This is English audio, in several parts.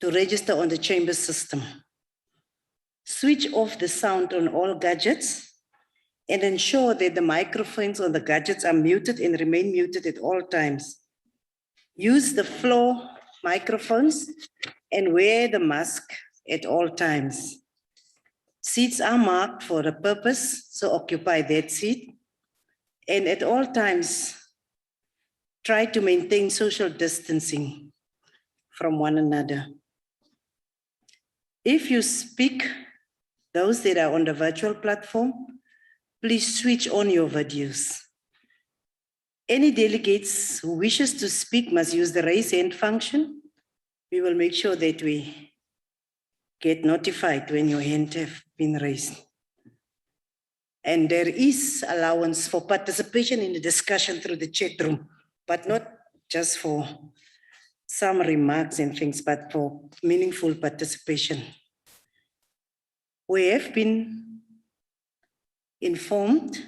to register on the chamber system. Switch off the sound on all gadgets and ensure that the microphones on the gadgets are muted and remain muted at all times. Use the floor microphones and wear the mask at all times. Seats are marked for a purpose, so occupy that seat. And at all times, try to maintain social distancing from one another. If you speak, those that are on the virtual platform, please switch on your videos. Any delegates who wishes to speak must use the raise hand function. We will make sure that we get notified when your hand have been raised. And there is allowance for participation in the discussion through the chat room, but not just for some remarks and things, but for meaningful participation. We have been informed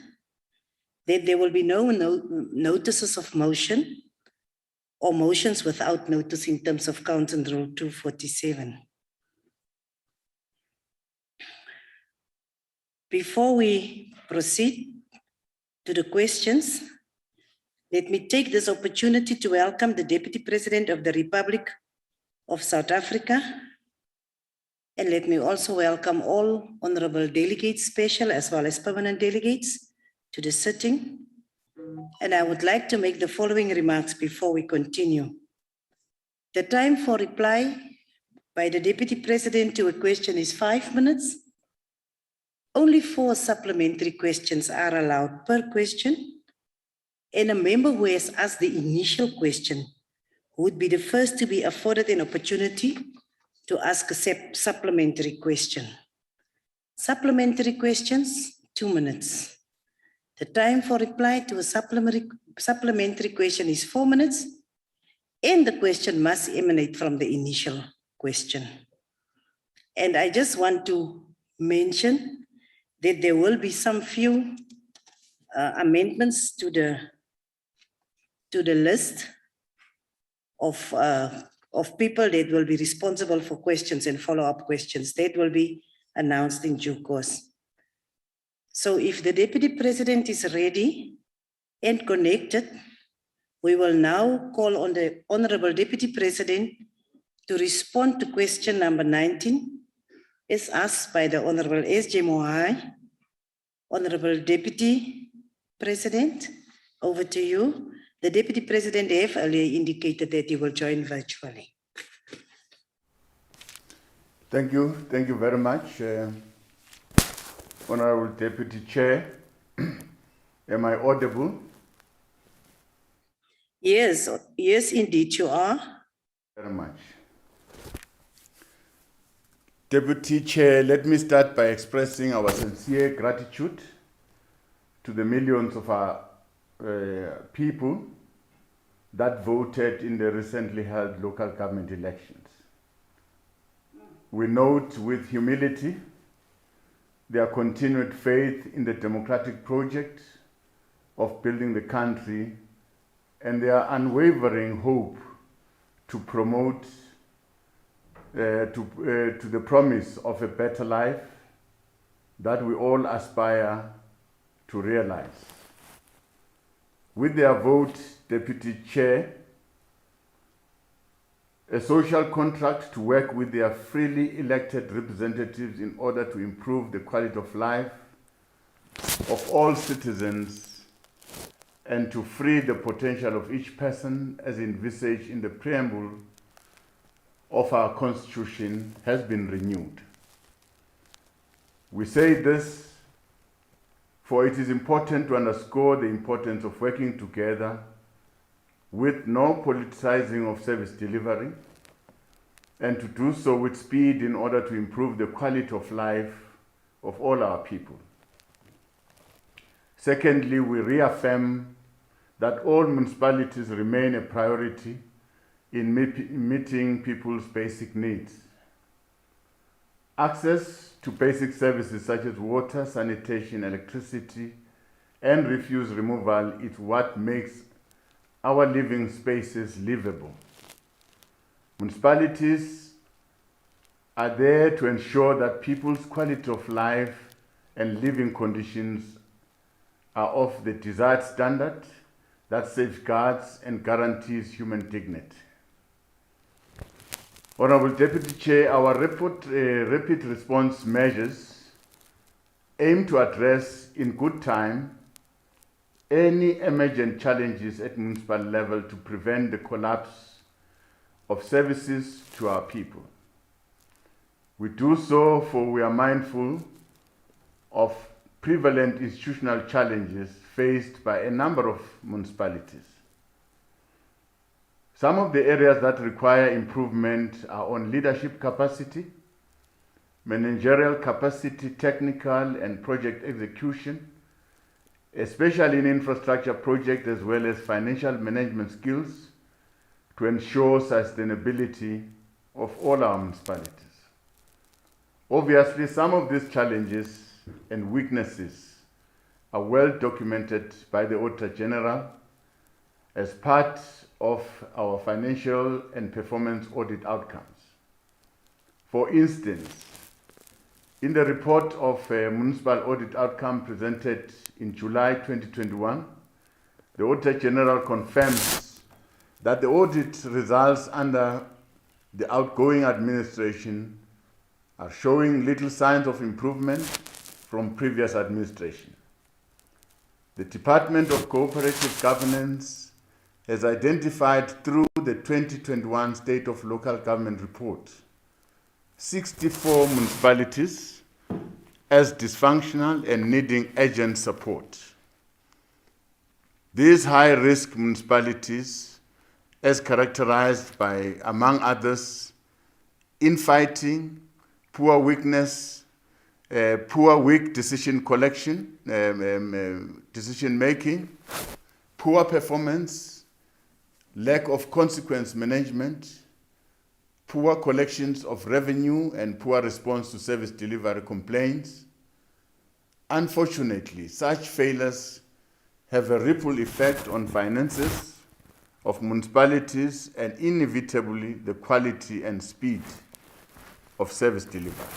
that there will be no notices of motion or motions without notice in terms of Council Rule 247. Before we proceed to the questions, let me take this opportunity to welcome the Deputy President of the Republic of South Africa. And let me also welcome all honorable delegates, special as well as permanent delegates to the sitting. And I would like to make the following remarks before we continue. The time for reply by the Deputy President to a question is 5 minutes. Only 4 supplementary questions are allowed per question. And a member who has asked the initial question would be the first to be afforded an opportunity to ask a supplementary question. Supplementary questions, 2 minutes. The time for reply to a supplementary question is 4 minutes, and the question must emanate from the initial question. And I just want to mention that there will be some few amendments to the list of people that will be responsible for questions and follow-up questions. That will be announced in due course. So if the Deputy President is ready and connected, we will now call on the Honorable Deputy President to respond to question number 19, as asked by the Honorable S.J. Mohai. Honorable Deputy President, over to you. The Deputy President have earlier indicated that he will join virtually. Thank you very much, Honorable Deputy Chair. Am I audible? Yes, indeed you are. Very much. Deputy Chair, let me start by expressing our sincere gratitude to the millions of our people that voted in the recently held local government elections. We note with humility their continued faith in the democratic project of building the country and their unwavering hope to promote to the promise of a better life that we all aspire to realize. With their vote, Deputy Chair, a social contract to work with their freely elected representatives in order to improve the quality of life of all citizens and to free the potential of each person as envisaged in the preamble of our Constitution has been renewed. We say this for it is important to underscore the importance of working together with no politicizing of service delivery, and to do so with speed in order to improve the quality of life of all our people. Secondly, we reaffirm that all municipalities remain a priority in meeting people's basic needs. Access to basic services such as water, sanitation, electricity, and refuse removal is what makes our living spaces livable. Municipalities are there to ensure that people's quality of life and living conditions are of the desired standard that safeguards and guarantees human dignity. Honorable Deputy Chair, our rapid response measures aim to address in good time any emergent challenges at municipal level to prevent the collapse of services to our people. We do so for we are mindful of prevalent institutional challenges faced by a number of municipalities. Some of the areas that require improvement are on leadership capacity, managerial capacity, technical and project execution, especially in infrastructure projects, as well as financial management skills to ensure sustainability of all our municipalities. Obviously, some of these challenges and weaknesses are well documented by the Auditor General as part of our financial and performance audit outcomes. For instance, in the report of municipal audit outcome presented in July 2021, the Auditor General confirms that the audit results under the outgoing administration are showing little signs of improvement from previous administration. The Department of Cooperative Governance has identified through the 2021 State of Local Government Report 64 municipalities as dysfunctional and needing urgent support. These high-risk municipalities, as characterized by, among others, infighting, poor weakness, poor weak decision collection, decision making, poor performance, lack of consequence management, poor collections of revenue and poor response to service delivery complaints. Unfortunately, such failures have a ripple effect on finances of municipalities and inevitably the quality and speed of service delivery.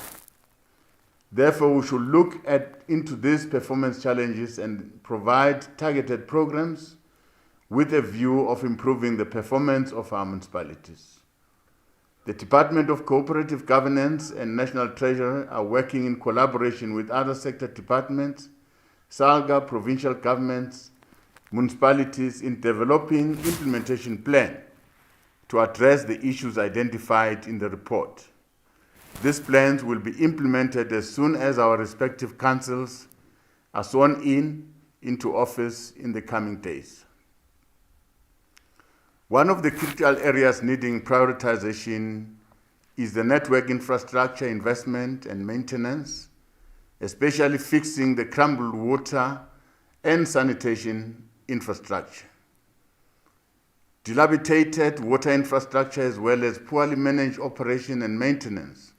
Therefore, we should look into these performance challenges and provide targeted programs with a view of improving the performance of our municipalities. The Department of Cooperative Governance and National Treasury are working in collaboration with other sector departments, SALGA, provincial governments, municipalities in developing implementation plan to address the issues identified in the report. These plans will be implemented as soon as our respective councils are sworn into office in the coming days. One of the critical areas needing prioritization is the network infrastructure investment and maintenance, especially fixing the crumbled water and sanitation infrastructure. Dilapidated water infrastructure as well as poorly managed operation and maintenance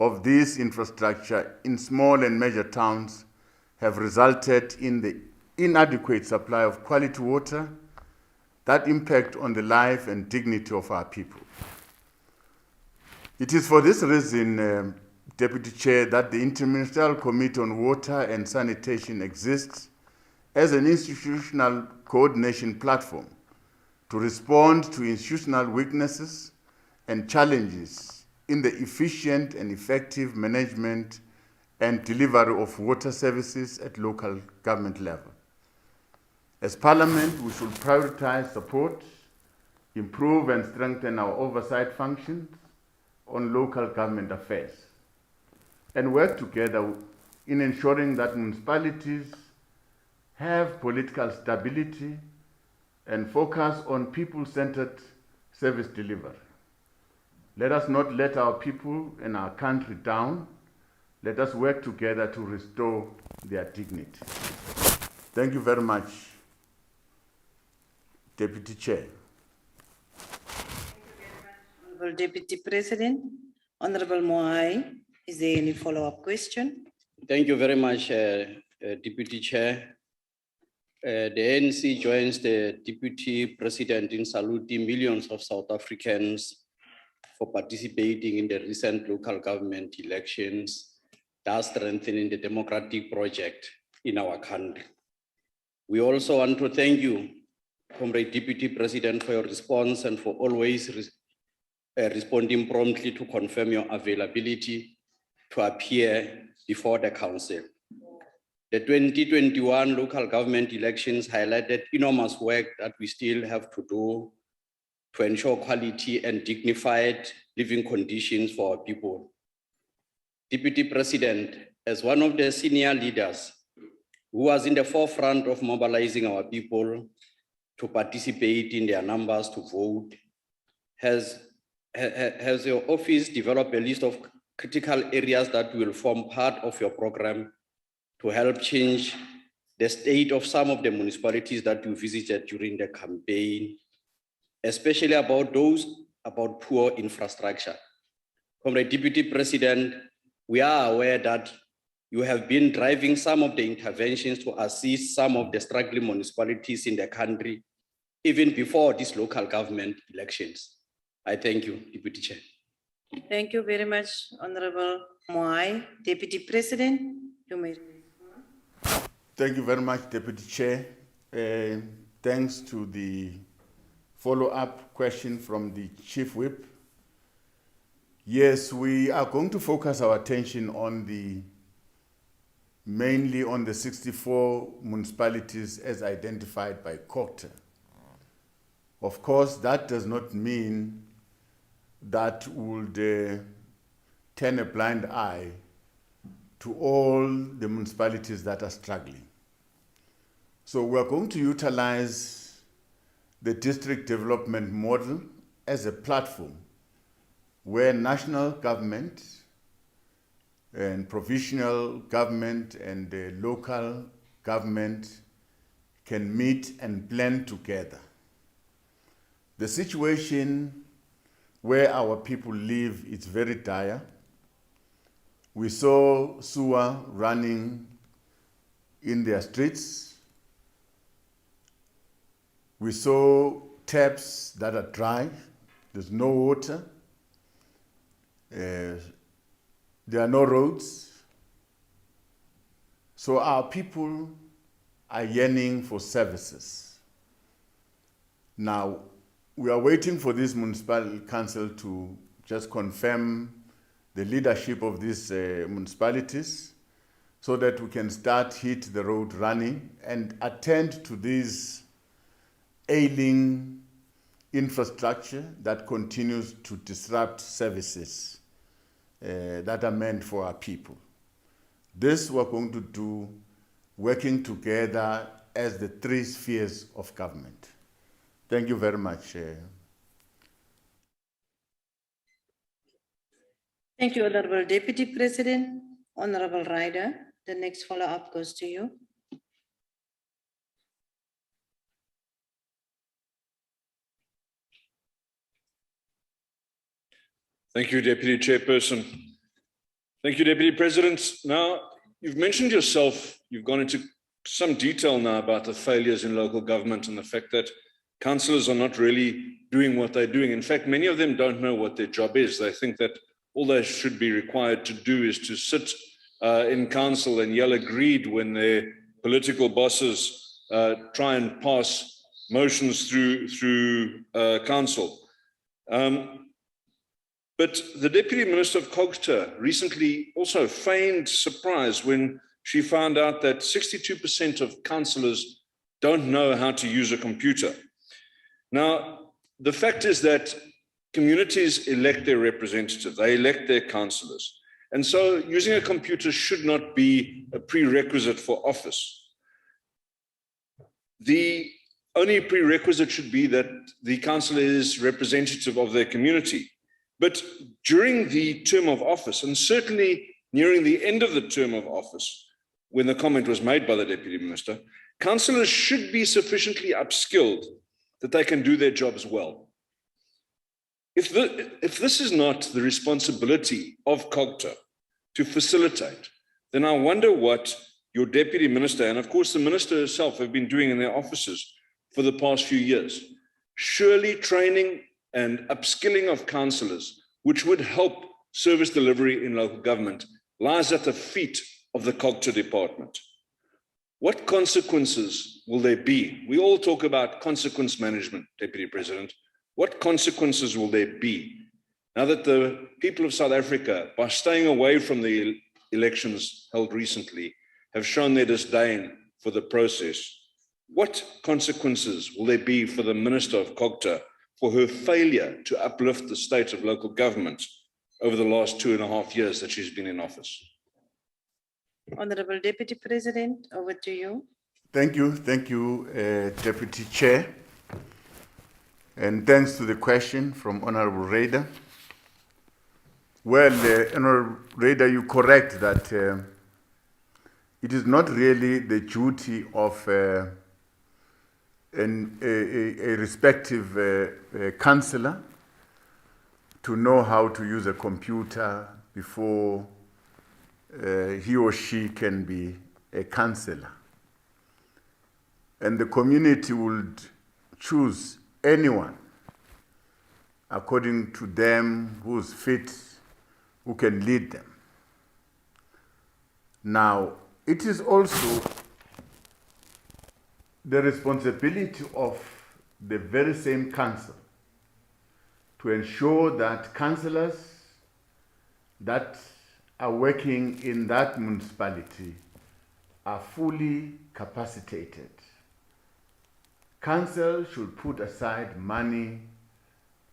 of this infrastructure in small and major towns have resulted in the inadequate supply of quality water that impact on the life and dignity of our people. It is for this reason, Deputy Chair, that the Interministerial Committee on Water and Sanitation exists as an institutional coordination platform to respond to institutional weaknesses and challenges in the efficient and effective management and delivery of water services at local government level. As Parliament, we should prioritize support, improve and strengthen our oversight functions on local government affairs, and work together in ensuring that municipalities have political stability and focus on people-centered service delivery. Let us not let our people and our country down. Let us work together to restore their dignity. Thank you very much, Deputy Chair. Honorable Deputy President, Honorable Moai, is there any follow-up question? Thank you very much, Deputy Chair. The ANC joins the Deputy President in saluting millions of South Africans for participating in the recent local government elections, thus strengthening the democratic project in our country. We also want to thank you, Comrade Deputy President, for your response and for always responding promptly to confirm your availability to appear before the Council. The 2021 local government elections highlighted enormous work that we still have to do to ensure quality and dignified living conditions for our people. Deputy President, as one of the senior leaders who was in the forefront of mobilizing our people to participate in their numbers to vote, has your office developed a list of critical areas that will form part of your program to help change the state of some of the municipalities that you visited during the campaign, especially about poor infrastructure? Comrade Deputy President, we are aware that you have been driving some of the interventions to assist some of the struggling municipalities in the country, even before these local government elections. I thank you, Deputy Chair. Thank you very much, Honorable Moai. Deputy President, you may. Thank you very much, Deputy Chair. Thanks to the follow-up question from the Chief Whip. Yes, we are going to focus our attention on mainly on the 64 municipalities as identified by COGTA. Of course, that does not mean that would turn a blind eye to all the municipalities that are struggling. So we're going to utilize the district development model as a platform where national government and provincial government and the local government can meet and plan together. The situation where our people live is very dire. We saw sewer running in their streets. We saw taps that are dry. There's no water. There are no roads. So our people are yearning for services. Now, we are waiting for this municipal council to just confirm the leadership of these municipalities so that we can hit the road running and attend to these ailing infrastructure that continues to disrupt services that are meant for our people. This we're going to do working together as the three spheres of government. Thank you very much. Thank you, Honorable Deputy President. Honorable Ryder, the next follow-up goes to you. Thank you, Deputy Chairperson. Thank you, Deputy President. Now, you've mentioned yourself, you've gone into some detail now about the failures in local government and the fact that councillors are not really doing what they're doing. In fact, many of them don't know what their job is. They think that all they should be required to do is to sit in council and yell agreed when their political bosses try and pass motions through council. But the Deputy Minister of COGTA recently also feigned surprise when she found out that 62% of councillors don't know how to use a computer. Now, the fact is that communities elect their representatives, they elect their councillors. And so using a computer should not be a prerequisite for office. The only prerequisite should be that the councillor is representative of their community. But during the term of office, and certainly nearing the end of the term of office, when the comment was made by the Deputy Minister, councillors should be sufficiently upskilled that they can do their jobs well. If this is not the responsibility of COGTA to facilitate, then I wonder what your Deputy Minister, and of course the Minister herself, have been doing in their offices for the past few years. Surely training and upskilling of councillors which would help service delivery in local government, lies at the feet of the COGTA department. What consequences will there be? We all talk about consequence management, Deputy President. What consequences will there be now that the people of South Africa, by staying away from the elections held recently, have shown their disdain for the process? What consequences will there be for the Minister of COGTA for her failure to uplift the state of local government over the last 2.5 years that she's been in office? Honorable Deputy President, over to you. Thank you, Deputy Chair. And thanks to the question from Honorable Raider. Well, Honorable Raider, you're correct that it is not really the duty of a respective councillor to know how to use a computer before he or she can be a councillor. And the community would choose anyone according to them who's fit, who can lead them. Now, it is also the responsibility of the very same council to ensure that councillors that are working in that municipality are fully capacitated. Council should put aside money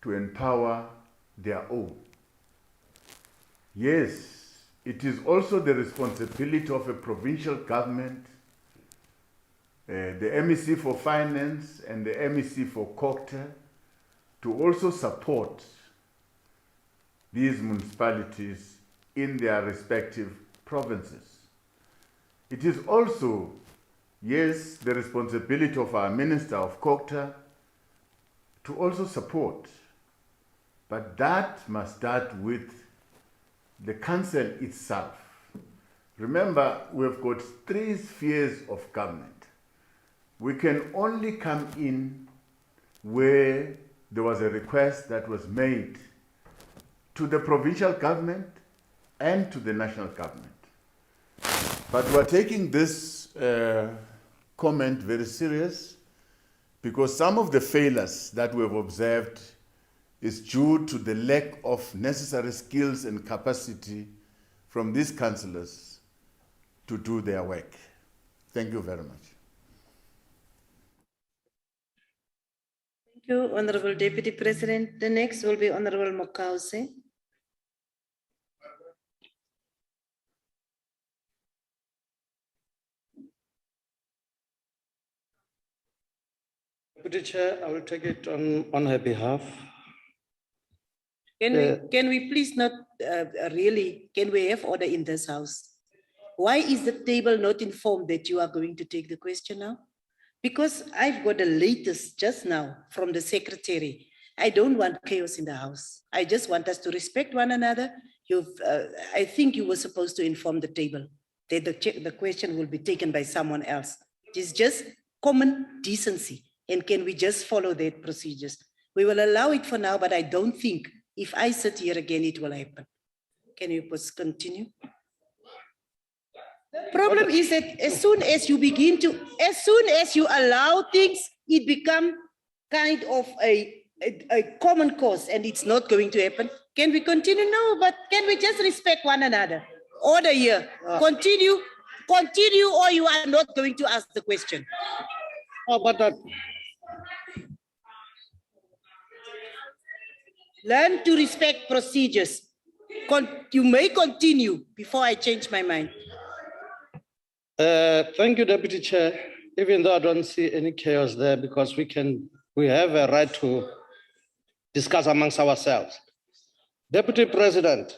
to empower their own. Yes, it is also the responsibility of a provincial government, the MEC for Finance and the MEC for COGTA, to also support these municipalities in their respective provinces. It is also, yes, the responsibility of our Minister of COGTA to also support, but that must start with the council itself. Remember, we've got 3 spheres of government. We can only come in where there was a request that was made to the provincial government and to the national government. But we're taking this comment very serious because some of the failures that we've observed is due to the lack of necessary skills and capacity from these councillors to do their work. Thank you very much. Thank you, Honorable Deputy President. The next will be Honorable Mokause. Deputy Chair, I will take it on her behalf. Can we please not can we have order in this house? Why is the table not informed that you are going to take the question now? Because I've got the latest just now from the secretary. I don't want chaos in the house. I just want us to respect one another. I think you were supposed to inform the table that the question will be taken by someone else. It is just common decency. And can we just follow that procedures? We will allow it for now, but I don't think if I sit here again, it will happen. Can you please continue? The problem is that as soon as you allow things, it becomes kind of a common cause and it's not going to happen. Can we continue? No, but can we just respect one another? Order here. Continue, or you are not going to ask the question. Oh, but Learn to respect procedures. You may continue before I change my mind. thank you, Deputy Chair. Even though I don't see any chaos there, because we have a right to discuss amongst ourselves. Deputy President,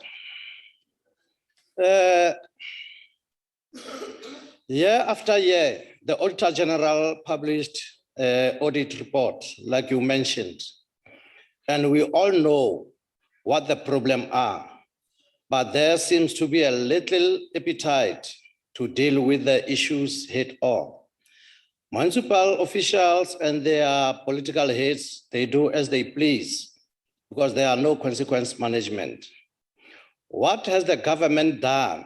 year after year, the Auditor General published audit report, like you mentioned. And we all know what the problems are, but there seems to be a little appetite to deal with the issues head on. Municipal officials and their political heads, they do as they please. because there are no consequence management. What has the government done?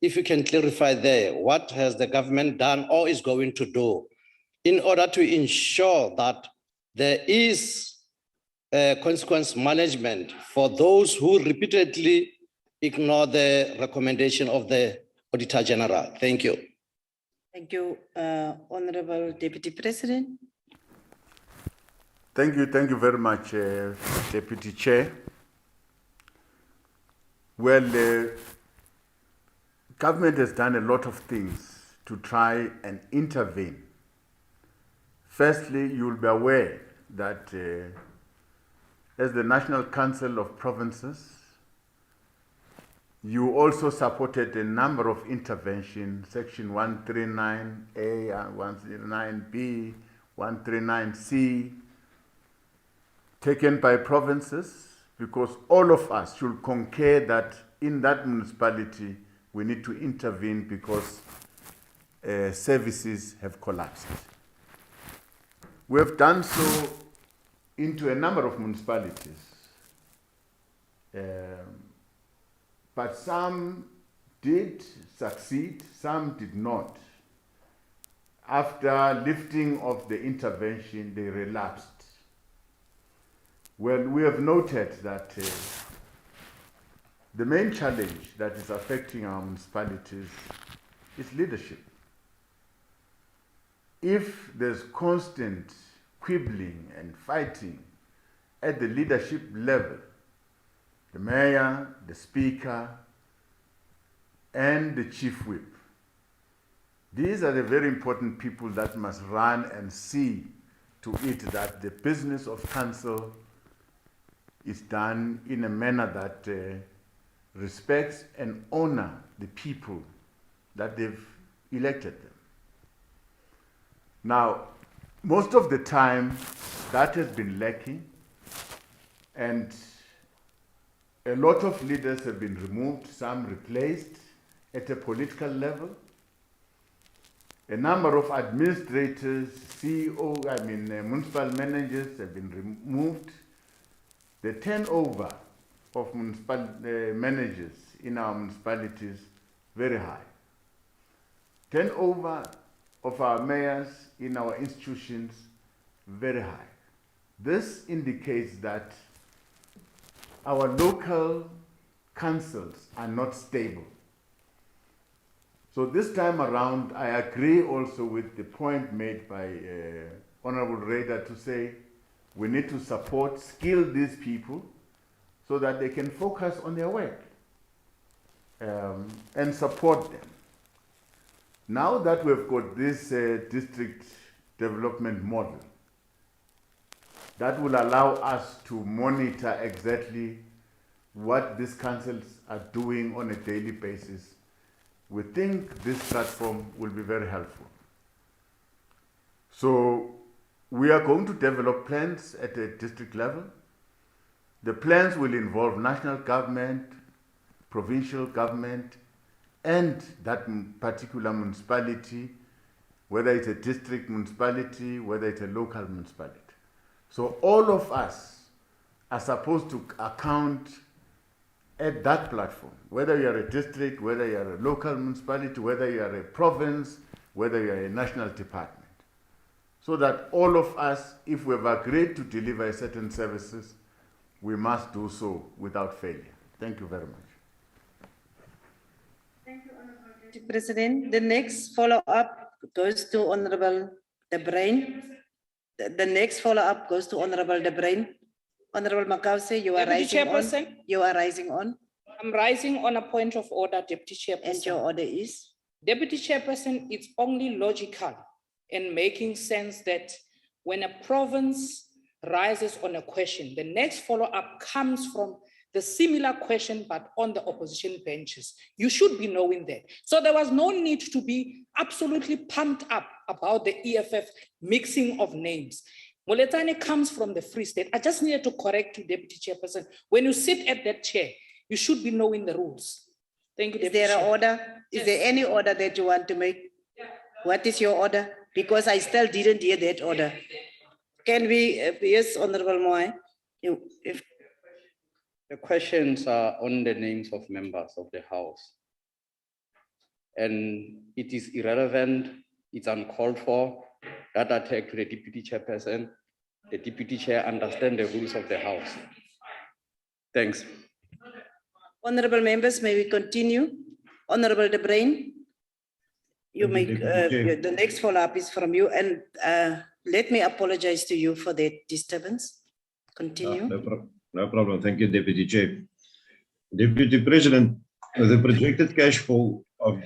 If you can clarify there, what has the government done or is going to do in order to ensure that there is consequence management for those who repeatedly ignore the recommendation of the Auditor General? Thank you. Thank you, Honorable Deputy President. Thank you very much, Deputy Chair. Well, government has done a lot of things to try and intervene. Firstly, you'll be aware that as the National Council of Provinces, you also supported a number of interventions, Section 139A, 139B, 139C, taken by provinces, because all of us should concur that in that municipality, we need to intervene because services have collapsed. We have done so into a number of municipalities, but some did succeed, some did not. After lifting of the intervention, they relapsed. Well, we have noted that the main challenge that is affecting our municipalities is leadership. If there's constant quibbling and fighting at the leadership level, the mayor, the speaker, and the chief whip, these are the very important people that must run and see to it that the business of council is done in a manner that respects and honor the people that they've elected them. Now, most of the time, that has been lacking, and a lot of leaders have been removed, some replaced at a political level. A number of administrators, municipal managers have been removed. The turnover of municipal managers in our municipalities very high. Turnover of our mayors in our institutions very high. This indicates that our local councils are not stable. So this time around, I agree also with the point made by Honorable Reda to say we need to support, skill these people so that they can focus on their work and support them. Now that we've got this district development model, that will allow us to monitor exactly what these councils are doing on a daily basis. We think this platform will be very helpful. So we are going to develop plans at a district level. The plans will involve national government, provincial government, and that particular municipality, whether it's a district municipality, whether it's a local municipality. So all of us are supposed to account at that platform, whether you are a district, whether you are a local municipality, whether you are a province, whether you are a national department. So that all of us, if we have agreed to deliver certain services, we must do so without failure. Thank you very much. Thank you, Honorable Deputy President. The next follow-up goes to Honorable De Bruin. The next follow-up goes to Honorable De Bruin. Honorable Makause, you are Deputy rising on. Chairperson. You are rising on, I'm rising on a point of order, Deputy and your Chairperson. order is? Deputy Chairperson, it's only logical and making sense that when a province rises on a question, the next follow-up comes from the similar question, but on the opposition benches. You should be knowing that. So there was no need to be absolutely pumped up about the EFF mixing of names. Moletane comes from the Free State. I just needed to correct you, Deputy Chairperson. When you sit at that chair, you should be knowing the rules. Thank you, Is Deputy there an Chair. order? Is there any order that you want to make? What is your order? Because I still didn't hear that order. Can we, yes, Honorable Moai? If The questions are on the names of members of the House. And it is irrelevant, it's uncalled for, that attack to the Deputy Chairperson. The Deputy Chair understands the rules of the House. Thanks. honorable members, may we continue? Honorable De Bruin, you Thank you, make, Deputy Chair. the next follow-up is from you, and let me apologize to you for that disturbance. Continue. No problem. Thank you, Deputy Chair. Deputy President, the projected cash flow of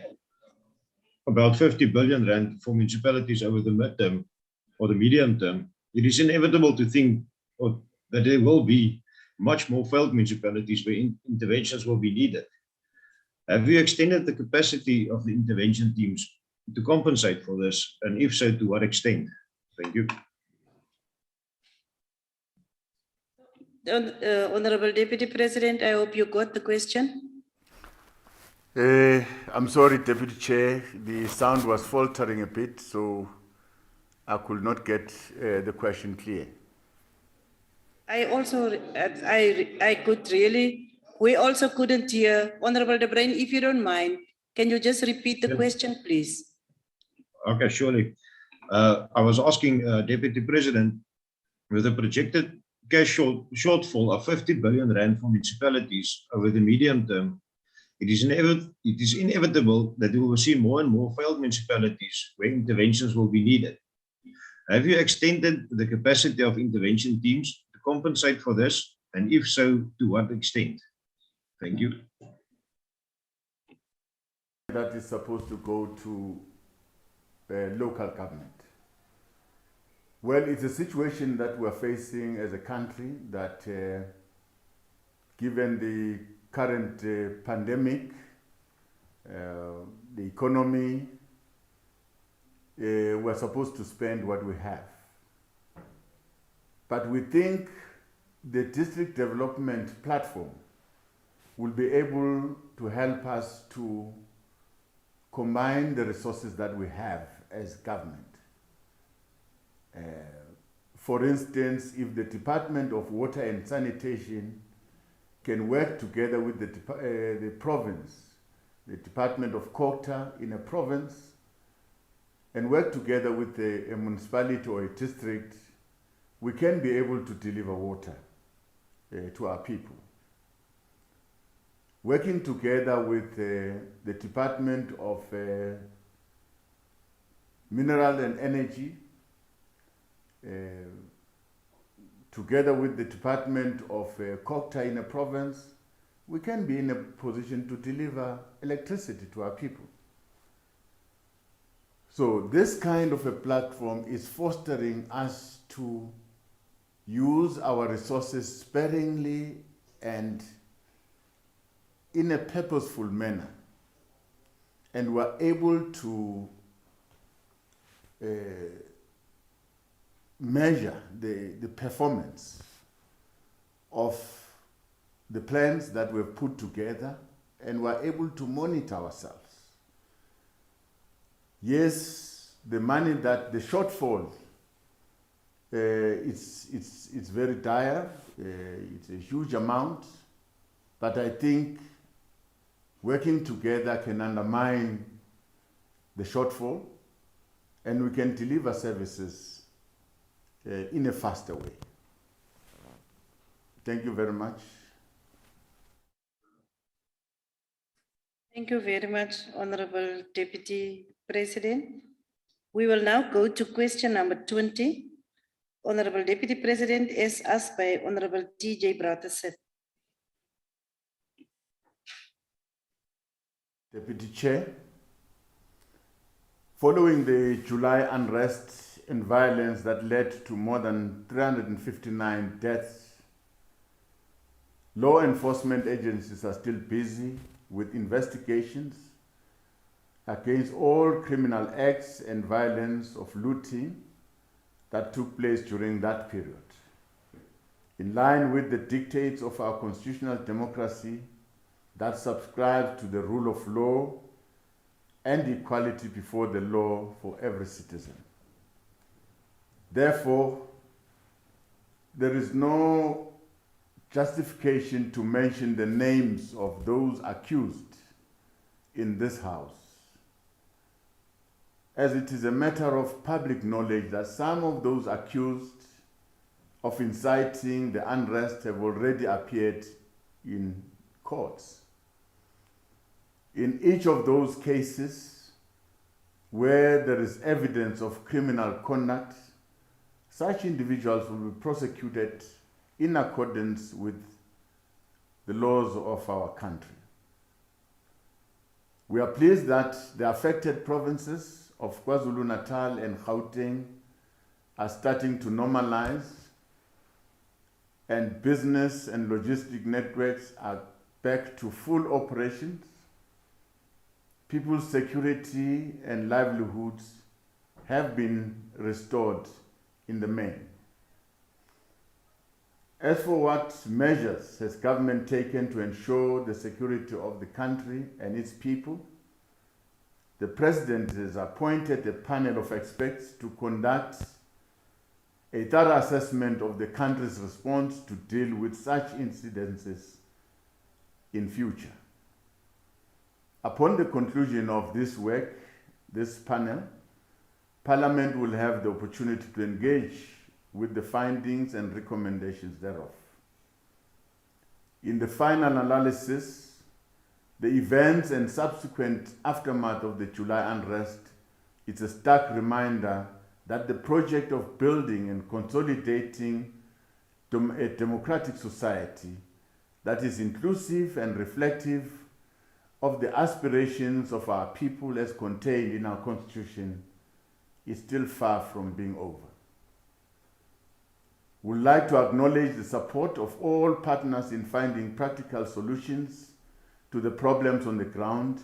about 50 billion rand for municipalities over the midterm or the medium term, it is inevitable to think that there will be much more failed municipalities where interventions will be needed. Have you extended the capacity of the intervention teams to compensate for this? And if so, to what extent? Thank you. Honorable Deputy President, I hope you got the question. I'm sorry, Deputy Chair, the sound was faltering a bit, so I could not get the question clear. I also, I could really, we also couldn't hear. Honorable De Bruin, if you don't mind, can you just repeat the Yes. question, please? Okay, surely. I was asking Deputy President, with a projected cash shortfall of 50 billion rand for municipalities over the medium term, it is inevitable that we will see more and more failed municipalities where interventions will be needed. Have you extended the capacity of intervention teams to compensate for this? And if so, to what extent? Thank you. That is supposed to go to local government. Well, it's a situation that we're facing as a country that, given the current pandemic, the economy, we're supposed to spend what we have. But we think the district development platform will be able to help us to combine the resources that we have as government. For instance, if the Department of Water and Sanitation can work together with the province, the Department of Culture in a province, and work together with a municipality or a district, we can be able to deliver water to our people. Working together with the Department of Mineral and Energy, together with the Department of Culture in a province, we can be in a position to deliver electricity to our people. So this kind of a platform is fostering us to use our resources sparingly and in a purposeful manner. And we're able to measure the performance of the plans that we've put together, and we're able to monitor ourselves. Yes, the money that the shortfall, it's very dire, it's a huge amount, but I think working together can undermine the shortfall, and we can deliver services in a faster way. Thank you very much. Thank you very much, Honorable Deputy President. We will now go to question number 20. Honorable Deputy President, is asked by Honorable TJ Brataseth. Deputy Chair, following the July unrest and violence that led to more than 359 deaths, law enforcement agencies are still busy with investigations against all criminal acts and violence of looting that took place during that period. In line with the dictates of our constitutional democracy that subscribes to the rule of law and equality before the law for every citizen. Therefore, there is no justification to mention the names of those accused in this House, as it is a matter of public knowledge that some of those accused of inciting the unrest have already appeared in courts. In each of those cases where there is evidence of criminal conduct, such individuals will be prosecuted in accordance with the laws of our country. We are pleased that the affected provinces of KwaZulu-Natal and Gauteng are starting to normalize, and business and logistic networks are back to full operations. People's security and livelihoods have been restored in the main. As for what measures has government taken to ensure the security of the country and its people, the President has appointed a panel of experts to conduct a thorough assessment of the country's response to deal with such incidences in future. Upon the conclusion of this work, this panel, Parliament will have the opportunity to engage with the findings and recommendations thereof. In the final analysis, the events and subsequent aftermath of the July unrest is a stark reminder that the project of building and consolidating a democratic society that is inclusive and reflective of the aspirations of our people as contained in our Constitution is still far from being over. We would like to acknowledge the support of all partners in finding practical solutions to the problems on the ground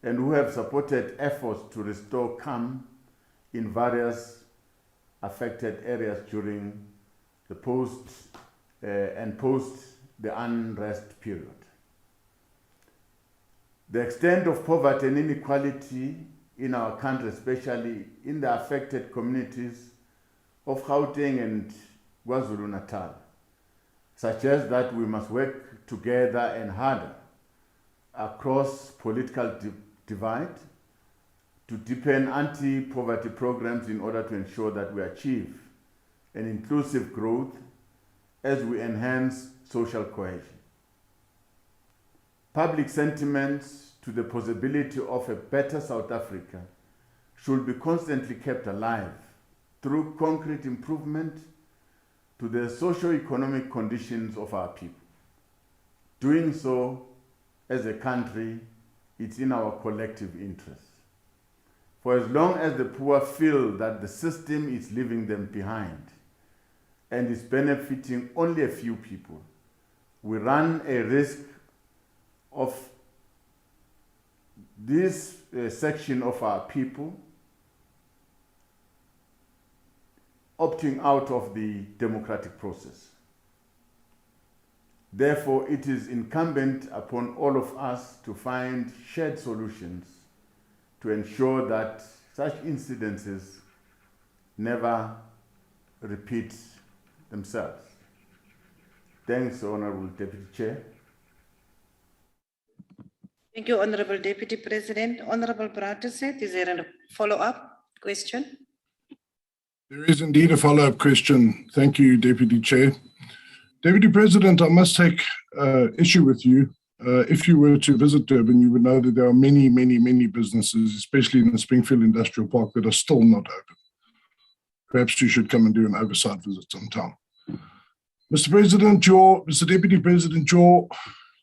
and who have supported efforts to restore calm in various affected areas during the post the unrest period. The extent of poverty and inequality in our country, especially in the affected communities of Gauteng and KwaZulu-Natal, suggests that we must work together and harder across political divide to deepen anti-poverty programs in order to ensure that we achieve an inclusive growth as we enhance social cohesion. Public sentiments to the possibility of a better South Africa should be constantly kept alive through concrete improvement to the socio-economic conditions of our people. Doing so as a country, it's in our collective interest. For as long as the poor feel that the system is leaving them behind and is benefiting only a few people, we run a risk of this section of our people opting out of the democratic process. Therefore, it is incumbent upon all of us to find shared solutions to ensure that such incidences never repeat themselves. Thanks, Honorable Deputy Chair. Thank you, Honorable Deputy President. Honorable Brataset, is there a follow-up question? There is indeed a follow-up question. Thank you, Deputy Chair. Deputy President, I must take issue with you. If you were to visit Durban, you would know that there are many, many, many businesses, especially in the Springfield Industrial Park, that are still not open. Perhaps you should come and do an oversight visit sometime. Mr. Deputy President,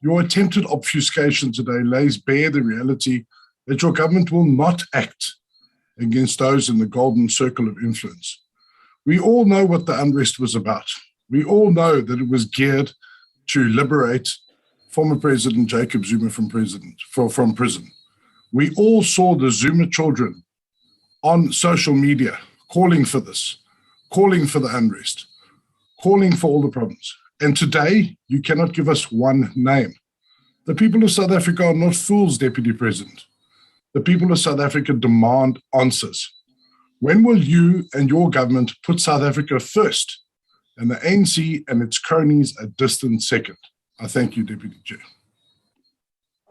your attempted obfuscation today lays bare the reality that your government will not act against those in the golden circle of influence. We all know what the unrest was about. We all know that it was geared to liberate former President Jacob Zuma from prison. We all saw the Zuma children on social media calling for this, calling for the unrest, calling for all the problems. And today, you cannot give us one name. The people of South Africa are not fools, Deputy President. The people of South Africa demand answers. When will you and your government put South Africa first and the ANC and its cronies a distant second. I thank you, Deputy Chair.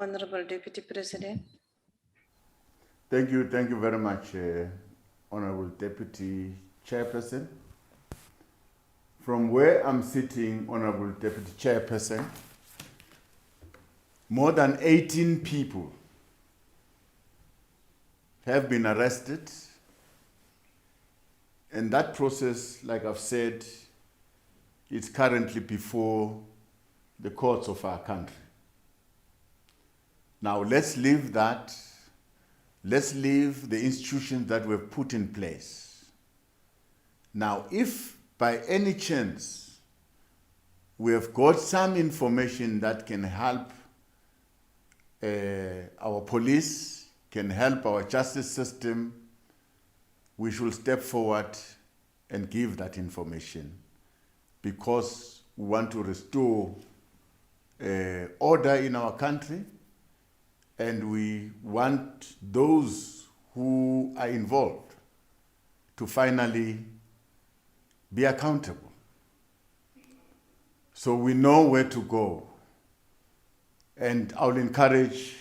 Honorable Deputy President. Thank you very much, Honorable Deputy Chairperson. From where I'm sitting, Honorable Deputy Chairperson, more than 18 people have been arrested, and that process, like I've said, is currently before the courts of our country. Now let's leave that. Let's leave the institutions that were put in place. Now, if by any chance we have got some information that can help our police, can help our justice system, we should step forward and give that information, because we want to restore order in our country, and we want those who are involved to finally be accountable. So we know where to go. And I'll encourage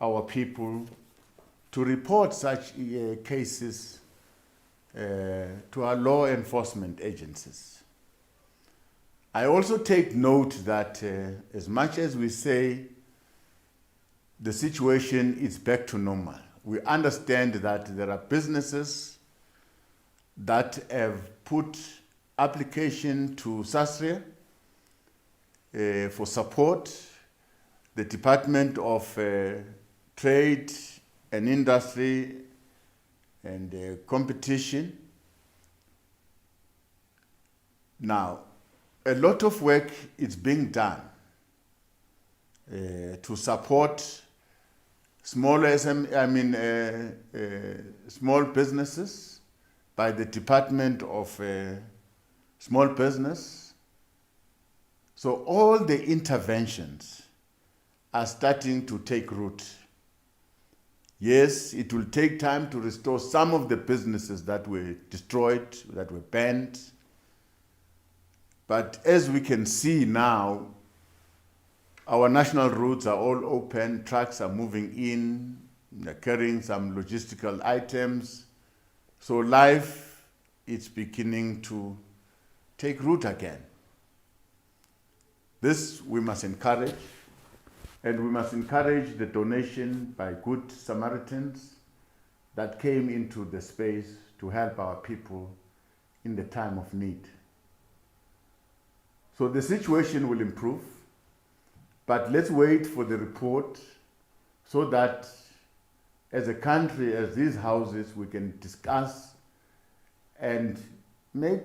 our people to report such cases to our law enforcement agencies. I also take note that as much as we say the situation is back to normal, we understand that there are businesses that have put application to SASRIA for support. The Department of Trade and Industry and Competition. Now, a lot of work is being done to support small businesses by the Department of Small Business. So all the interventions are starting to take root. Yes, it will take time to restore some of the businesses that were destroyed, that were banned. But as we can see now, our national routes are all open, trucks are moving in, they're carrying some logistical items. So life is beginning to take root again. This we must encourage, and we must encourage the donation by good Samaritans that came into the space to help our people in the time of need. So the situation will improve, but let's wait for the report so that as a country, as these houses, we can discuss and make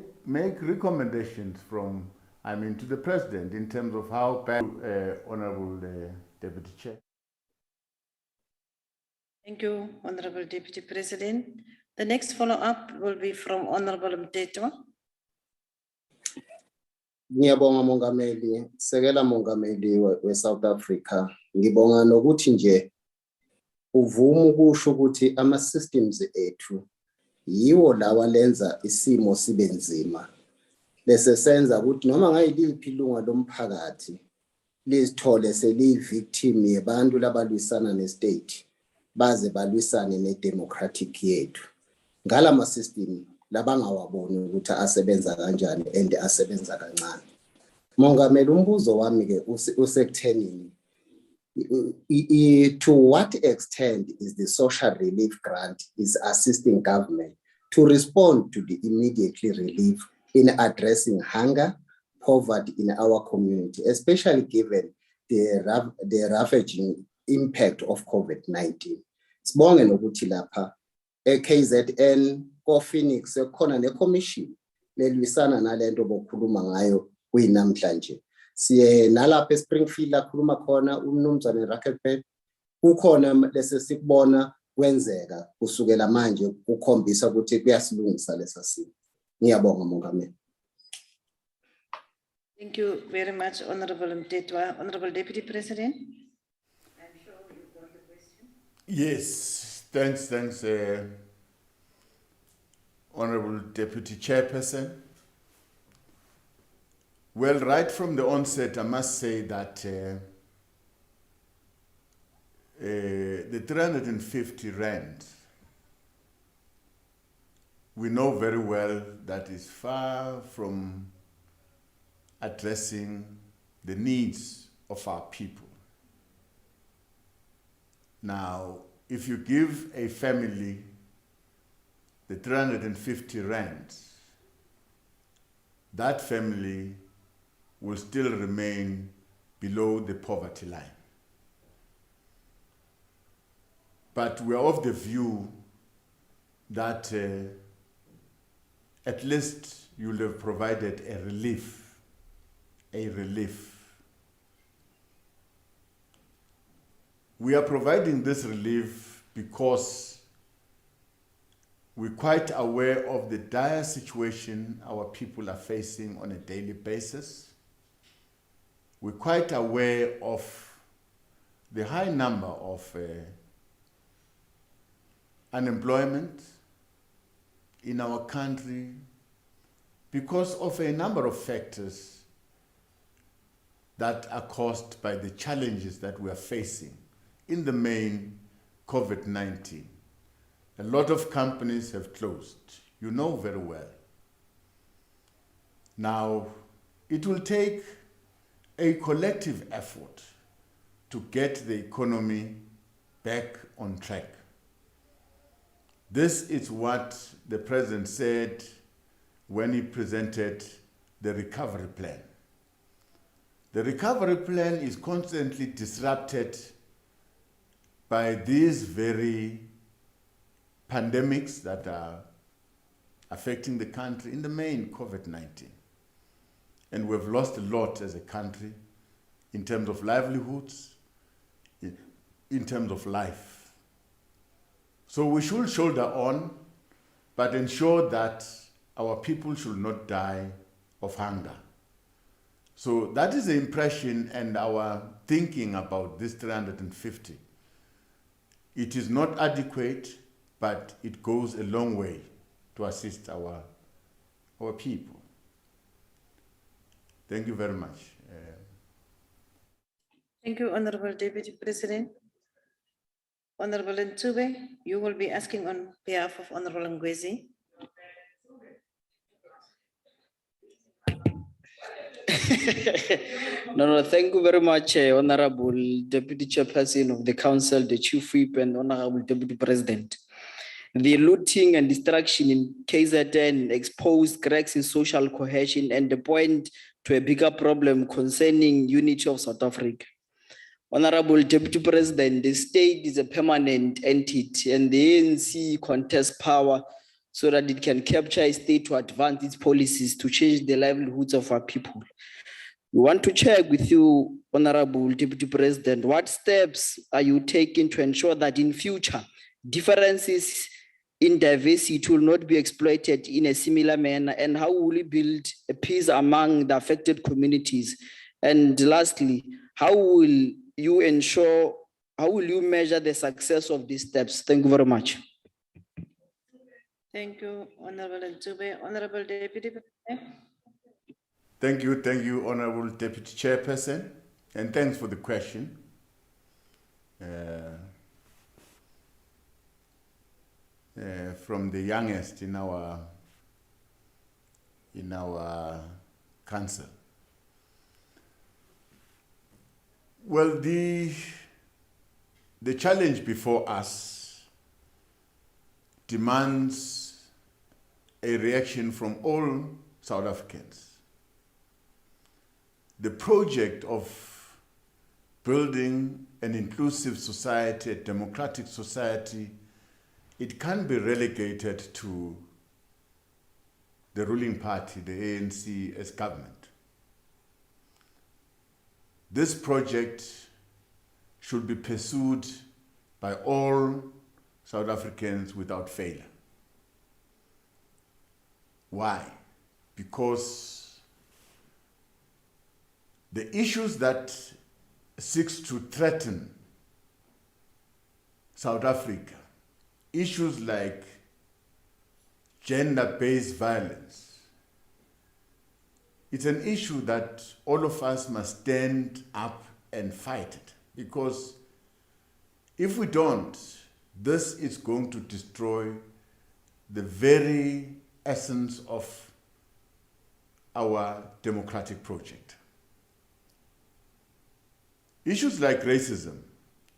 recommendations to the President in terms of how bad, Honorable Deputy Chair. Thank you, Honorable Deputy President. The next follow-up will be from Honorable Mtetwa. Ngiyabonga Mongameli, sekela Mongameli we-South Africa. Ngibonga nokuthi nje uvuma ukusho ukuthi ama-systems ethu yiwo lawa lenza isimo sibe nzima. Bese senza ukuthi noma ngayiliphi ilunga lomphakathi lizithole seliyi-victim yebantu labalwisana ne-state, baze balwisane ne-democratic yethu. Ngala ma-system labangawaboni ukuthi asebenza kanjani and asebenza kancane. Mongameli, umbuzo wami ke usekuthenini, to what extent is the social relief grant is assisting government to respond to the immediately relief in addressing hunger, poverty in our community, especially given the ravaging impact of COVID-19. Sibonge nokuthi lapha KZN ko Phoenix ekhona ne-commission lelwisana nalento bokhuluma ngayo kuyinamhlanje. Siye nalapha eSpringfield akhuluma khona umnumzane Rackefeller, kukhona lese sikubona kwenzeka kusukela manje kukhombisa ukuthi kuyasilungisa lesa simo. Ngiyabonga Mongameli. Thank you very much, Honorable Mtetwa. Honorable Deputy President. I'm sure you've got the question. Yes, thanks, Honorable Deputy Chairperson. Well, right from the onset, I must say that the 350 rand, we know very well that is far from addressing the needs of our people. Now, if you give a family the 350 rand, that family will still remain below the poverty line. But we're of the view that at least you'll have provided a relief. We are providing this relief because we're quite aware of the dire situation our people are facing on a daily basis. We're quite aware of the high number of unemployment in our country because of a number of factors that are caused by the challenges that we are facing. In the main, COVID-19. A lot of companies have closed. You know very well. Now, it will take a collective effort to get the economy back on track. This is what the President said when he presented the recovery plan. The recovery plan is constantly disrupted by these very pandemics that are affecting the country, in the main COVID-19. And we've lost a lot as a country in terms of livelihoods, in terms of life. So we should shoulder on, but ensure that our people should not die of hunger. So that is the impression and our thinking about this 350. It is not adequate, but it goes a long way to assist our people. Thank you very much. Thank you, Honorable Deputy President. Honorable Ntube, you will be asking on behalf of Honorable Ngwezi. No, thank you very much, Honorable Deputy Chairperson of the Council, the Chief Whip, and Honorable Deputy President. The looting and destruction in KZN exposed cracks in social cohesion and the point to a bigger problem concerning unity of South Africa. Honorable Deputy President, the state is a permanent entity and the ANC contests power so that it can capture a state to advance its policies to change the livelihoods of our people. We want to check with you, Honorable Deputy President, what steps are you taking to ensure that in future, differences in diversity will not be exploited in a similar manner, and how will you build a peace among the affected communities? And lastly, how will you measure the success of these steps? Thank you very much. Thank you, Honorable Ntube. Honorable Deputy President. Thank you, Honorable Deputy Chairperson, and thanks for the question. From the youngest in our council. Well, the challenge before us demands a reaction from all South Africans. The project of building an inclusive society, a democratic society, it can't be relegated to the ruling party, the ANC, as government. This project should be pursued by all South Africans without failure. Why? Because the issues that seeks to threaten South Africa, issues like gender-based violence, it's an issue that all of us must stand up and fight it, because if we don't, this is going to destroy the very essence of our democratic project. Issues like racism.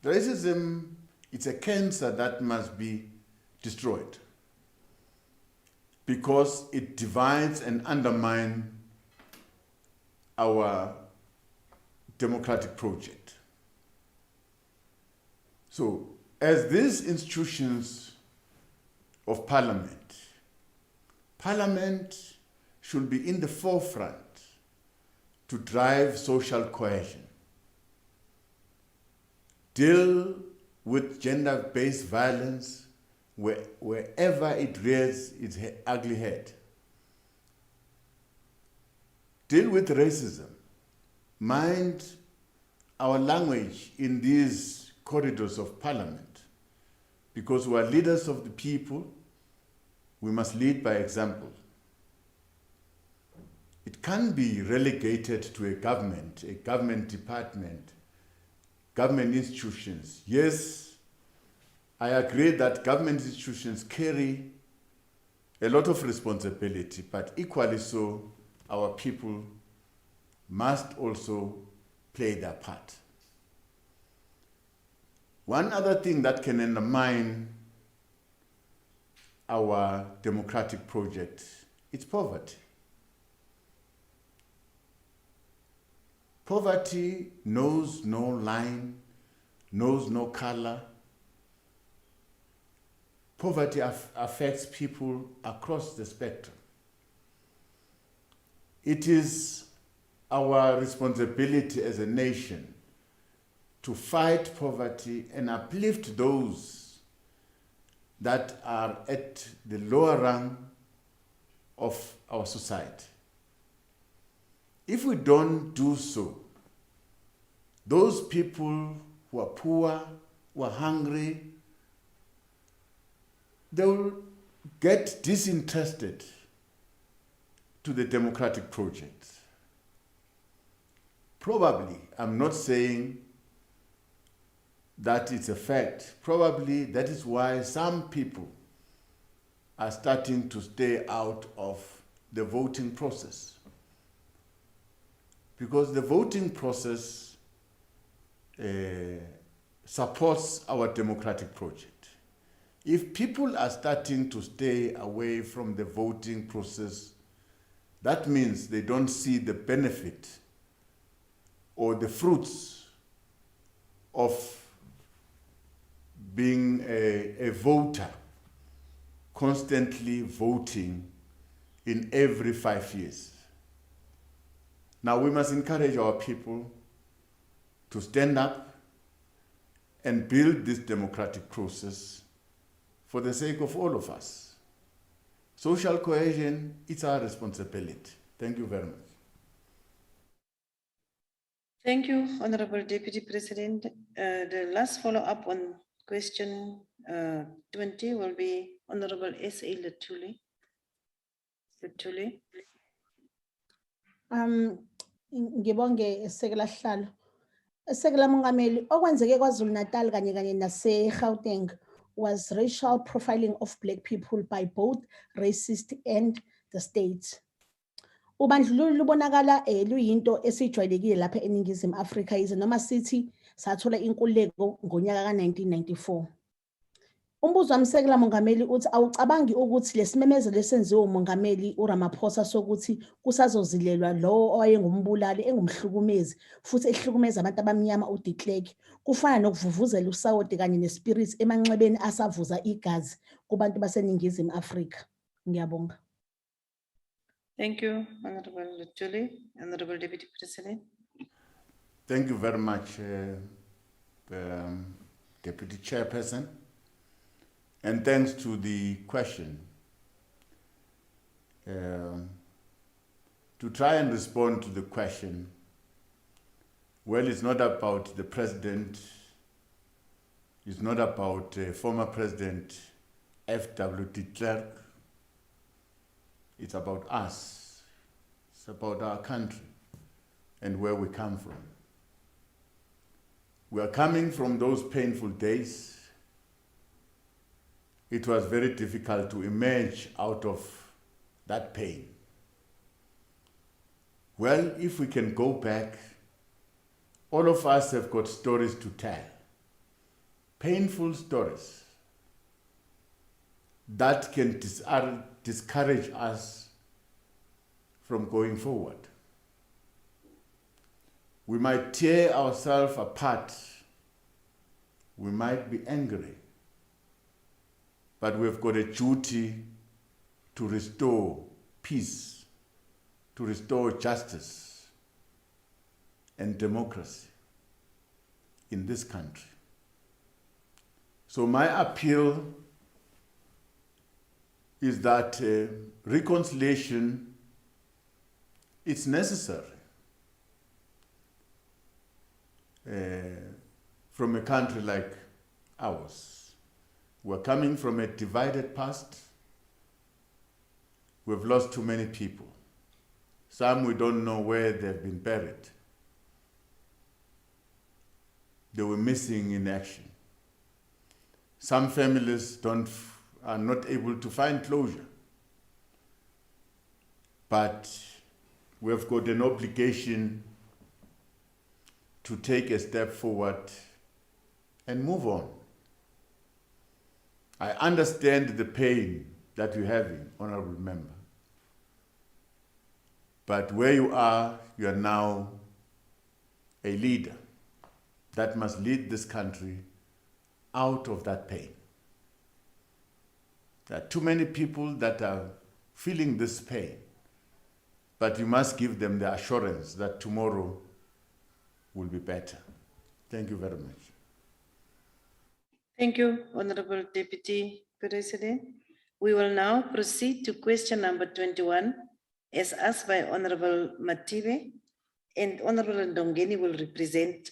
Racism, it's a cancer that must be destroyed because it divides and undermines our democratic project. So, as these institutions of Parliament should be in the forefront to drive social cohesion, deal with gender-based violence wherever it rears its ugly head, deal with racism, mind our language in these corridors of Parliament, because we are leaders of the people, we must lead by example. It can't be relegated to a government department, government institutions. Yes, I agree that government institutions carry a lot of responsibility, but equally so, our people must also play their part. One other thing that can undermine our democratic project is poverty. Poverty knows no line, knows no color. Poverty affects people across the spectrum. It is our responsibility as a nation to fight poverty and uplift those that are at the lower rung of our society. If we don't do so, those people who are poor, who are hungry, they will get disinterested to the democratic project. Probably, I'm not saying that it's a fact. Probably that is why some people are starting to stay out of the voting process. Because the voting process supports our democratic project. If people are starting to stay away from the voting process, that means they don't see the benefit or the fruits of being a voter, constantly voting in every 5 years. Now we must encourage our people to stand up and build this democratic process for the sake of all of us. Social cohesion, it's our responsibility. Thank you very much. Thank you, Honorable Deputy President. The last follow-up on question 20 will be Honorable S.A. Lutuli. Ngibonge Sekela Sihlalo. Sekela Mongameli, okwenzeke KwaZulu Natal kanye nase-Gauteng was racial profiling of Black people by both racist and the state. Ubandlululo lubonakala luyinto esijwayelekile lapha eNingizimu Afrika yize noma sithi sathola inkululeko ngonyaka ka-1994. Umbuzo wami Sekela Mongameli uthi awucabangi ukuthi lesimemezelo esenziwe uMongameli uRamaphosa sokuthi kusazozilelwa lo owayengumbulali engumhlukumezi futhi ehlukumeza abantu abamnyama uDe Klerk kufana nokuvuvuzela usawoti kanye nespirits emanxebeni asavuza igazi kubantu baseNingizimu Afrika. Ngiyabonga. Thank you, Honorable Lutuli. Honorable Deputy President. Thank you very much, Deputy Chairperson. And thanks to the question. To try and respond to the question, well, it's not about the president, it's not about former President F.W. de Klerk, it's about us. It's about our country and where we come from. We are coming from those painful days. It was very difficult to emerge out of that pain. Well, if we can go back, all of us have got stories to tell. Painful stories that can discourage us from going forward. We might tear ourselves apart. We might be angry. But we've got a duty to restore peace, to restore justice and democracy in this country. So my appeal is that reconciliation is necessary from a country like ours. We're coming from a divided past. We've lost too many people. Some we don't know where they've been buried. They were missing in action. Some families are not able to find closure. But we've got an obligation to take a step forward and move on. I understand the pain that you're having, Honorable Member. But where you are now a leader that must lead this country out of that pain. There are too many people that are feeling this pain, but you must give them the assurance that tomorrow will be better. Thank you very much. Thank you, Honorable Deputy President. We will now proceed to question number 21, as asked by Honorable Matibe, and Honorable Ndongeni will represent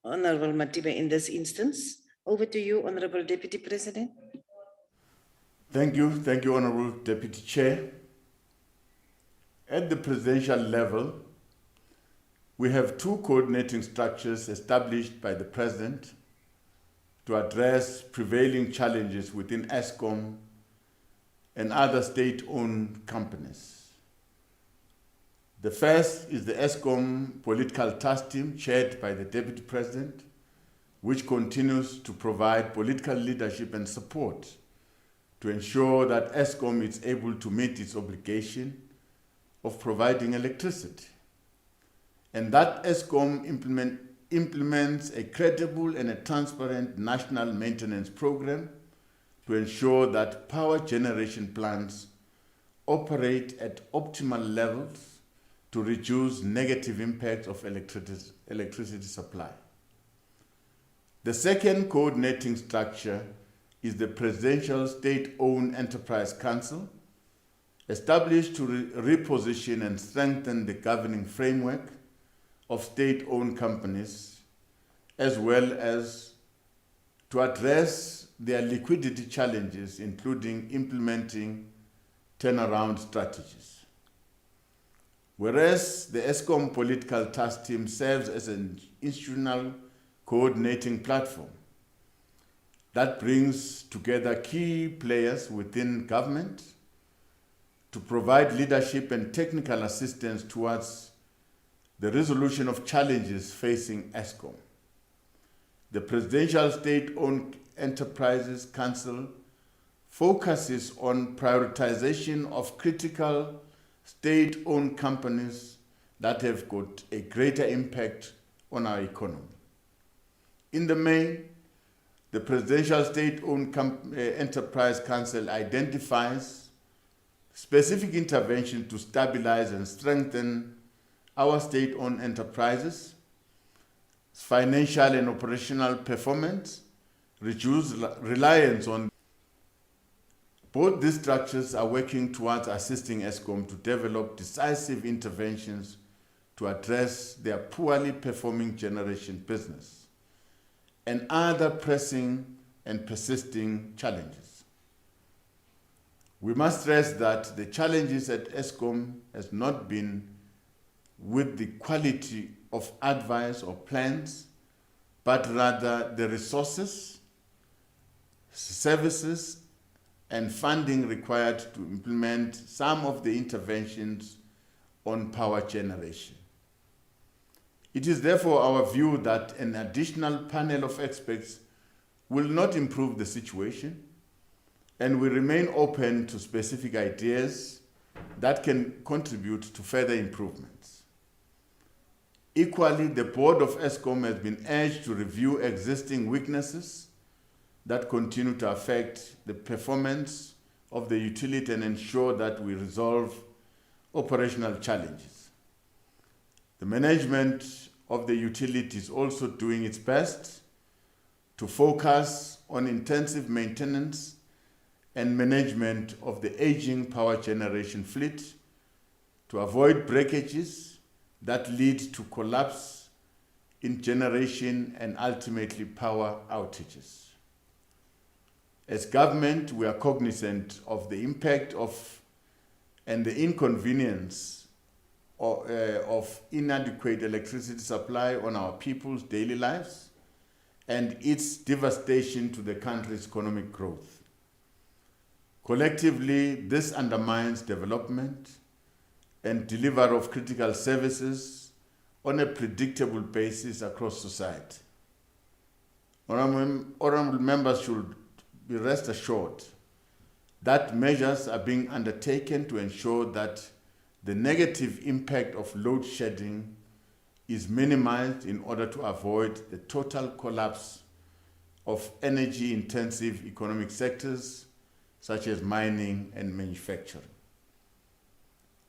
Honorable Matibe in this instance. Over to you, Honorable Deputy President. Thank you, Honorable Deputy Chair. At the presidential level, we have two coordinating structures established by the President to address prevailing challenges within Eskom and other state-owned companies. The first is the Eskom Political Task Team, chaired by the Deputy President, which continues to provide political leadership and support to ensure that Eskom is able to meet its obligation of providing electricity, and that Eskom implements a credible and a transparent national maintenance program to ensure that power generation plants operate at optimal levels to reduce negative impacts of electricity supply. The second coordinating structure is the Presidential State-Owned Enterprise Council, established to reposition and strengthen the governing framework of state-owned companies, as well as to address their liquidity challenges, including implementing turnaround strategies. Whereas the Eskom Political Task Team serves as an institutional coordinating platform that brings together key players within government to provide leadership and technical assistance towards the resolution of challenges facing Eskom. The Presidential State-Owned Enterprises Council focuses on prioritization of critical state-owned companies that have got a greater impact on our economy. In the main, the Presidential State-Owned Enterprise Council identifies specific interventions to stabilize and strengthen our state-owned enterprises, financial and operational performance, reduce reliance on. Both these structures are working towards assisting Eskom to develop decisive interventions to address their poorly performing generation business and other pressing and persisting challenges. We must stress that the challenges at Eskom has not been with the quality of advice or plans, but rather the resources, services, and funding required to implement some of the interventions on power generation. It is therefore our view that an additional panel of experts will not improve the situation, and we remain open to specific ideas that can contribute to further improvements. Equally, the board of ESCOM has been urged to review existing weaknesses that continue to affect the performance of the utility and ensure that we resolve operational challenges. The management of the utility is also doing its best to focus on intensive maintenance and management of the aging power generation fleet to avoid breakages that lead to collapse in generation and ultimately power outages. As government, we are cognizant of the impact of and the inconvenience of inadequate electricity supply on our people's daily lives and its devastation to the country's economic growth. Collectively, this undermines development and delivery of critical services on a predictable basis across society. Honorable members should be rest assured that measures are being undertaken to ensure that the negative impact of load shedding is minimized in order to avoid the total collapse of energy-intensive economic sectors such as mining and manufacturing.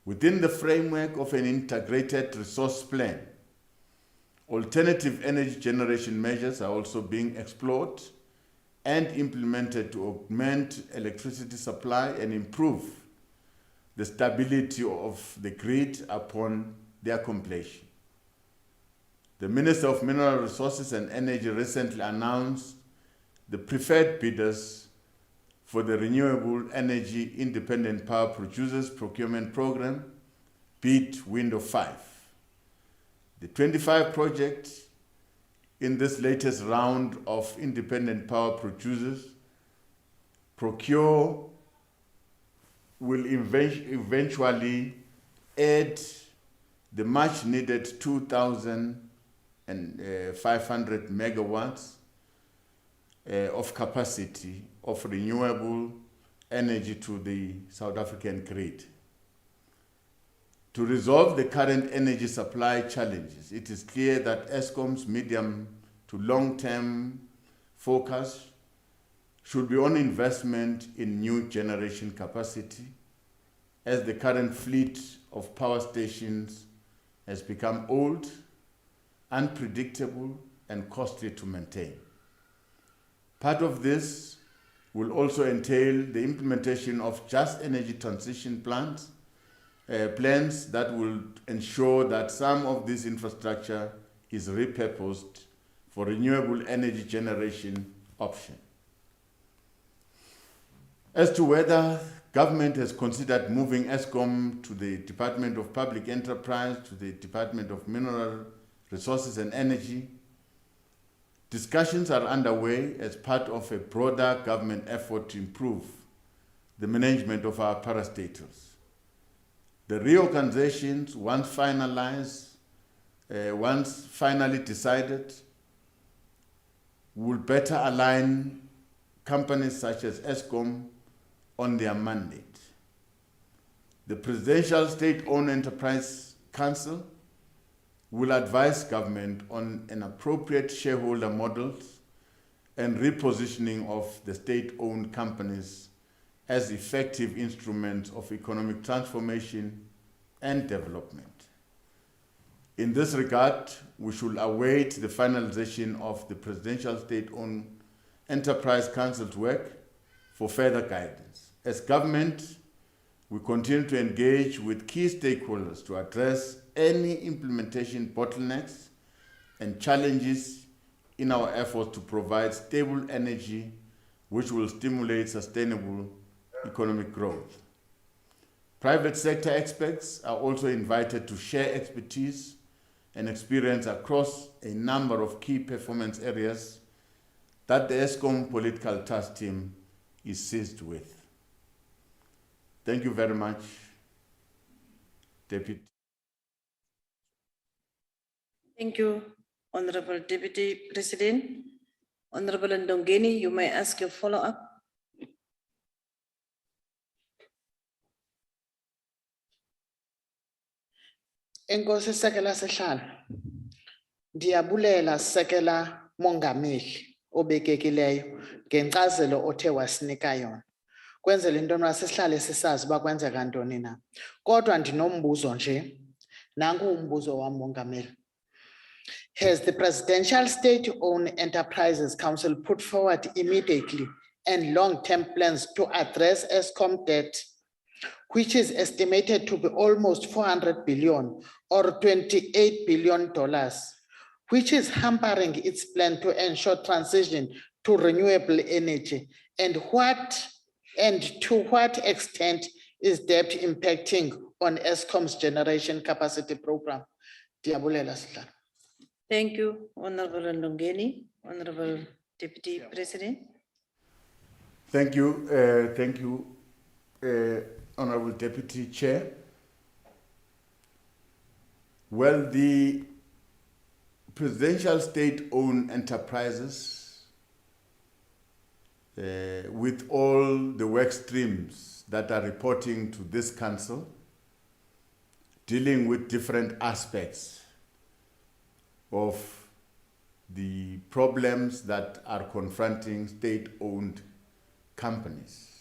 Within the framework of an integrated resource plan, alternative energy generation measures are also being explored and implemented to augment electricity supply and improve the stability of the grid upon their completion. The Minister of Mineral Resources and Energy recently announced the preferred bidders for the Renewable Energy Independent Power Producers Procurement Program, bid window 5. The 25 projects in this latest round of independent power producers procure will eventually add the much needed 2,500 megawatts of capacity of renewable energy to the South African grid. To resolve the current energy supply challenges, it is clear that ESCOM's medium to long-term focus should be on investment in new generation capacity, as the current fleet of power stations has become old, unpredictable, and costly to maintain. Part of this will also entail the implementation of just energy transition plans that will ensure that some of this infrastructure is repurposed for renewable energy generation option. As to whether government has considered moving ESCOM to the Department of Public Enterprise, to the Department of Mineral Resources and Energy, discussions are underway as part of a broader government effort to improve the management of our parastatals. The reorganizations, once finally decided, will better align companies such as ESCOM on their mandate. The Presidential State-Owned Enterprise Council will advise government on an appropriate shareholder models and repositioning of the state-owned companies as effective instruments of economic transformation and development. In this regard, we should await the finalization of the Presidential State-Owned Enterprise Council's work for further guidance. As government, we continue to engage with key stakeholders to address any implementation bottlenecks and challenges in our efforts to provide stable energy which will stimulate sustainable economic growth. Private sector experts are also invited to share expertise and experience across a number of key performance areas that the ESCOM political task team is seized with. Thank you very much, Deputy. Thank you, Honorable Deputy President. Honorable Ndongeni, you may ask your follow-up. Enkosi Sekela Sihlalo. Ndiyabulela Sekela Mongameli obekekileyo ngenkcazelo othe wasinika yona. Kwenzela into yona sihlale sisazi uba kwenzeka ntoni na. Kodwa ndinombuzo nje. Nanku umbuzo wam Mongameli. Has the Presidential State-Owned Enterprises Council put forward immediately and long-term plans to address ESCOM debt, which is estimated to be almost 400 billion or $28 billion, which is hampering its plan to ensure transition to renewable energy? And to what extent is debt impacting on ESCOM's generation capacity program? Ndiyabulela Sihlalo. Thank you, Honorable Ndongeni. Honorable Deputy President. Thank you, Honorable Deputy Chair. Well, the presidential state-owned enterprises, with all the work streams that are reporting to this council, dealing with different aspects of the problems that are confronting state-owned companies.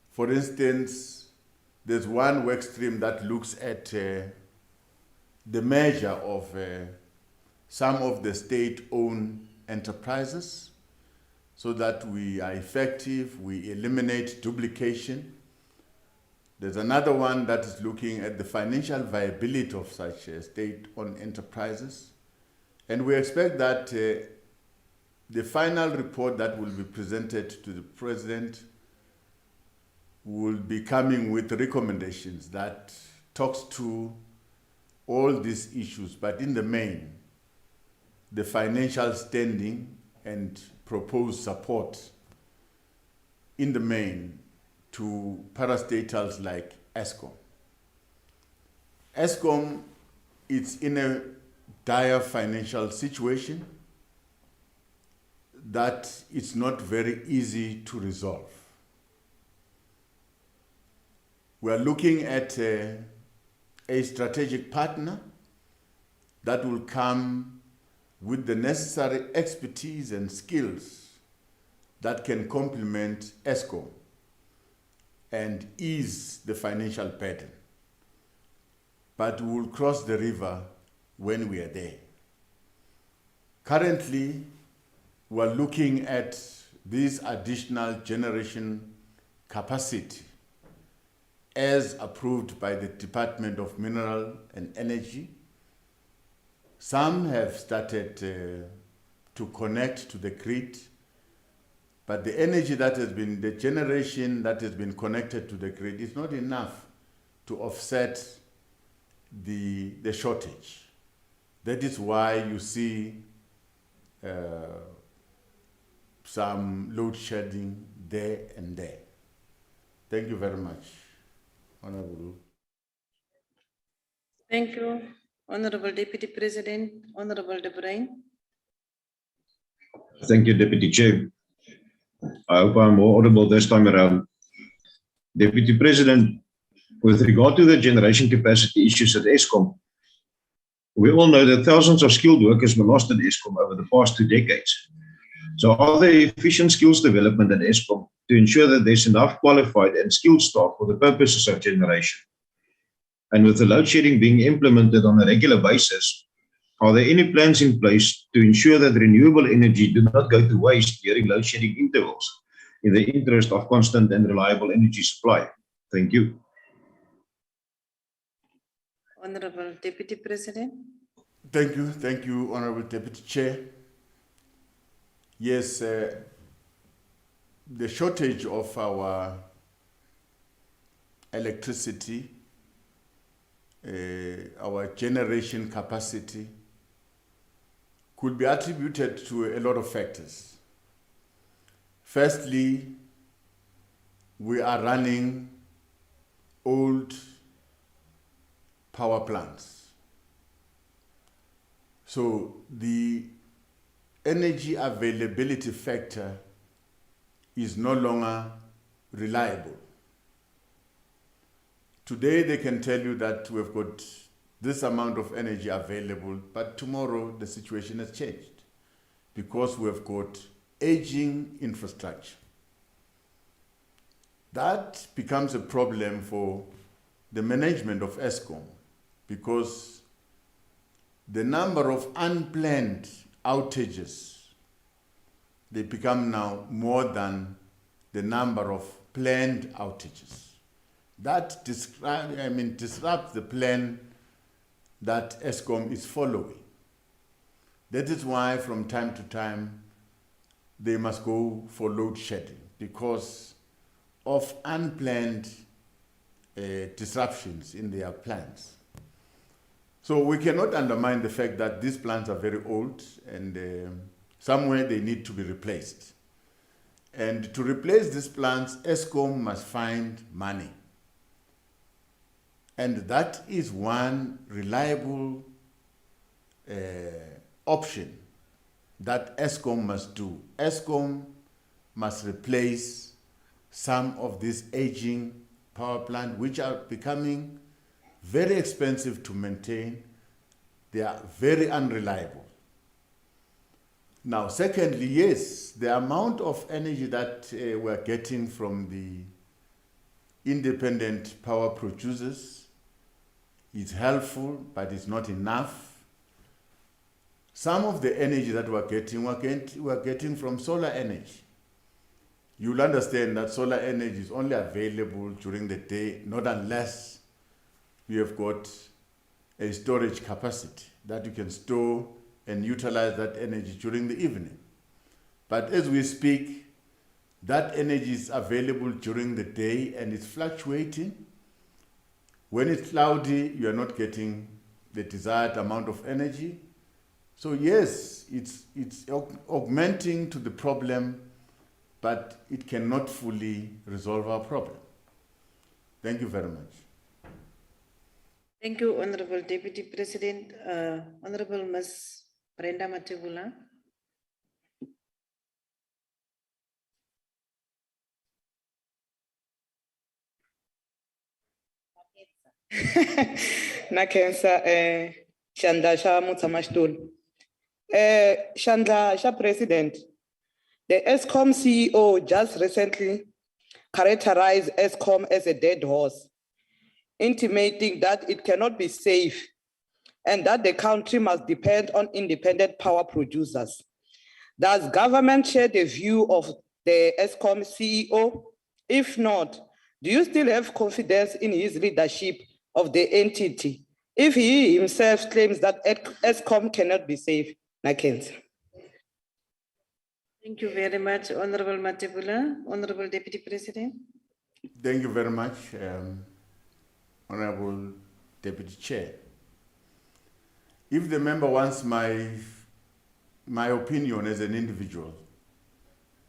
For instance, there's one work stream that looks at the measure of some of the state-owned enterprises so that we are effective, we eliminate duplication. There's another one that is looking at the financial viability of such state-owned enterprises. And we expect that the final report that will be presented to the President will be coming with recommendations that talks to all these issues, but in the main, the financial standing and proposed support in the main to parastatals like ESCOM. ESCOM is in a dire financial situation that it's not very easy to resolve. We are looking at a strategic partner that will come with the necessary expertise and skills that can complement ESCOM and ease the financial burden. But we will cross the river when we are there. Currently, we are looking at this additional generation capacity as approved by the Department of Mineral and Energy. Some have started to connect to the grid, but the energy that has been, the generation that has been connected to the grid is not enough to offset the shortage. That is why you see some load shedding there and there. Thank you very much, Honorable. Thank you, Honorable Deputy President. Honorable De Bruin. Thank you, Deputy Chair. I hope I'm more audible this time around. Deputy President, with regard to the generation capacity issues at ESCOM, we all know that thousands of skilled workers were lost in ESCOM over the past 2 decades. So are there efficient skills development at ESCOM to ensure that there's enough qualified and skilled staff for the purposes of generation? And with the load shedding being implemented on a regular basis, are there any plans in place to ensure that renewable energy do not go to waste during load shedding intervals in the interest of constant and reliable energy supply? Thank you. Honorable Deputy President. Thank you, Honorable Deputy Chair. Yes, the shortage of our electricity, our generation capacity, could be attributed to a lot of factors. Firstly, we are running old power plants. So the energy availability factor is no longer reliable. Today they can tell you that we've got this amount of energy available, but tomorrow the situation has changed because we've got aging infrastructure. That becomes a problem for the management of ESCOM because the number of unplanned outages, they become now more than the number of planned outages. That disrupts the plan that ESCOM is following. That is why from time to time they must go for load shedding because of unplanned disruptions in their plans. So we cannot undermine the fact that these plants are very old and somewhere they need to be replaced. And to replace these plants, ESCOM must find money. And that is one reliable option that ESCOM must do. ESCOM must replace some of these aging power plants, which are becoming very expensive to maintain. They are very unreliable. Now, secondly, yes, the amount of energy that we're getting from the independent power producers is helpful, but it's not enough. Some of the energy that we're getting from solar energy. You'll understand that solar energy is only available during the day, not unless you have got a storage capacity that you can store and utilize that energy during the evening. But as we speak, that energy is available during the day and it's fluctuating. When it's cloudy, you are not getting the desired amount of energy. So yes, it's augmenting to the problem, but it cannot fully resolve our problem. Thank you very much. Thank you, Honorable Deputy President. Honorable Ms. Brenda Matebula. Nakensa Shandla Sha Mutsamashtul. Shandla Sha President, the ESCOM CEO just recently characterized ESCOM as a dead horse, intimating that it cannot be safe and that the country must depend on independent power producers. Does government share the view of the ESCOM CEO? If not, do you still have confidence in his leadership of the entity if he himself claims that ESCOM cannot be safe? Nakensa. Thank you very much, Honorable Matebula. Honorable Deputy President. Thank you very much, Honorable Deputy Chair. If the member wants my opinion as an individual,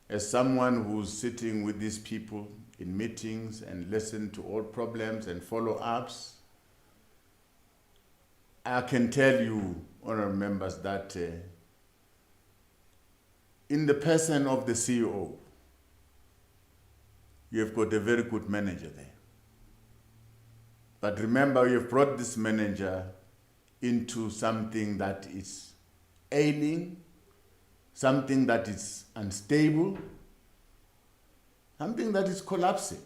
as someone who's sitting with these people in meetings and listen to all problems and follow-ups, I can tell you, honorable members, that in the person of the CEO, you've got a very good manager there. But remember, you've brought this manager into something that is ailing, something that is unstable, something that is collapsing.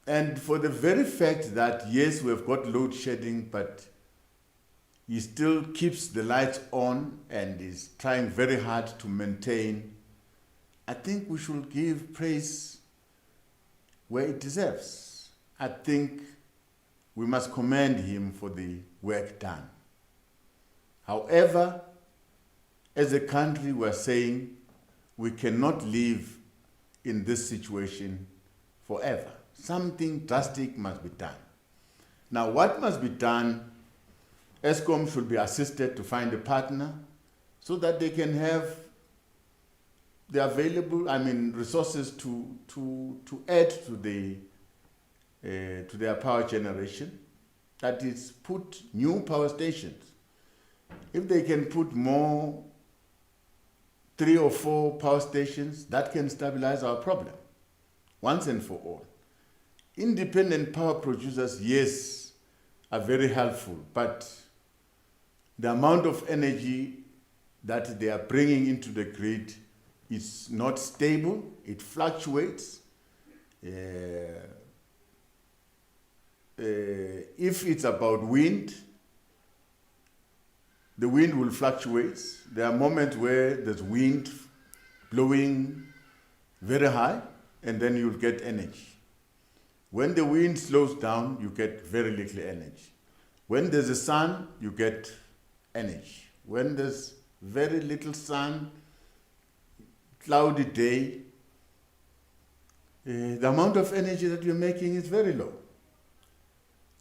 And for the very fact that, yes, we've got load shedding, but he still keeps the lights on and is trying very hard to maintain, I think we should give praise where it deserves. I think we must commend him for the work done. However, as a country, we're saying we cannot live in this situation forever. Something drastic must be done. Now, what must be done? ESCOM should be assisted to find a partner so that they can have the available, resources to add to their power generation. That is, put new power stations. If they can put more, 3 or 4 power stations, that can stabilize our problem once and for all. Independent power producers, yes, are very helpful, but the amount of energy that they are bringing into the grid is not stable. It fluctuates. If it's about wind, the wind will fluctuate. There are moments where there's wind blowing very high, and then you'll get energy. When the wind slows down, you get very little energy. When there's a sun, you get energy. When there's very little sun, cloudy day, the amount of energy that you're making is very low.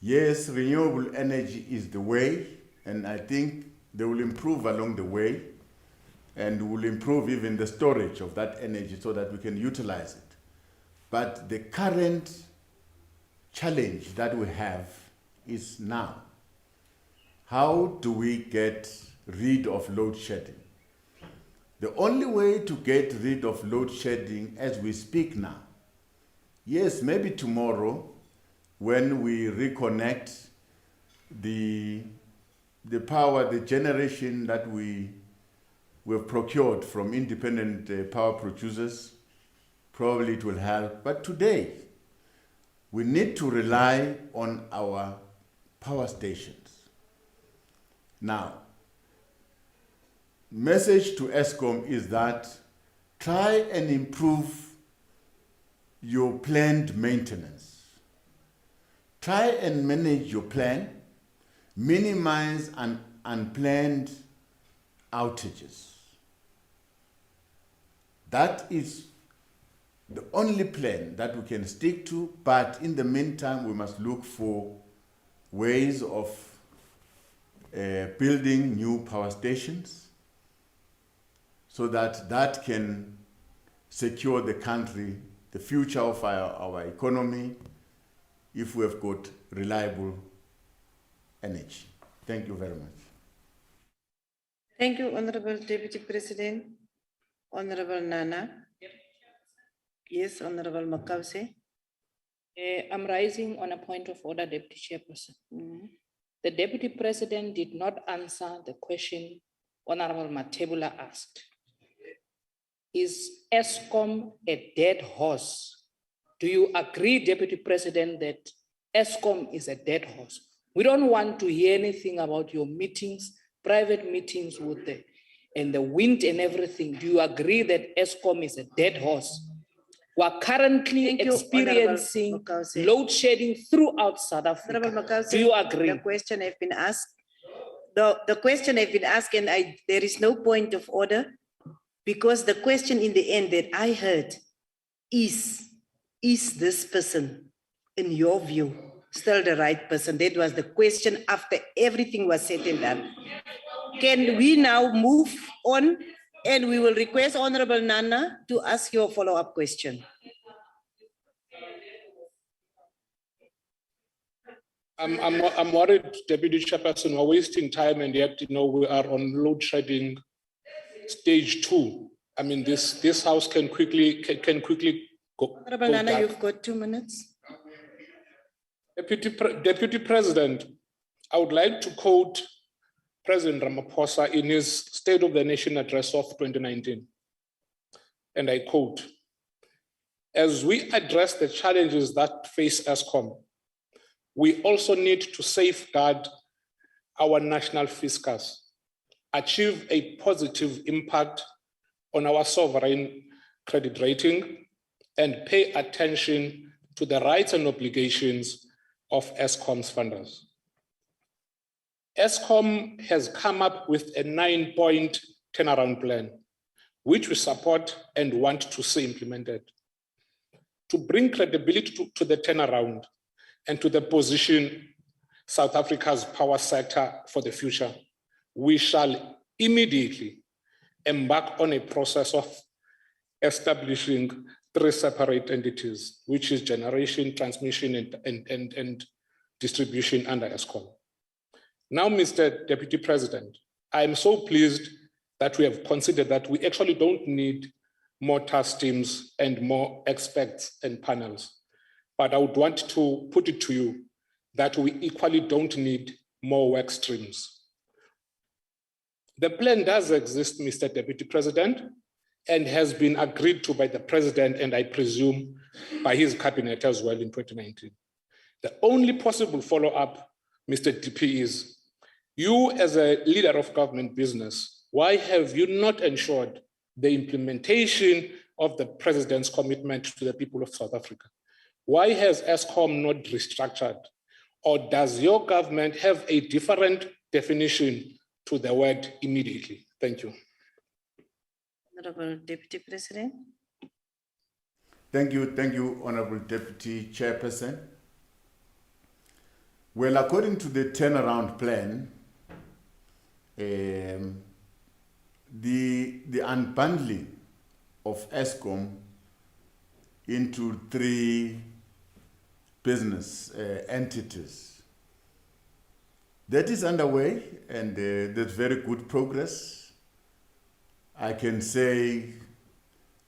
Yes, renewable energy is the way, and I think they will improve along the way, and will improve even the storage of that energy so that we can utilize it. But the current challenge that we have is now, how do we get rid of load shedding? The only way to get rid of load shedding as we speak now, yes, maybe tomorrow when we reconnect the power, the generation that we've procured from independent power producers, probably it will help. But today, we need to rely on our power stations. Now, message to ESCOM is that try and improve your planned maintenance. Try and manage your plan, minimize unplanned outages. That is the only plan that we can stick to, but in the meantime, we must look for ways of building new power stations so that that can secure the country, the future of our economy, if we have got reliable energy. Thank you very much. Thank you, Honorable Deputy President. Honorable Nana. Yes, Honorable Makause. I'm rising on a point of order, Deputy Chairperson. The Deputy President did not answer the question Honorable Matebula asked. Is ESCOM a dead horse? Do you agree, Deputy President, that ESCOM is a dead horse? We don't want to hear anything about your meetings, private meetings with the wind and everything. Do you agree that ESCOM is a dead horse? We're currently experiencing load shedding throughout South Africa. Do you agree? The question has been asked. The question has been asked, and there is no point of order, because the question in the end that I heard is this person, in your view, still the right person? That was the question after everything was said and done. Can we now move on? And we will request Honorable Nana to ask your follow-up question. I'm worried, Deputy Chairperson, we're wasting time, and yet we are on load shedding stage 2. I mean, this house can quickly go. Honorable Nana, you've got 2 minutes. Deputy President, I would like to quote President Ramaphosa in his State of the Nation address of 2019. And I quote, "As we address the challenges that face ESCOM, we also need to safeguard our national fiscus, achieve a positive impact on our sovereign credit rating, and pay attention to the rights and obligations of ESCOM's funders." ESCOM has come up with a 9-point turnaround plan, which we support and want to see implemented. to bring credibility to the turnaround and to the position South Africa's power sector for the future, we shall immediately embark on a process of establishing 3 separate entities, which is generation, transmission, and distribution under ESCOM. Now, Mr. Deputy President, I am so pleased that we have considered that we actually don't need more task teams and more experts and panels. But I would want to put it to you that we equally don't need more work streams. The plan does exist, Mr. Deputy President, and has been agreed to by the President and I presume by his cabinet as well in 2019. The only possible follow-up, Mr. DP, is you as a leader of government business, why have you not ensured the implementation of the President's commitment to the people of South Africa? Why has ESCOM not restructured? Or does your government have a different definition to the word immediately? Thank you. Honorable Deputy President. Thank you, Honorable Deputy Chairperson. Well, according to the turnaround plan, the unbundling of ESCOM into 3 business entities, that is underway, and there's very good progress. I can say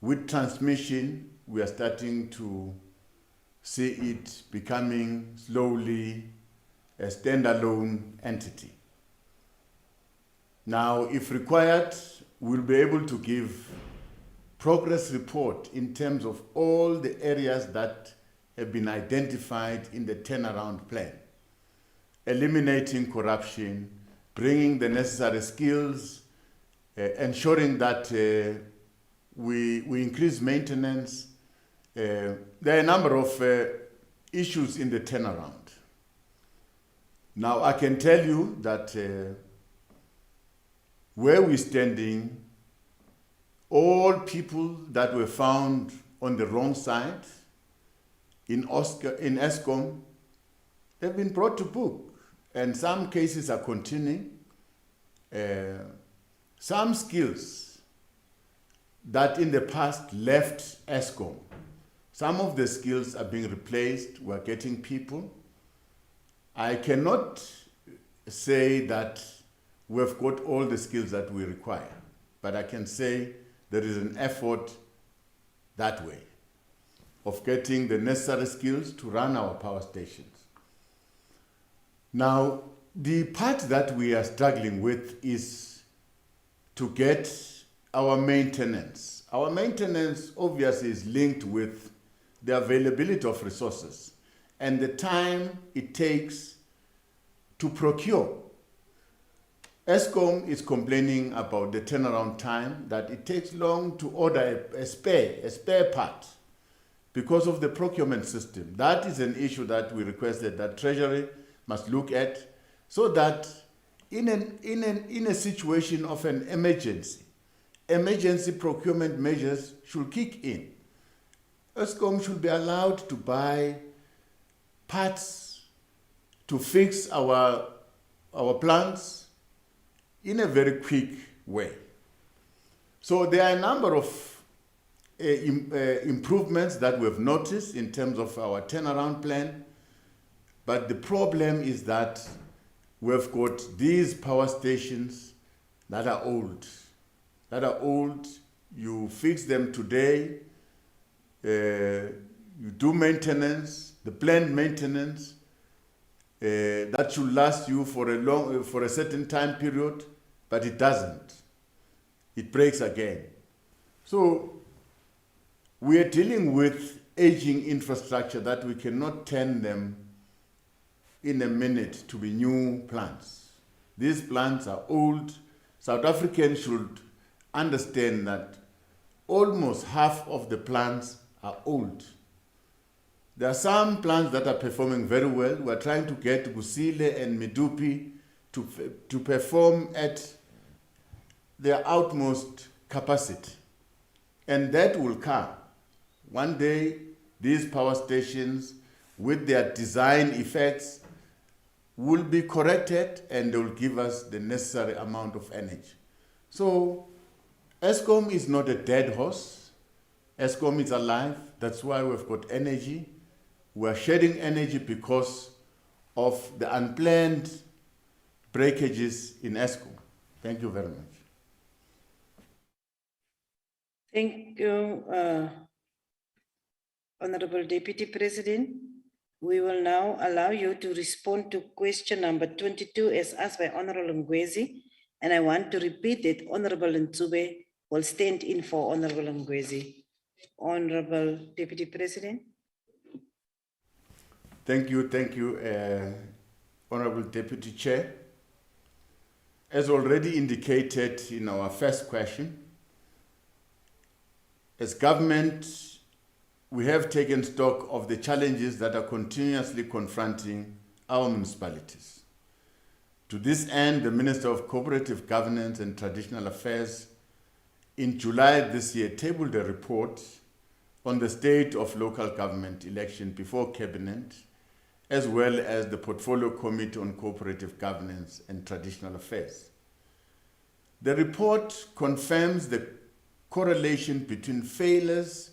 with transmission, we are starting to see it becoming slowly a standalone entity. Now, if required, we'll be able to give progress report in terms of all the areas that have been identified in the turnaround plan. Eliminating corruption, bringing the necessary skills, ensuring that we increase maintenance. There are a number of issues in the turnaround. Now, I can tell you that where we're standing, all people that were found on the wrong side in ESCOM have been brought to book, and some cases are continuing. Some skills that in the past left ESCOM, some of the skills are being replaced. We're getting people. I cannot say that we've got all the skills that we require, but I can say there is an effort that way of getting the necessary skills to run our power stations. Now, the part that we are struggling with is to get our maintenance. Our maintenance obviously is linked with the availability of resources and the time it takes to procure. ESCOM is complaining about the turnaround time, that it takes long to order a spare part because of the procurement system. That is an issue that we requested that Treasury must look at, so that in a situation of an emergency procurement measures should kick in. ESCOM should be allowed to buy parts to fix our plants in a very quick way. So there are a number of improvements that we've noticed in terms of our turnaround plan, but the problem is that we've got these power stations that are old. You fix them today, you do maintenance, the planned maintenance, that should last you for a certain time period, but it doesn't. It breaks again. So we are dealing with aging infrastructure that we cannot turn them in a minute to be new plants. These plants are old. South Africans should understand that almost half of the plants are old. There are some plants that are performing very well. We're trying to get Kusile and Medupi to perform at their utmost capacity. And that will come. One day, these power stations with their design effects will be corrected and they will give us the necessary amount of energy. So ESCOM is not a dead horse. ESCOM is alive. That's why we've got energy. We're shedding energy because of the unplanned breakages in ESCOM. Thank you very much. Thank you, Honorable Deputy President. We will now allow you to respond to question number 22 as asked by Honorable Ngwezi. And I want to repeat that Honorable Ntube will stand in for Honorable Ngwezi. Honorable Deputy President. Thank you, Honorable Deputy Chair. As already indicated in our first question, as government, we have taken stock of the challenges that are continuously confronting our municipalities. To this end, the Minister of Cooperative Governance and Traditional Affairs in July this year tabled a report on the state of local government election before Cabinet, as well as the Portfolio Committee on Cooperative Governance and Traditional Affairs. The report confirms the correlation between failures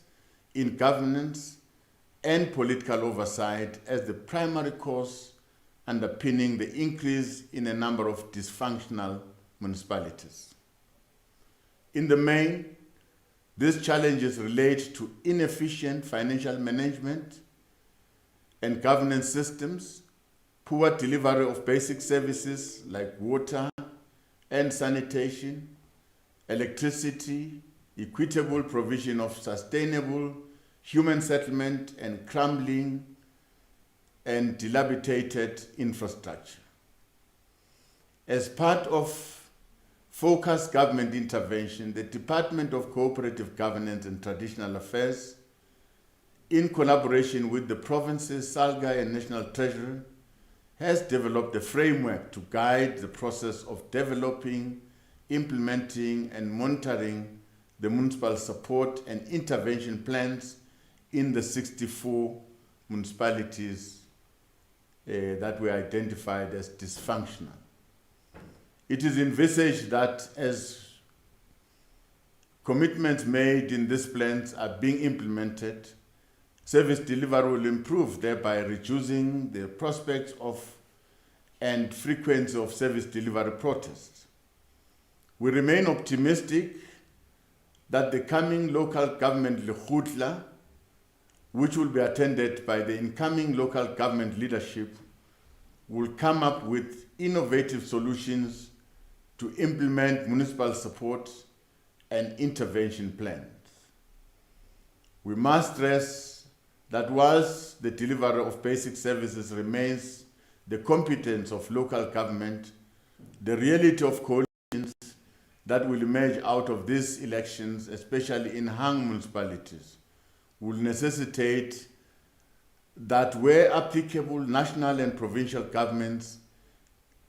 in governance and political oversight as the primary cause underpinning the increase in a number of dysfunctional municipalities. In the main, these challenges relate to inefficient financial management and governance systems, poor delivery of basic services like water and sanitation, electricity, equitable provision of sustainable human settlement, and crumbling and dilapidated infrastructure. As part of focused government intervention, the Department of Cooperative Governance and Traditional Affairs, in collaboration with the provinces, SALGA and National Treasury, has developed a framework to guide the process of developing, implementing, and monitoring the municipal support and intervention plans in the 64 municipalities that were identified as dysfunctional. It is envisaged that as commitments made in these plans are being implemented, service delivery will improve, thereby reducing the prospects of and frequency of service delivery protests. We remain optimistic that the coming local government Lekgotla, which will be attended by the incoming local government leadership, will come up with innovative solutions to implement municipal support and intervention plans. We must stress that whilst the delivery of basic services remains the competence of local government, the reality of coalitions that will emerge out of these elections, especially in hung municipalities, will necessitate that where applicable, national and provincial governments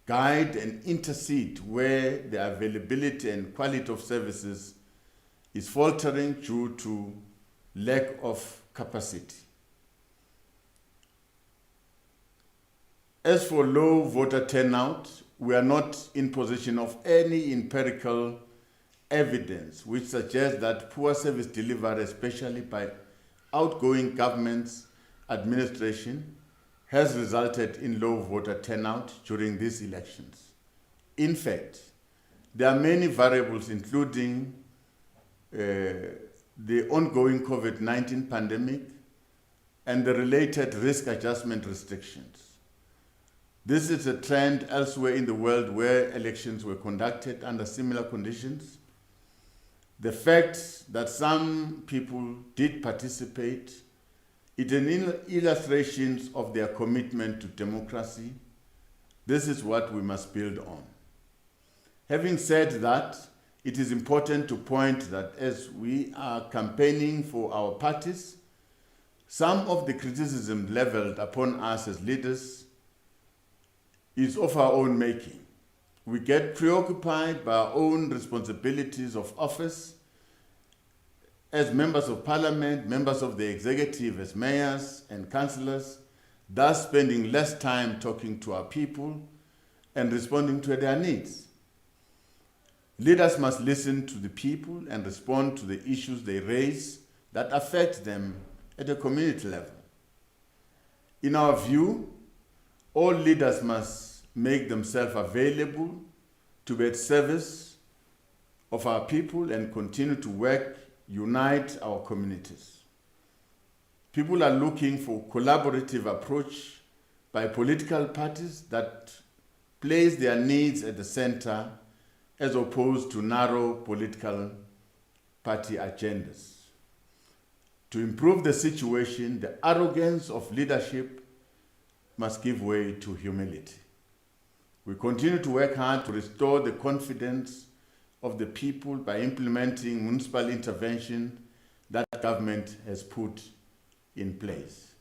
guide and intercede where the availability and quality of services is faltering due to lack of capacity. As for low voter turnout, we are not in possession of any empirical evidence which suggests that poor service delivery, especially by outgoing government's administration, has resulted in low voter turnout during these elections. In fact, there are many variables, including the ongoing COVID-19 pandemic and the related risk adjustment restrictions. This is a trend elsewhere in the world where elections were conducted under similar conditions. The fact that some people did participate is an illustration of their commitment to democracy. This is what we must build on. Having said that, it is important to point that as we are campaigning for our parties, some of the criticism leveled upon us as leaders is of our own making. We get preoccupied by our own responsibilities of office as members of parliament, members of the executive, as mayors and councillors, thus spending less time talking to our people and responding to their needs. Leaders must listen to the people and respond to the issues they raise that affect them at a community level. In our view, all leaders must make themselves available to be at service of our people and continue to work, unite our communities. People are looking for a collaborative approach by political parties that place their needs at the center as opposed to narrow political party agendas. To improve the situation, the arrogance of leadership must give way to humility. We continue to work hard to restore the confidence of the people by implementing municipal intervention that government has put in place.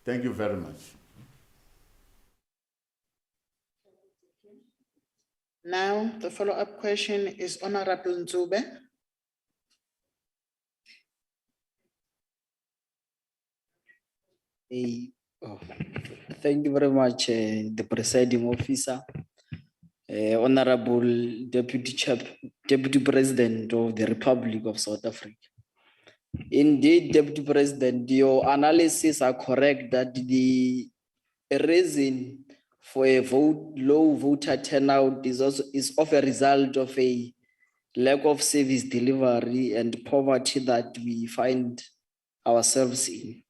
Thank you very much. Now, the follow-up question is Honorable Nzube. Thank you very much, the presiding officer, Honorable Deputy President of the Republic of South Africa. Indeed, Deputy President, your analysis are correct that the reason for a low voter turnout is of a result of a lack of service delivery and poverty that we find ourselves in.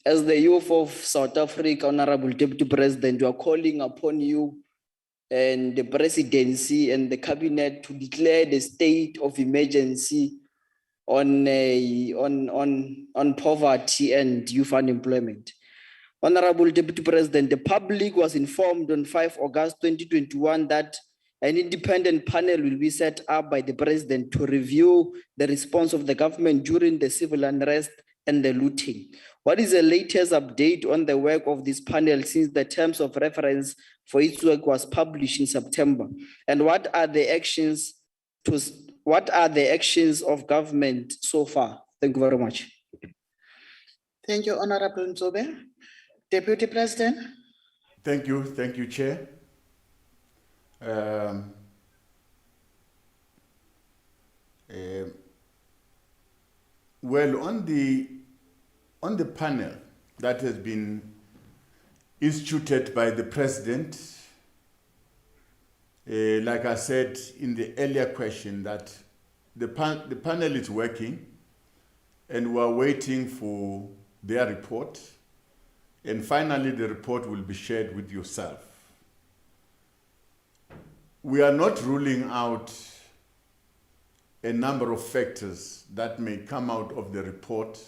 As the youth of South Africa, Honorable Deputy President, we are calling upon you and the presidency and the cabinet to declare the state of emergency on poverty and youth unemployment. Honorable Deputy President, the public was informed on 5 August 2021 that an independent panel will be set up by the president to review the response of the government during the civil unrest and the looting. What is the latest update on the work of this panel since the terms of reference for its work was published in September? And what are the actions of government so far? Thank you very much. Thank you, Honorable Nzube. Deputy President. Thank you, Chair. Well, on the panel that has been instituted by the President, like I said in the earlier question, that the panel is working and we're waiting for their report. And finally, the report will be shared with yourself. We are not ruling out a number of factors that may come out of the report,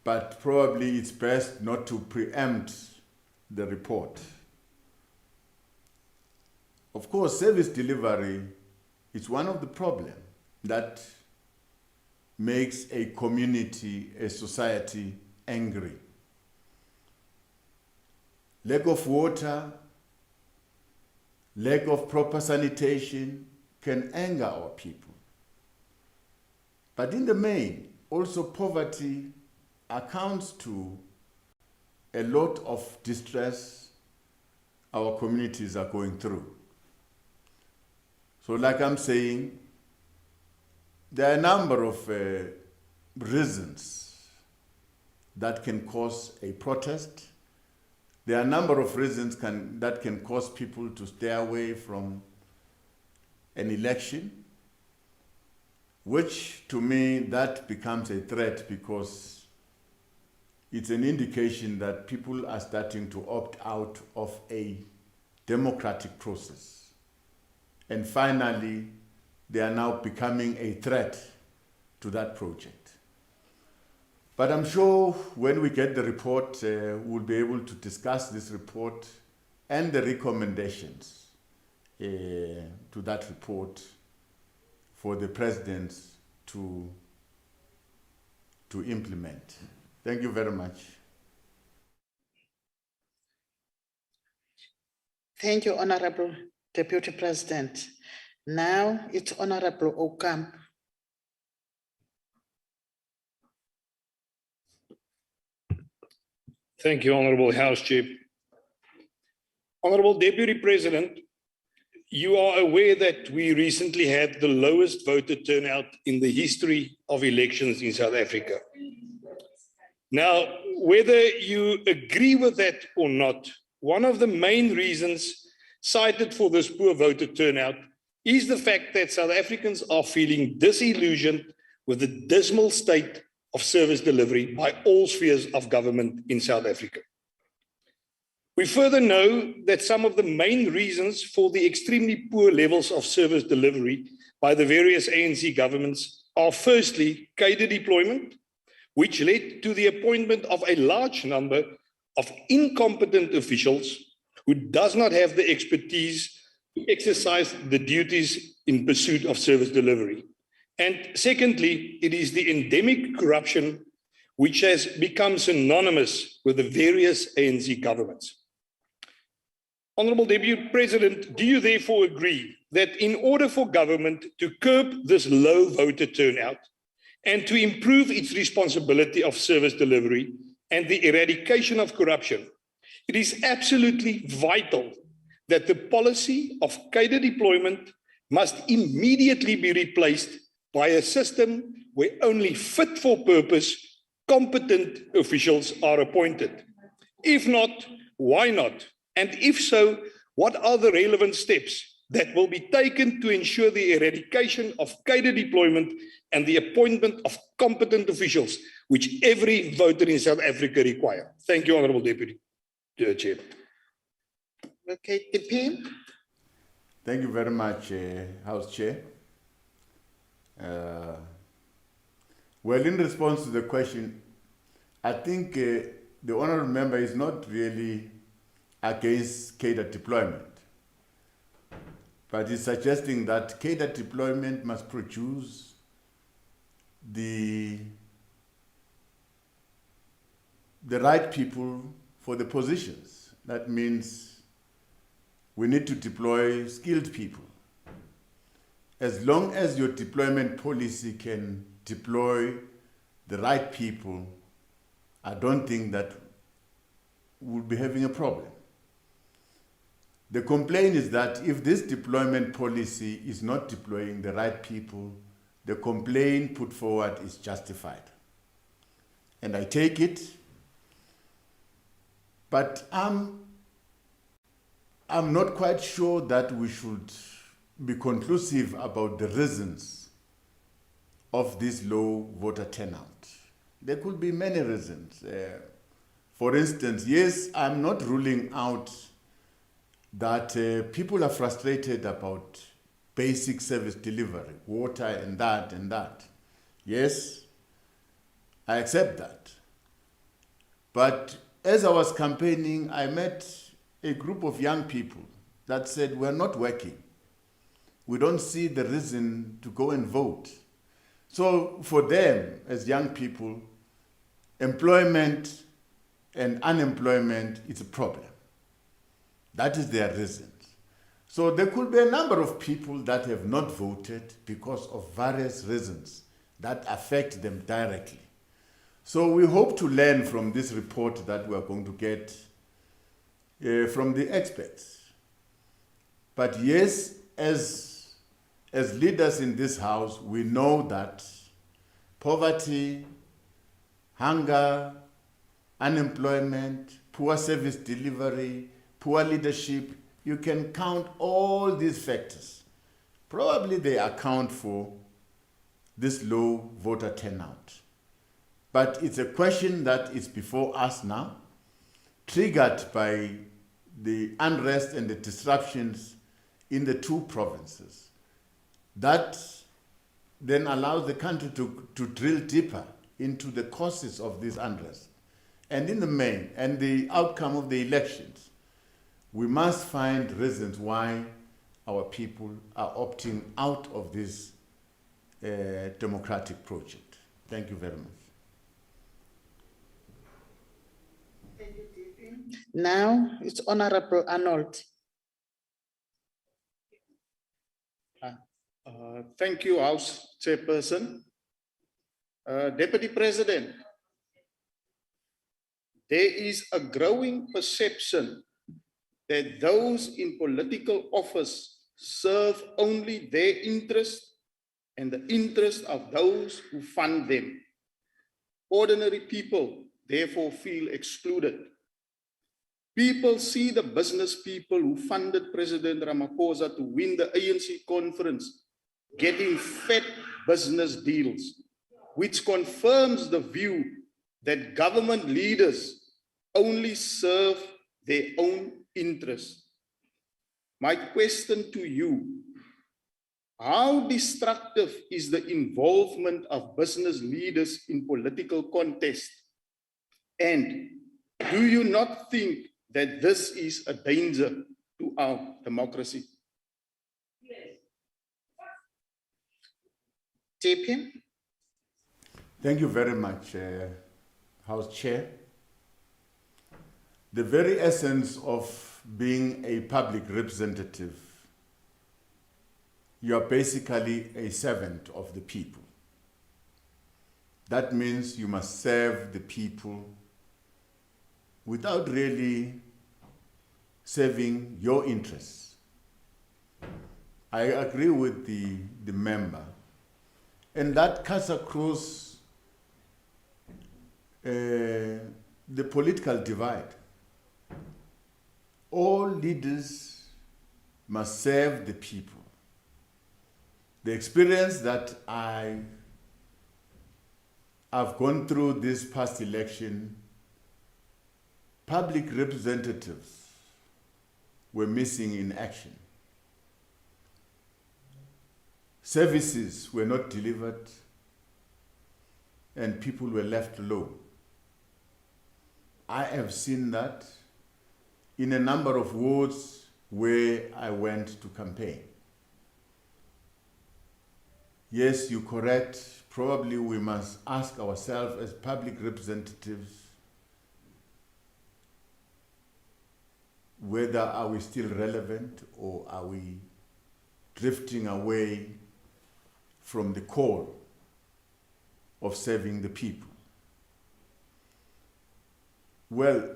but probably it's best not to preempt the report. Of course, service delivery is one of the problems that makes a community, a society angry. Lack of water, lack of proper sanitation can anger our people. But in the main, also poverty accounts to a lot of distress our communities are going through. So like I'm saying, there are a number of reasons that can cause a protest. There are a number of reasons that can cause people to stay away from an election, which to me, that becomes a threat because it's an indication that people are starting to opt out of a democratic process. And finally, they are now becoming a threat to that project. But I'm sure when we get the report, we'll be able to discuss this report and the recommendations to that report for the president to implement. Thank you very much. Thank you, Honorable Deputy President. Now it's Honorable Okamp. Thank you, Honorable House Chair. Honorable Deputy President, you are aware that we recently had the lowest voter turnout in the history of elections in South Africa. Now, whether you agree with that or not, one of the main reasons cited for this poor voter turnout is the fact that South Africans are feeling disillusioned with the dismal state of service delivery by all spheres of government in South Africa. We further know that some of the main reasons for the extremely poor levels of service delivery by the various ANC governments are firstly cadre deployment, which led to the appointment of a large number of incompetent officials who does not have the expertise to exercise the duties in pursuit of service delivery. And secondly, it is the endemic corruption which has become synonymous with the various ANC governments. Honorable Deputy President, do you therefore agree that in order for government to curb this low voter turnout and to improve its responsibility of service delivery and the eradication of corruption, it is absolutely vital that the policy of cadre deployment must immediately be replaced by a system where only fit for purpose, competent officials are appointed? If not, why not? And if so, what are the relevant steps that will be taken to ensure the eradication of cadre deployment and the appointment of competent officials, which every voter in South Africa requires? Thank you, Honorable Deputy Chair. Okay, DP. Thank you very much, House Chair. Well, in response to the question, I think the honourable member is not really against cadre deployment, but is suggesting that cadre deployment must produce the right people for the positions. That means we need to deploy skilled people. As long as your deployment policy can deploy the right people, I don't think that we'll be having a problem. The complaint is that if this deployment policy is not deploying the right people, the complaint put forward is justified. And I take it, but I'm not quite sure that we should be conclusive about the reasons of this low voter turnout. There could be many reasons. For instance, yes, I'm not ruling out that people are frustrated about basic service delivery, water and that and that. Yes, I accept that. But as I was campaigning, I met a group of young people that said, we're not working. We don't see the reason to go and vote. So for them, as young people, employment and unemployment is a problem. That is their reasons. So there could be a number of people that have not voted because of various reasons that affect them directly. So we hope to learn from this report that we are going to get from the experts. But yes, as leaders in this house, we know that poverty, hunger, unemployment, poor service delivery, poor leadership, you can count all these factors. Probably they account for this low voter turnout. But it's a question that is before us now, triggered by the unrest and the disruptions in the two provinces. That then allows the country to drill deeper into the causes of this unrest. And in the main, and the outcome of the elections, we must find reasons why our people are opting out of this democratic project. Thank you very much. Now it's Honorable Arnold. Thank you, House Chairperson. Deputy President, there is a growing perception that those in political office serve only their interest and the interest of those who fund them. Ordinary people therefore feel excluded. People see the business people who funded President Ramaphosa to win the ANC conference getting fat business deals, which confirms the view that government leaders only serve their own interests. My question to you, how destructive is the involvement of business leaders in political contest? And do you not think that this is a danger to our democracy? JP? Thank you very much, House Chair. The very essence of being a public representative, you are basically a servant of the people. That means you must serve the people without really serving your interests. I agree with the member, and that cuts across the political divide. All leaders must serve the people. The experience that I've gone through this past election, public representatives were missing in action. Services were not delivered, and people were left alone. I have seen that in a number of wards where I went to campaign. Yes, you're correct. Probably we must ask ourselves as public representatives, whether are we still relevant or are we drifting away from the call of serving the people? Well,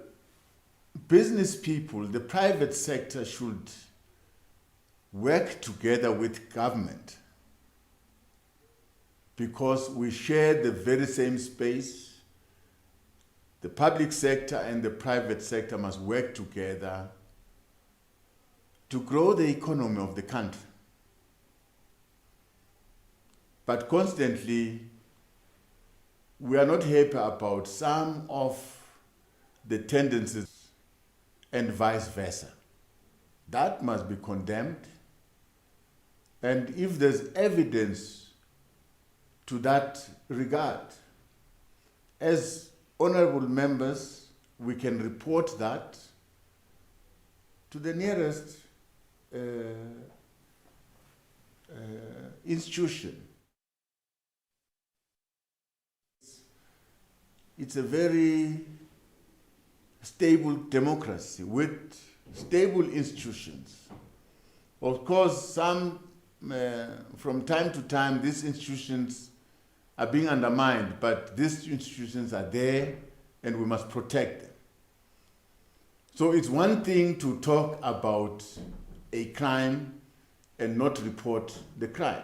business people, the private sector should work together with government because we share the very same space. The public sector and the private sector must work together to grow the economy of the country. But constantly, we are not happy about some of the tendencies and vice versa. That must be condemned. And if there's evidence to that regard, as honorable members, we can report that to the nearest institution. It's a very stable democracy with stable institutions. Of course, some, from time to time, these institutions are being undermined, but these institutions are there and we must protect them. So it's one thing to talk about a crime and not report the crime.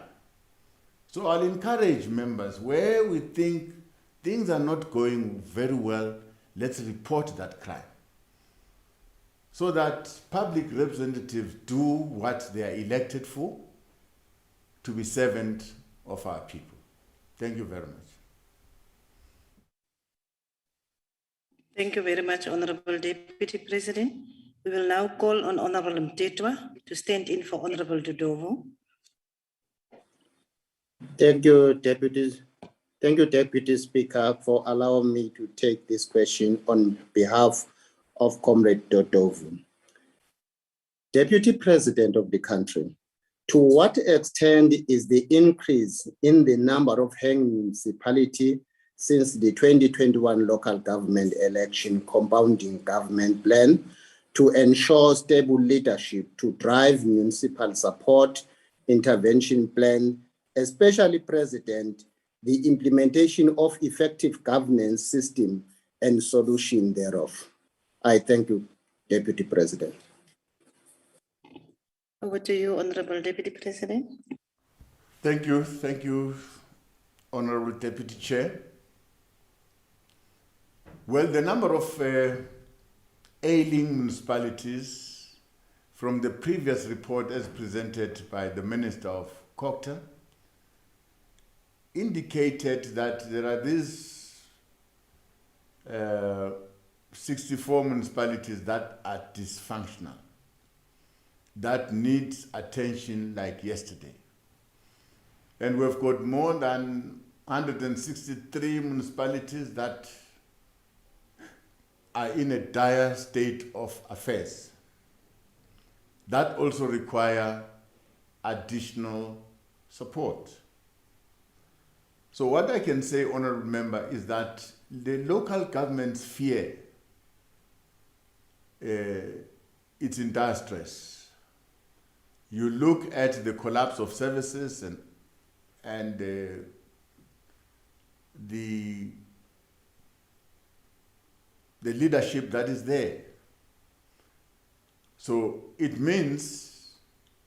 So I'll encourage members, where we think things are not going very well, let's report that crime, so that public representatives do what they are elected for, to be servant of our people. Thank you very much. Thank you very much, Honorable Deputy President. We will now call on Honorable Mtetwa to stand in for Honorable Dodovo. Thank you, Deputy Speaker, for allowing me to take this question on behalf of Comrade Dodovo. Deputy President of the country, to what extent is the increase in the number of hanging municipalities since the 2021 local government election compounding government plan to ensure stable leadership to drive municipal support intervention plan, especially President, the implementation of effective governance system and solution thereof. I thank you, Deputy President. Over to you, Honorable Deputy President. Thank you, Honorable Deputy Chair. Well, the number of ailing municipalities from the previous report as presented by the Minister of Culture indicated that there are these 64 municipalities that are dysfunctional, that needs attention like yesterday. And we've got more than 163 municipalities that are in a dire state of affairs. That also require additional support. So what I can say, Honorable Member, is that the local government's fear, it's in dire stress. You look at the collapse of services and the leadership that is there. So it means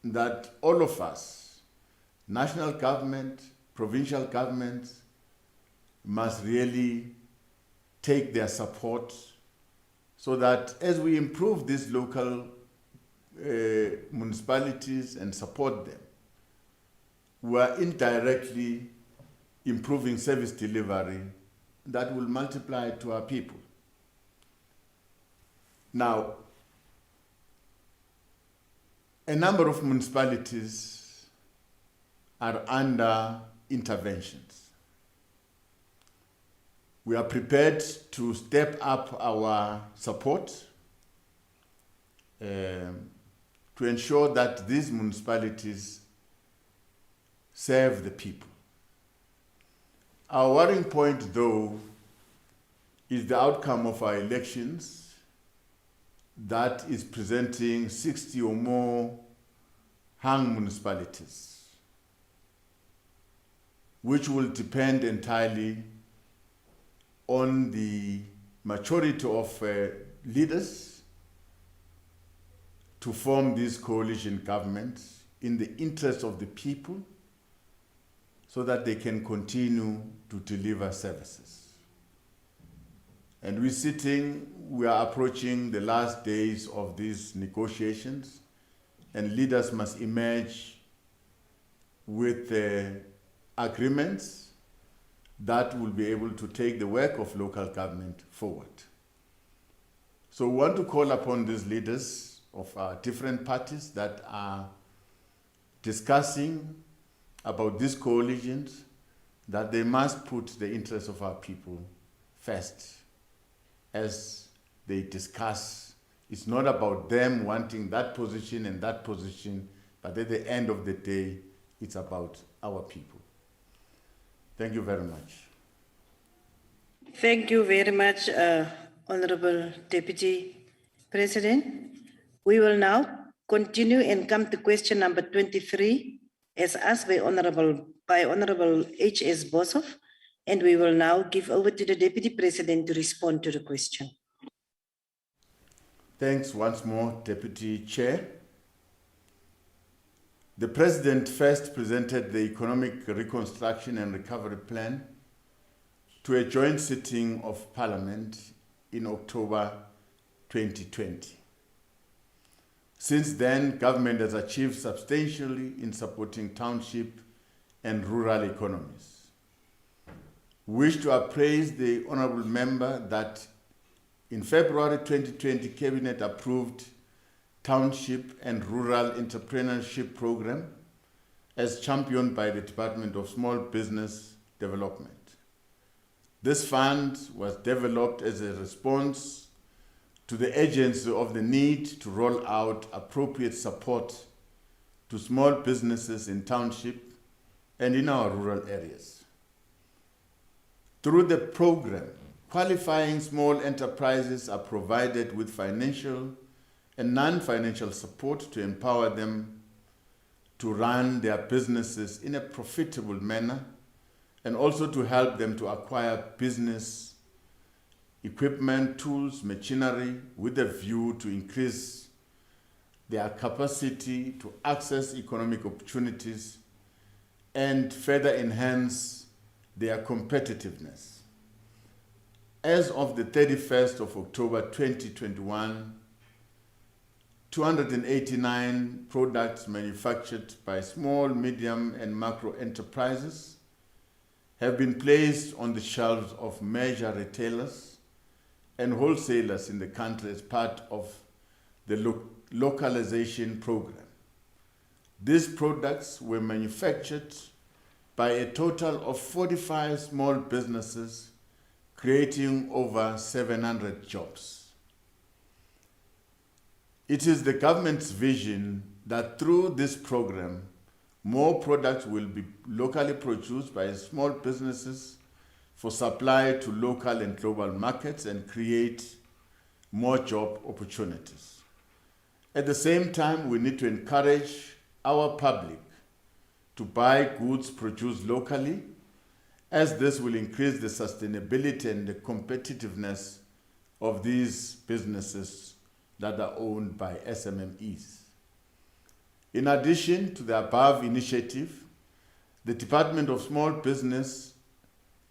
that all of us, national government, provincial governments, must really take their support so that as we improve these local municipalities and support them, we are indirectly improving service delivery that will multiply to our people. Now, a number of municipalities are under interventions. We are prepared to step up our support to ensure that these municipalities serve the people. Our worrying point, though, is the outcome of our elections that is presenting 60 or more hung municipalities, which will depend entirely on the maturity of leaders to form these coalition governments in the interest of the people so that they can continue to deliver services. And we are approaching the last days of these negotiations, and leaders must emerge with agreements that will be able to take the work of local government forward. So we want to call upon these leaders of our different parties that are discussing about these coalitions, that they must put the interests of our people first as they discuss. It's not about them wanting that position and that position, but at the end of the day, it's about our people. Thank you very much. Thank you very much, Honorable Deputy President. We will now continue and come to question number 23 as asked by Honorable H.S. Boshoff, and we will now give over to the Deputy President to respond to the question. Thanks once more, Deputy Chair. The President first presented the Economic Reconstruction and Recovery Plan to a joint sitting of Parliament in October 2020. Since then, government has achieved substantially in supporting township and rural economies. We wish to appraise the Honourable Member that in February 2020, Cabinet approved Township and Rural Entrepreneurship Program as championed by the Department of Small Business Development. This fund was developed as a response to the urgency of the need to roll out appropriate support to small businesses in township and in our rural areas. Through the program, qualifying small enterprises are provided with financial and non-financial support to empower them to run their businesses in a profitable manner and also to help them to acquire business equipment, tools, machinery, with a view to increase their capacity to access economic opportunities and further enhance their competitiveness. As of the 31st of October 2021, 289 products manufactured by small, medium, and macro enterprises have been placed on the shelves of major retailers and wholesalers in the country as part of the localization program. These products were manufactured by a total of 45 small businesses, creating over 700 jobs. It is the government's vision that through this program, more products will be locally produced by small businesses for supply to local and global markets and create more job opportunities. At the same time, we need to encourage our public to buy goods produced locally, as this will increase the sustainability and the competitiveness of these businesses that are owned by SMMEs. In addition to the above initiative, the Department of Small Business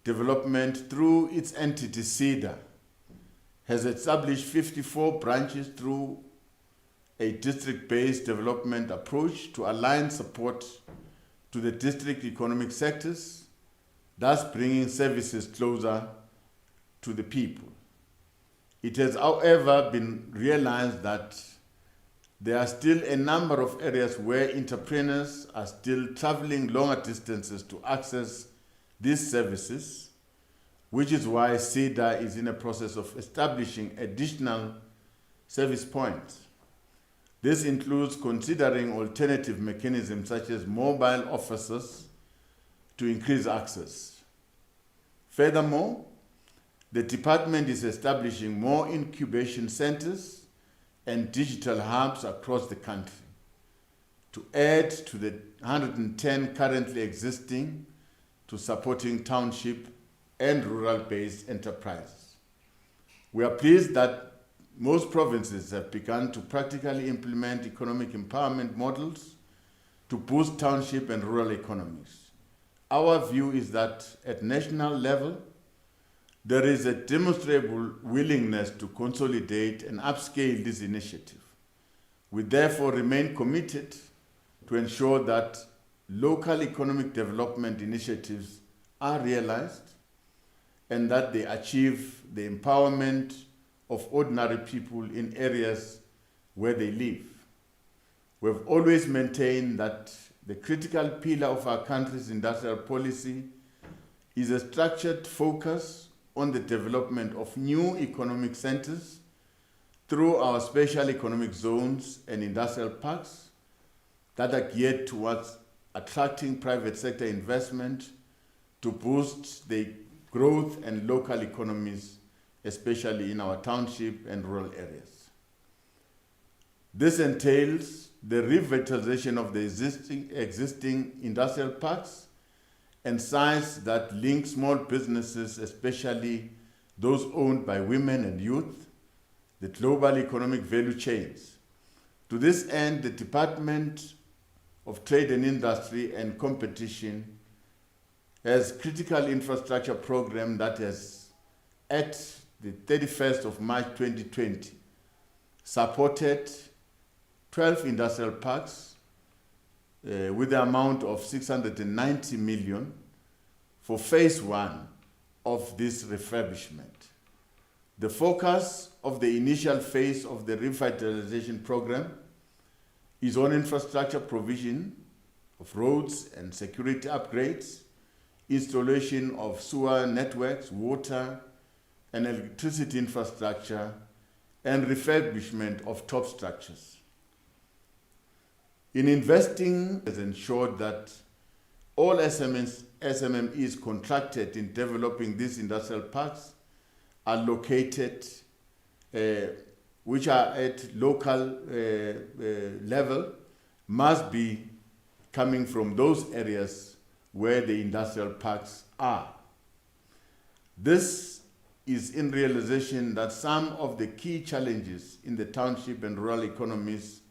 Development, through its entity SEDA, has established 54 branches through a district-based development approach to align support to the district economic sectors, thus bringing services closer to the people. It has, however, been realized that there are still a number of areas where entrepreneurs are still traveling longer distances to access these services, which is why SEDA is in a process of establishing additional service points. This includes considering alternative mechanisms such as mobile offices to increase access. Furthermore, the department is establishing more incubation centers and digital hubs across the country to add to the 110 currently existing to supporting township and rural-based enterprises. We are pleased that most provinces have begun to practically implement economic empowerment models to boost township and rural economies. Our view is that at national level, there is a demonstrable willingness to consolidate and upscale this initiative. We therefore remain committed to ensure that local economic development initiatives are realized and that they achieve the empowerment of ordinary people in areas where they live. We've always maintained that the critical pillar of our country's industrial policy is a structured focus on the development of new economic centers through our special economic zones and industrial parks that are geared towards attracting private sector investment to boost the growth and local economies, especially in our township and rural areas. This entails the revitalization of the existing industrial parks and sites that link small businesses, especially those owned by women and youth, the global economic value chains. To this end, the Department of Trade and Industry and Competition has a critical infrastructure program that has, at the 31st of March 2020, supported 12 industrial parks with the amount of 690 million for phase 1 of this refurbishment. The focus of the initial phase of the revitalization program is on infrastructure provision of roads and security upgrades, installation of sewer networks, water and electricity infrastructure, and refurbishment of top structures. In investing, has ensured that all SMMEs contracted in developing these industrial parks are located, which are at local level, must be coming from those areas where the industrial parks are. This is in realization that some of the key challenges in the township and rural economies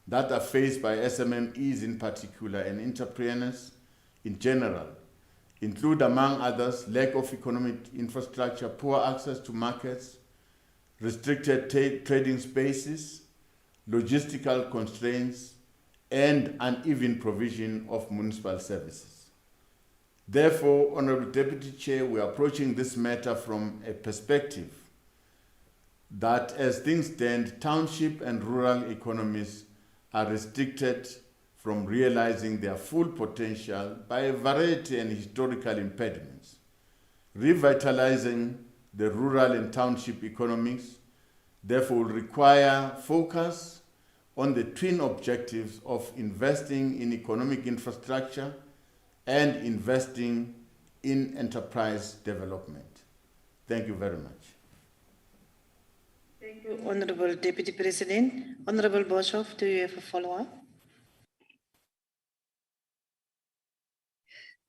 that are faced by SMMEs in particular and entrepreneurs in general include, among others, lack of economic infrastructure, poor access to markets, restricted trading spaces, logistical constraints, and uneven provision of municipal services. Therefore, Honorable Deputy Chair, we are approaching this matter from a perspective that as things stand, township and rural economies are restricted from realizing their full potential by a variety and historical impediments. Revitalizing the rural and township economies therefore will require focus on the twin objectives of investing in economic infrastructure and investing in enterprise development. Thank you very much. Thank you, Honorable Deputy President. Honorable Boshoff, do you have a follow-up?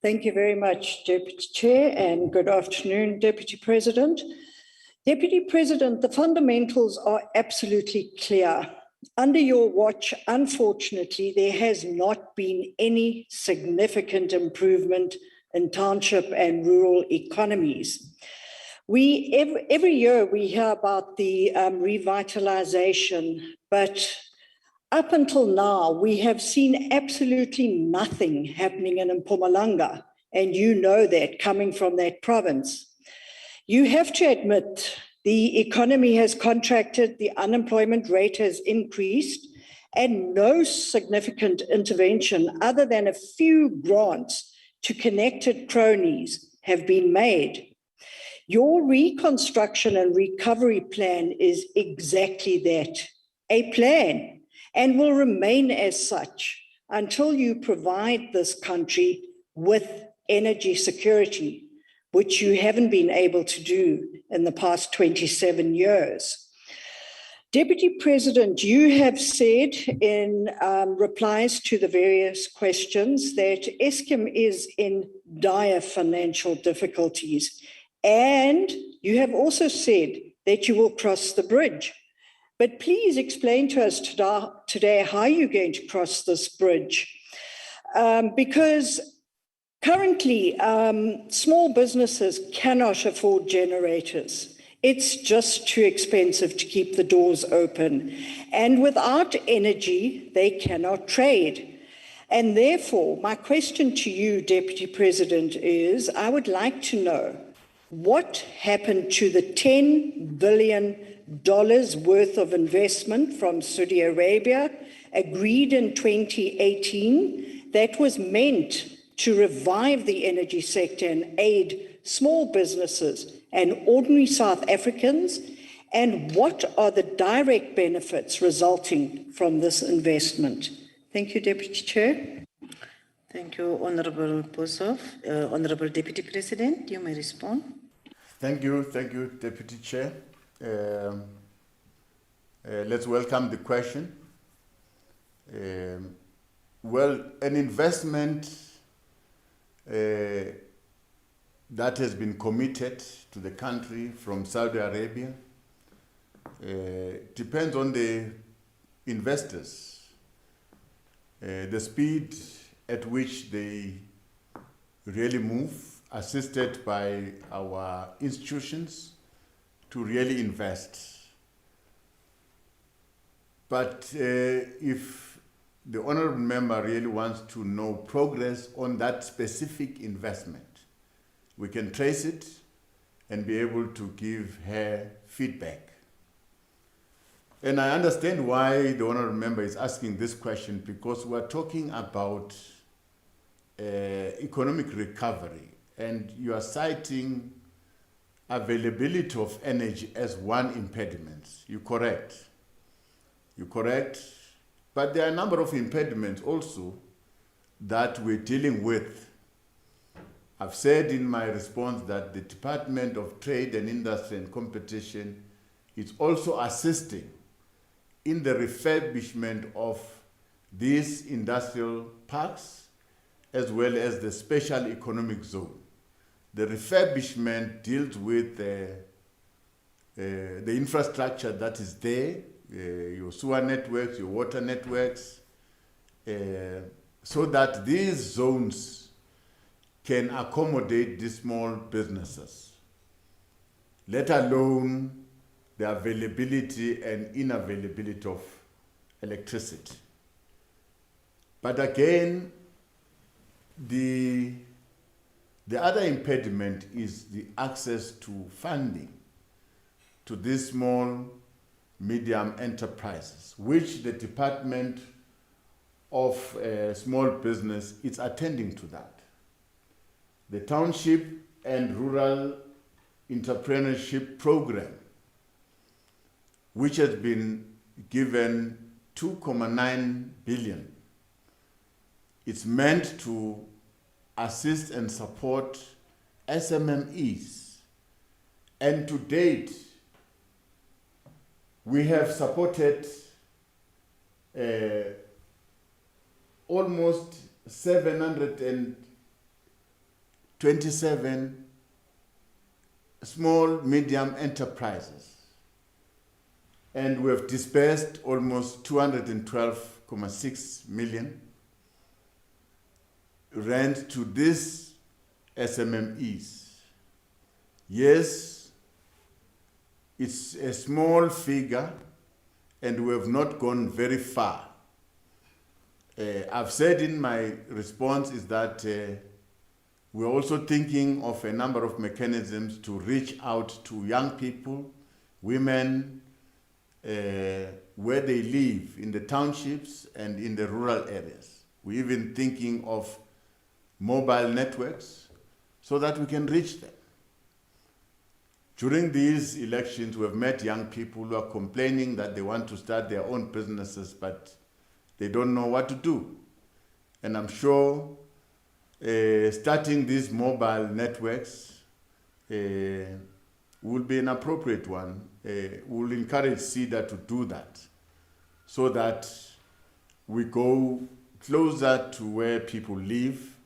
Thank you very much, Deputy Chair, and good afternoon, Deputy President. Deputy President, the fundamentals are absolutely clear. Under your watch, unfortunately, there has not been any significant improvement in township and rural economies. Every year we hear about the revitalization, but up until now, we have seen absolutely nothing happening in Mpumalanga, and you know that coming from that province. You have to admit the economy has contracted, the unemployment rate has increased, and no significant intervention other than a few grants to connected cronies have been made. Your reconstruction and recovery plan is exactly that, a plan, and will remain as such until you provide this country with energy security, which you haven't been able to do in the past 27 years. Deputy President, you have said in replies to the various questions that Eskom is in dire financial difficulties, and you have also said that you will cross the bridge. But please explain to us today how you're going to cross this bridge, because currently, small businesses cannot afford generators. It's just too expensive to keep the doors open. And without energy, they cannot trade. And therefore, my question to you, Deputy President, is I would like to know what happened to the $10 billion worth of investment from Saudi Arabia agreed in 2018 that was meant to revive the energy sector and aid small businesses and ordinary South Africans, and what are the direct benefits resulting from this investment? Thank you, Deputy Chair. Thank you, Honorable Boshoff. Honorable Deputy President, you may respond. Thank you, Deputy Chair. Let's welcome the question. Well, an investment that has been committed to the country from Saudi Arabia depends on the investors, the speed at which they really move, assisted by our institutions to really invest. But if the honorable member really wants to know progress on that specific investment, we can trace it and be able to give her feedback. And I understand why the honorable member is asking this question, because we're talking about economic recovery, and you are citing availability of energy as one impediment. You're correct. But there are a number of impediments also that we're dealing with. I've said in my response that the Department of Trade and Industry and Competition is also assisting in the refurbishment of these industrial parks as well as the special economic zone. The refurbishment deals with the infrastructure that is there, your sewer networks, your water networks, so that these zones can accommodate these small businesses, let alone the availability and inavailability of electricity. But again, the other impediment is the access to funding to these small, medium enterprises, which the Department of Small Business is attending to that. The Township and Rural Entrepreneurship Program, which has been given 2.9 billion. It's meant to assist and support SMMEs. And to date, we have supported almost 727 small, medium enterprises. And we have dispersed almost 212.6 million rand to these SMMEs. Yes, it's a small figure and we have not gone very far. I've said in my response is that we're also thinking of a number of mechanisms to reach out to young people, women, where they live in the townships and in the rural areas. We're even thinking of mobile networks so that we can reach them. During these elections, we have met young people who are complaining that they want to start their own businesses, but they don't know what to do. And I'm sure starting these mobile networks will be an appropriate one. We'll encourage CEDA to do that so that we go closer to where people live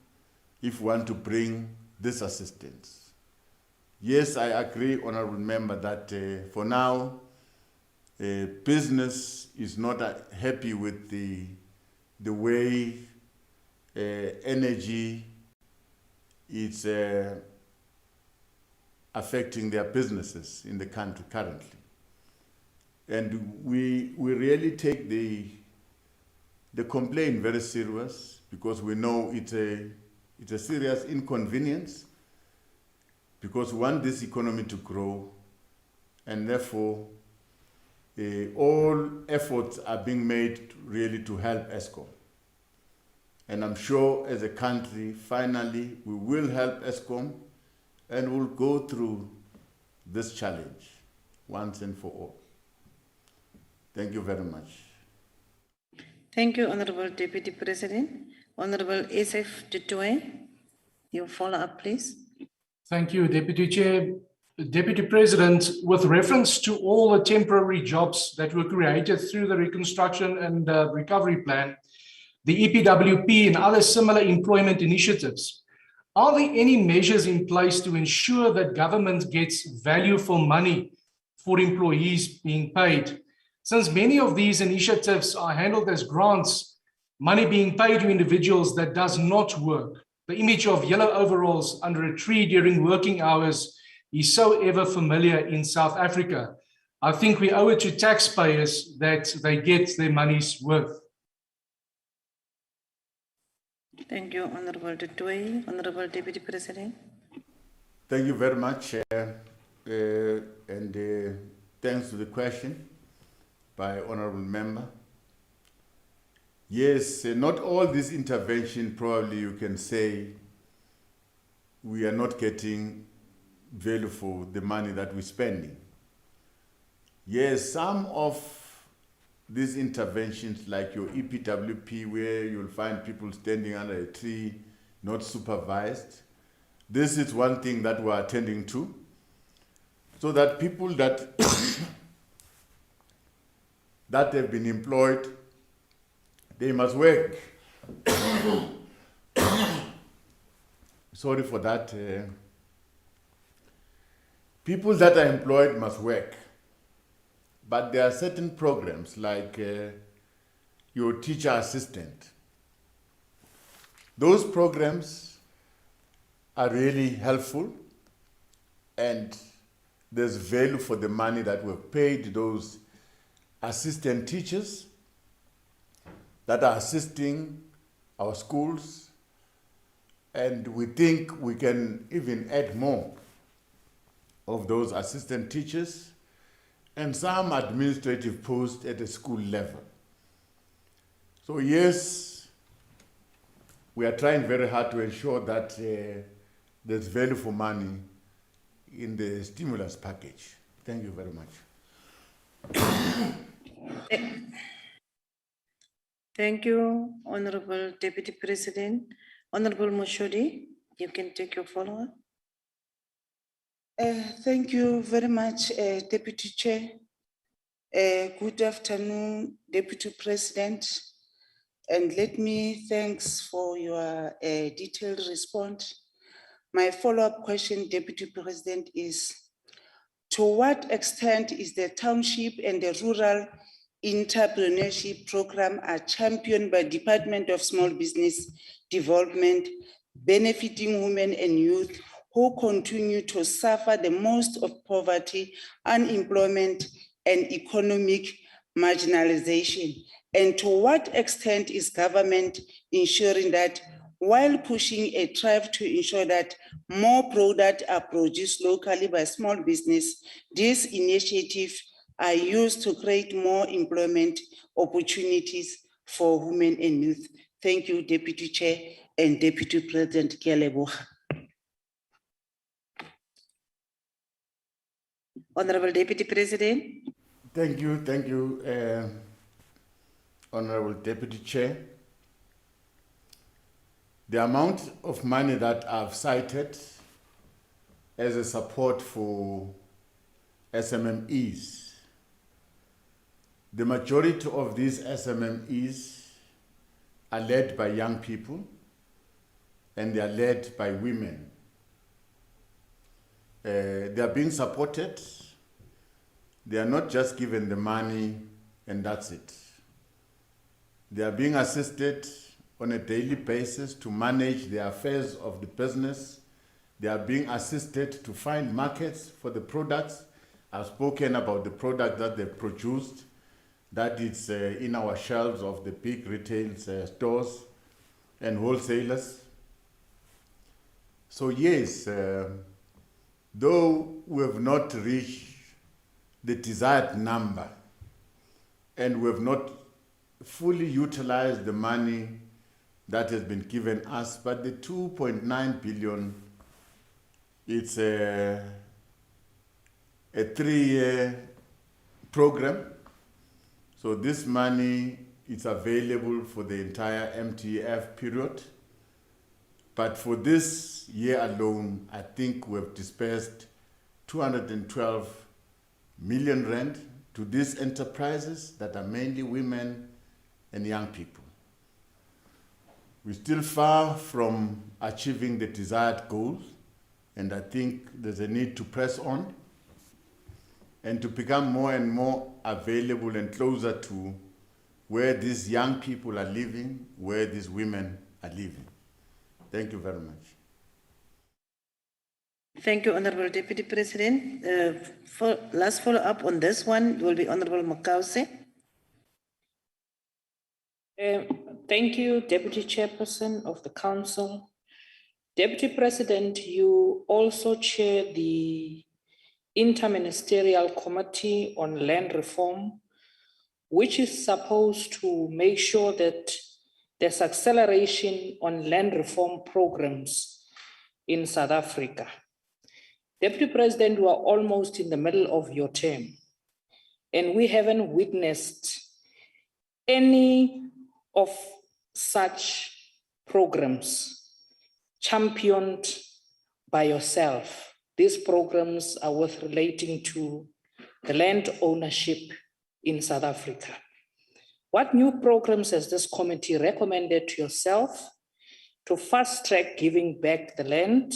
if we want to bring this assistance. Yes, I agree, Honorable Member, that for now, business is not happy with the way energy is affecting their businesses in the country currently. And we really take the complaint very serious because we know it's a serious inconvenience because we want this economy to grow, and therefore all efforts are being made really to help ESCOM. And I'm sure as a country, finally, we will help ESCOM and we'll go through this challenge once and for all. Thank you very much. Thank you, Honorable Deputy President. Honorable SF Tutoy, your follow-up, please. Thank you, Deputy Chair. Deputy President, with reference to all the temporary jobs that were created through the Reconstruction and Recovery Plan, the EPWP and other similar employment initiatives, are there any measures in place to ensure that government gets value for money for employees being paid? Since many of these initiatives are handled as grants, money being paid to individuals that does not work. The image of yellow overalls under a tree during working hours is so ever familiar in South Africa. I think we owe it to taxpayers that they get their money's worth. Thank you, Honorable Tutoy. Honorable Deputy President. Thank you very much, Chair. And thanks for the question by Honorable Member. Yes, not all this intervention, probably you can say we are not getting value for the money that we're spending. Yes, some of these interventions like your EPWP, where you'll find people standing under a tree, not supervised. This is one thing that we're attending to, so that people that, that have been employed, they must work. Sorry for that. People that are employed must work. But there are certain programs like your teacher assistant. Those programs are really helpful, and there's value for the money that we've paid those assistant teachers that are assisting our schools, and we think we can even add more of those assistant teachers and some administrative posts at the school level. So yes, we are trying very hard to ensure that there's value for money in the stimulus package. Thank you very much. Thank you, Honorable Deputy President. Honorable Moshodi, you can take your follow-up. Thank you very much, Deputy Chair. Good afternoon, Deputy President. And let me thanks for your detailed response. My follow-up question, Deputy President, is to what extent is the township and the rural entrepreneurship program are championed by Department of Small Business Development, benefiting women and youth who continue to suffer the most of poverty, unemployment, and economic marginalization? And to what extent is government ensuring that while pushing a drive to ensure that more products are produced locally by small business, these initiatives are used to create more employment opportunities for women and youth? Thank you, Deputy Chair and Deputy President Kelebo. Honorable Deputy President. Thank you, Honorable Deputy Chair. The amount of money that I've cited as a support for SMMEs, the majority of these SMMEs are led by young people and they are led by women. They are being supported. They are not just given the money and that's it. They are being assisted on a daily basis to manage the affairs of the business. They are being assisted to find markets for the products. I've spoken about the product that they've produced, that is in our shelves of the big retail stores and wholesalers. So yes, though we have not reached the desired number and we have not fully utilized the money that has been given us, but the 2.9 billion, it's a 3-year program. So this money is available for the entire MTF period. But for this year alone, I think we've dispersed 212 million rand to these enterprises that are mainly women and young people. We're still far from achieving the desired goals, and I think there's a need to press on and to become more and more available and closer to where these young people are living, where these women are living. Thank you very much. Thank you, Honorable Deputy President. Last follow-up on this one will be Honorable Mokause. Thank you, Deputy Chairperson of the Council. Deputy President, you also chair the Interministerial Committee on Land Reform, which is supposed to make sure that there's acceleration on land reform programs in South Africa. Deputy President, we are almost in the middle of your term, and we haven't witnessed any of such programs championed by yourself. These programs are worth relating to the land ownership in South Africa. What new programs has this committee recommended to yourself to fast track giving back the land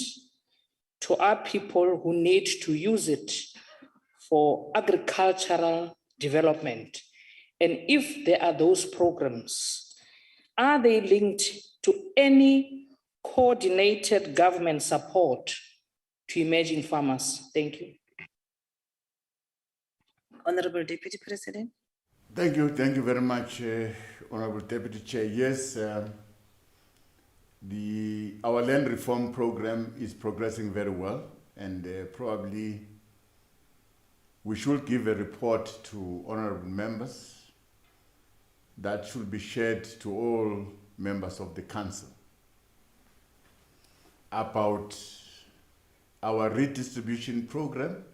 to our people who need to use it for agricultural development? And if there are those programs, are they linked to any coordinated government support to emerging farmers? Thank you. Honorable Deputy President. Thank you very much, Honorable Deputy Chair. Yes, our land reform program is progressing very well, and probably we should give a report to honorable members that should be shared to all members of the council about our redistribution program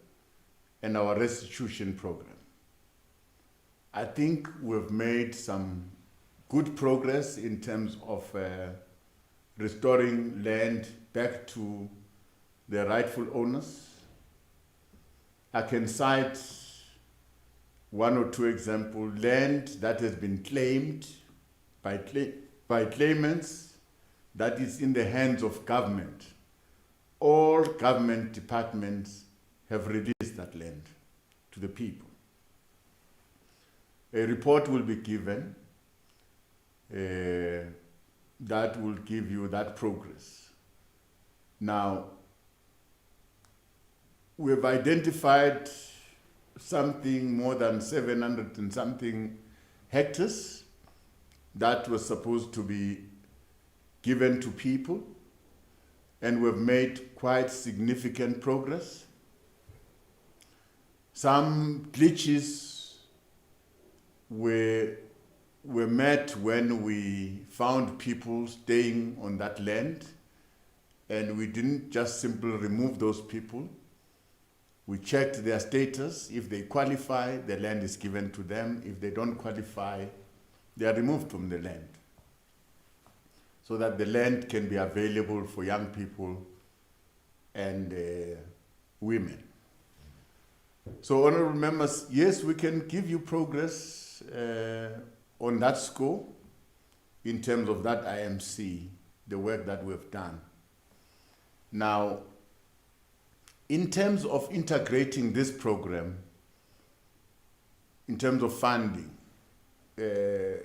and our restitution program. I think we've made some good progress in terms of restoring land back to their rightful owners. I can cite one or two examples. Land that has been claimed by claimants that is in the hands of government. All government departments have released that land to the people. A report will be given that will give you that progress. Now, we've identified something more than 700 and something hectares that was supposed to be given to people, and we've made quite significant progress. Some glitches were met when we found people staying on that land, and we didn't just simply remove those people. We checked their status. If they qualify, the land is given to them. If they don't qualify, they are removed from the land, so that the land can be available for young people and women. So, honorable members, yes, we can give you progress on that score in terms of that IMC, the work that we've done. Now, in terms of integrating this program, in terms of funding, the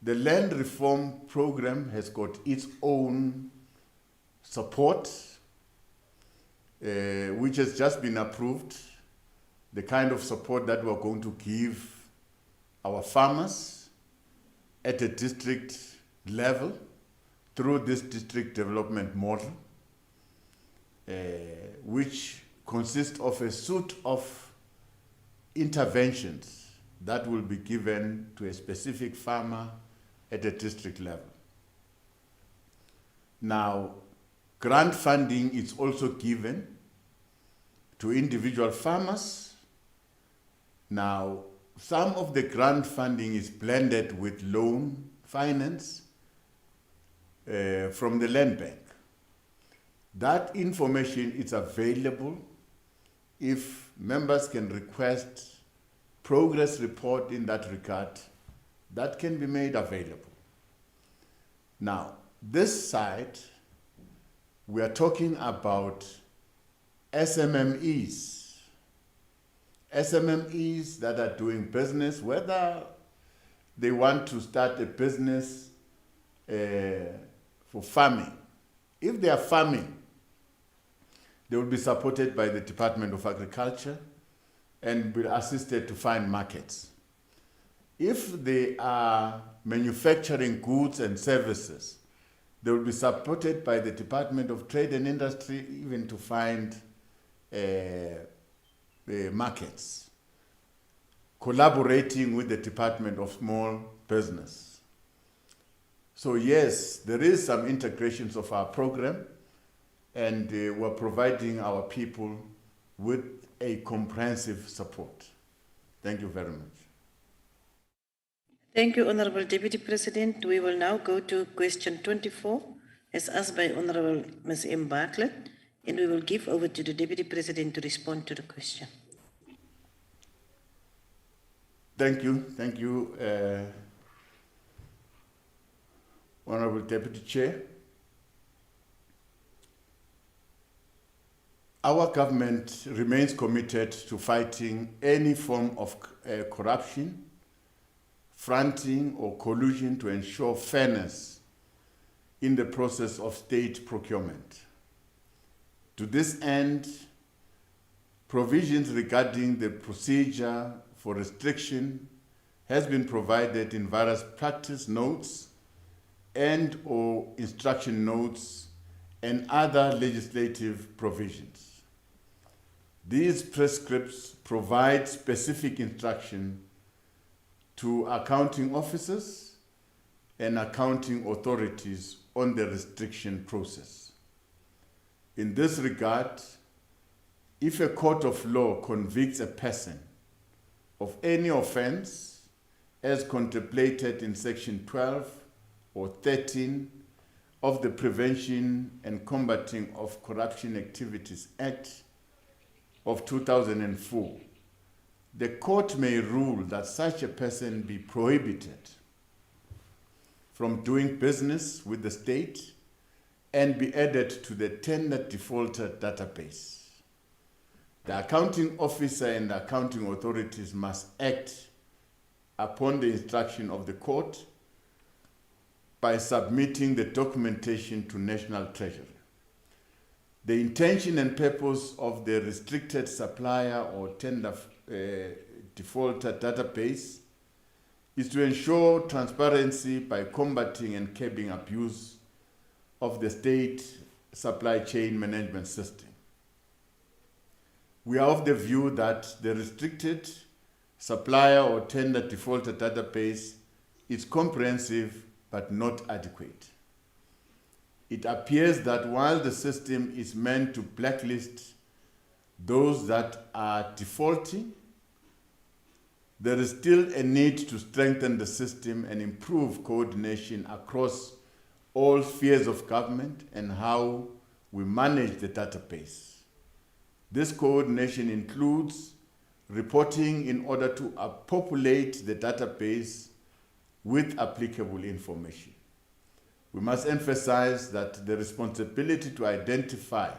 land reform program has got its own support, which has just been approved, the kind of support that we're going to give our farmers at a district level through this district development model, which consists of a suite of interventions that will be given to a specific farmer at a district level. Now, grant funding is also given to individual farmers. Now, some of the grant funding is blended with loan finance from the land bank. That information is available. If members can request progress report in that regard, that can be made available. Now, this side, we are talking about SMMEs. SMMEs that are doing business, whether they want to start a business for farming. If they are farming, they will be supported by the Department of Agriculture and be assisted to find markets. If they are manufacturing goods and services, they will be supported by the Department of Trade and Industry even to find markets, collaborating with the Department of Small Business. So yes, there is some integrations of our program, and we're providing our people with a comprehensive support. Thank you very much. Thank you, Honorable Deputy President. We will now go to question 24, as asked by Honorable Ms. M. Bartlett, and we will give over to the Deputy President to respond to the question. Thank you, Honorable Deputy Chair. Our government remains committed to fighting any form of corruption, fronting or collusion to ensure fairness in the process of state procurement. To this end, provisions regarding the procedure for restriction has been provided in various practice notes and/or instruction notes and other legislative provisions. These prescripts provide specific instruction to accounting officers and accounting authorities on the restriction process. In this regard, if a court of law convicts a person of any offense as contemplated in Section 12 or 13 of the Prevention and Combating of Corruption Activities Act of 2004, the court may rule that such a person be prohibited from doing business with the state and be added to the tender defaulter database. The accounting officer and the accounting authorities must act upon the instruction of the court by submitting the documentation to National Treasury. The intention and purpose of the restricted supplier or tender defaulter database is to ensure transparency by combating and curbing abuse of the state supply chain management system. We are of the view that the restricted supplier or tender defaulter database is comprehensive but not adequate. It appears that while the system is meant to blacklist those that are defaulting, there is still a need to strengthen the system and improve coordination across all spheres of government and how we manage the database. This coordination includes reporting in order to populate the database with applicable information. We must emphasize that the responsibility to identify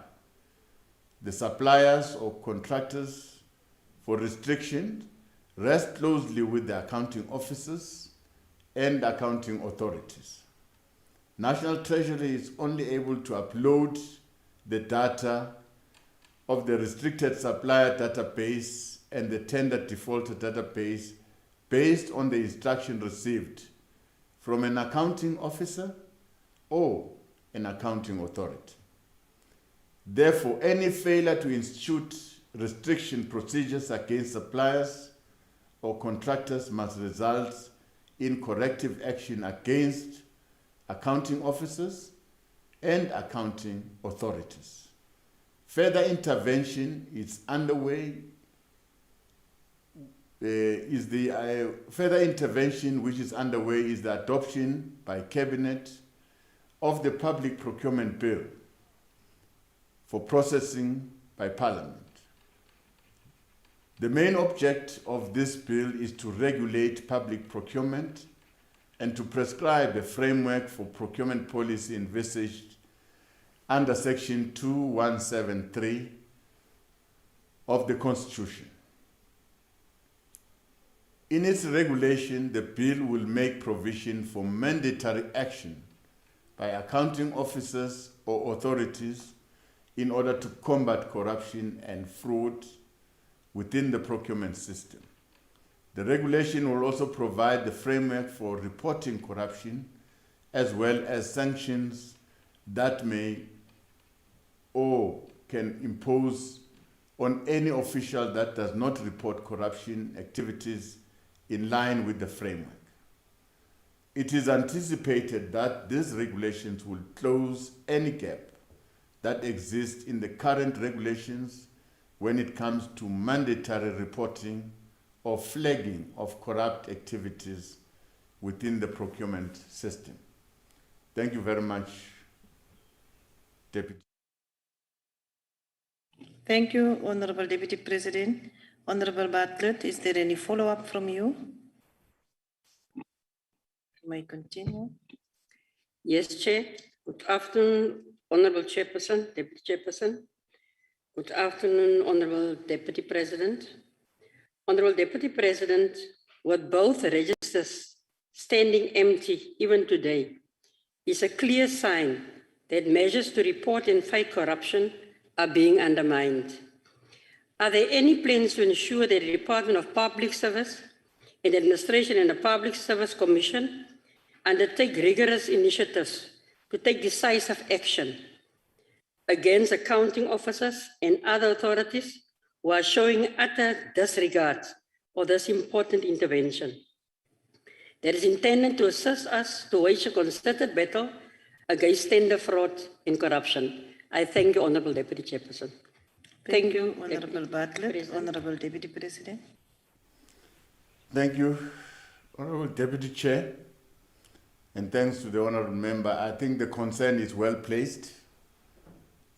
the suppliers or contractors for restriction rests closely with the accounting officers and accounting authorities. National Treasury is only able to upload the data of the restricted supplier database and the tender defaulter database based on the instruction received from an accounting officer or an accounting authority. Therefore, any failure to institute restriction procedures against suppliers or contractors must result in corrective action against accounting officers and accounting authorities. Further intervention is underway. Further intervention which is underway is the adoption by Cabinet of the Public Procurement Bill for processing by Parliament. The main object of this bill is to regulate public procurement and to prescribe a framework for procurement policy envisaged under Section 2173 of the Constitution. In its regulation, the bill will make provision for mandatory action by accounting officers or authorities in order to combat corruption and fraud within the procurement system. The regulation will also provide the framework for reporting corruption as well as sanctions that may or can impose on any official that does not report corruption activities in line with the framework. It is anticipated that these regulations will close any gap that exists in the current regulations when it comes to mandatory reporting or flagging of corrupt activities within the procurement system. Thank you very much, Deputy. Thank you, Honorable Deputy President. Honorable Bartlett, is there any follow-up from you? May I continue? Yes, Chair. Good afternoon, Honorable Chairperson, Deputy Chairperson. Good afternoon, Honorable Deputy President. Honorable Deputy President, with both registers standing empty even today, is a clear sign that measures to report and fight corruption are being undermined. Are there any plans to ensure that the Department of Public Service and Administration and the Public Service Commission undertake rigorous initiatives to take decisive action against accounting officers and other authorities who are showing utter disregard for this important intervention that is intended to assist us to wage a concerted battle against tender fraud and corruption? I thank you, Honorable Deputy Chairperson. Thank you, Honorable Bartlett. Honorable Deputy President. Thank you, Honorable Deputy Chair, and thanks to the Honorable Member. I think the concern is well placed.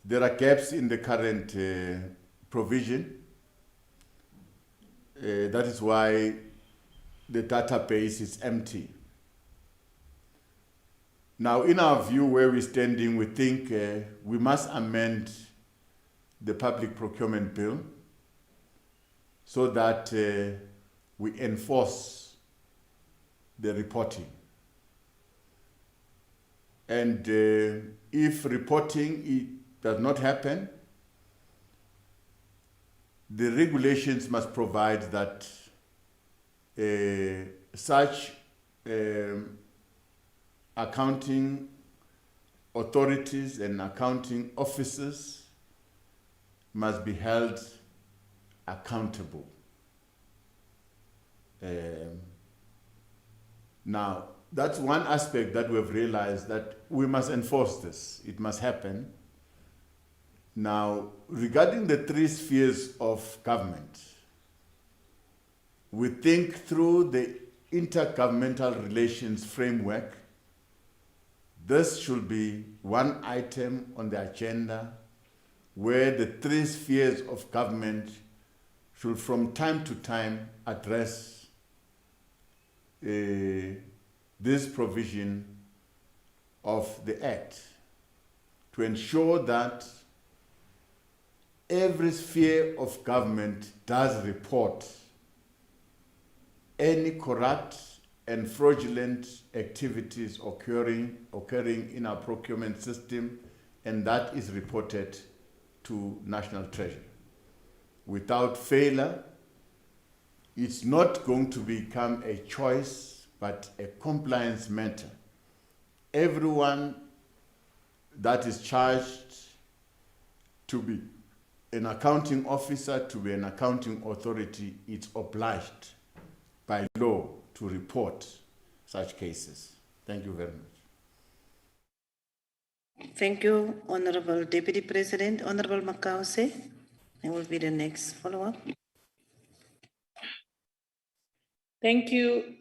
There are gaps in the current provision. That is why the database is empty. Now, in our view, where we're standing, we think we must amend the Public Procurement Bill so that we enforce the reporting. And if reporting does not happen, the regulations must provide that such accounting authorities and accounting officers must be held accountable. Now, that's one aspect that we've realized, that we must enforce this. It must happen. Now, regarding the three spheres of government, we think through the intergovernmental relations framework, this should be one item on the agenda where the three spheres of government should from time to time address this provision of the Act to ensure that every sphere of government does report any corrupt and fraudulent activities occurring in our procurement system, and that is reported to National Treasury. Without failure, it's not going to become a choice, but a compliance matter. Everyone that is charged to be an accounting officer, to be an accounting authority, is obliged by law to report such cases. Thank you very much. Thank you, Honorable Deputy President. Honorable Makause, and will be the next follow-up. Thank you,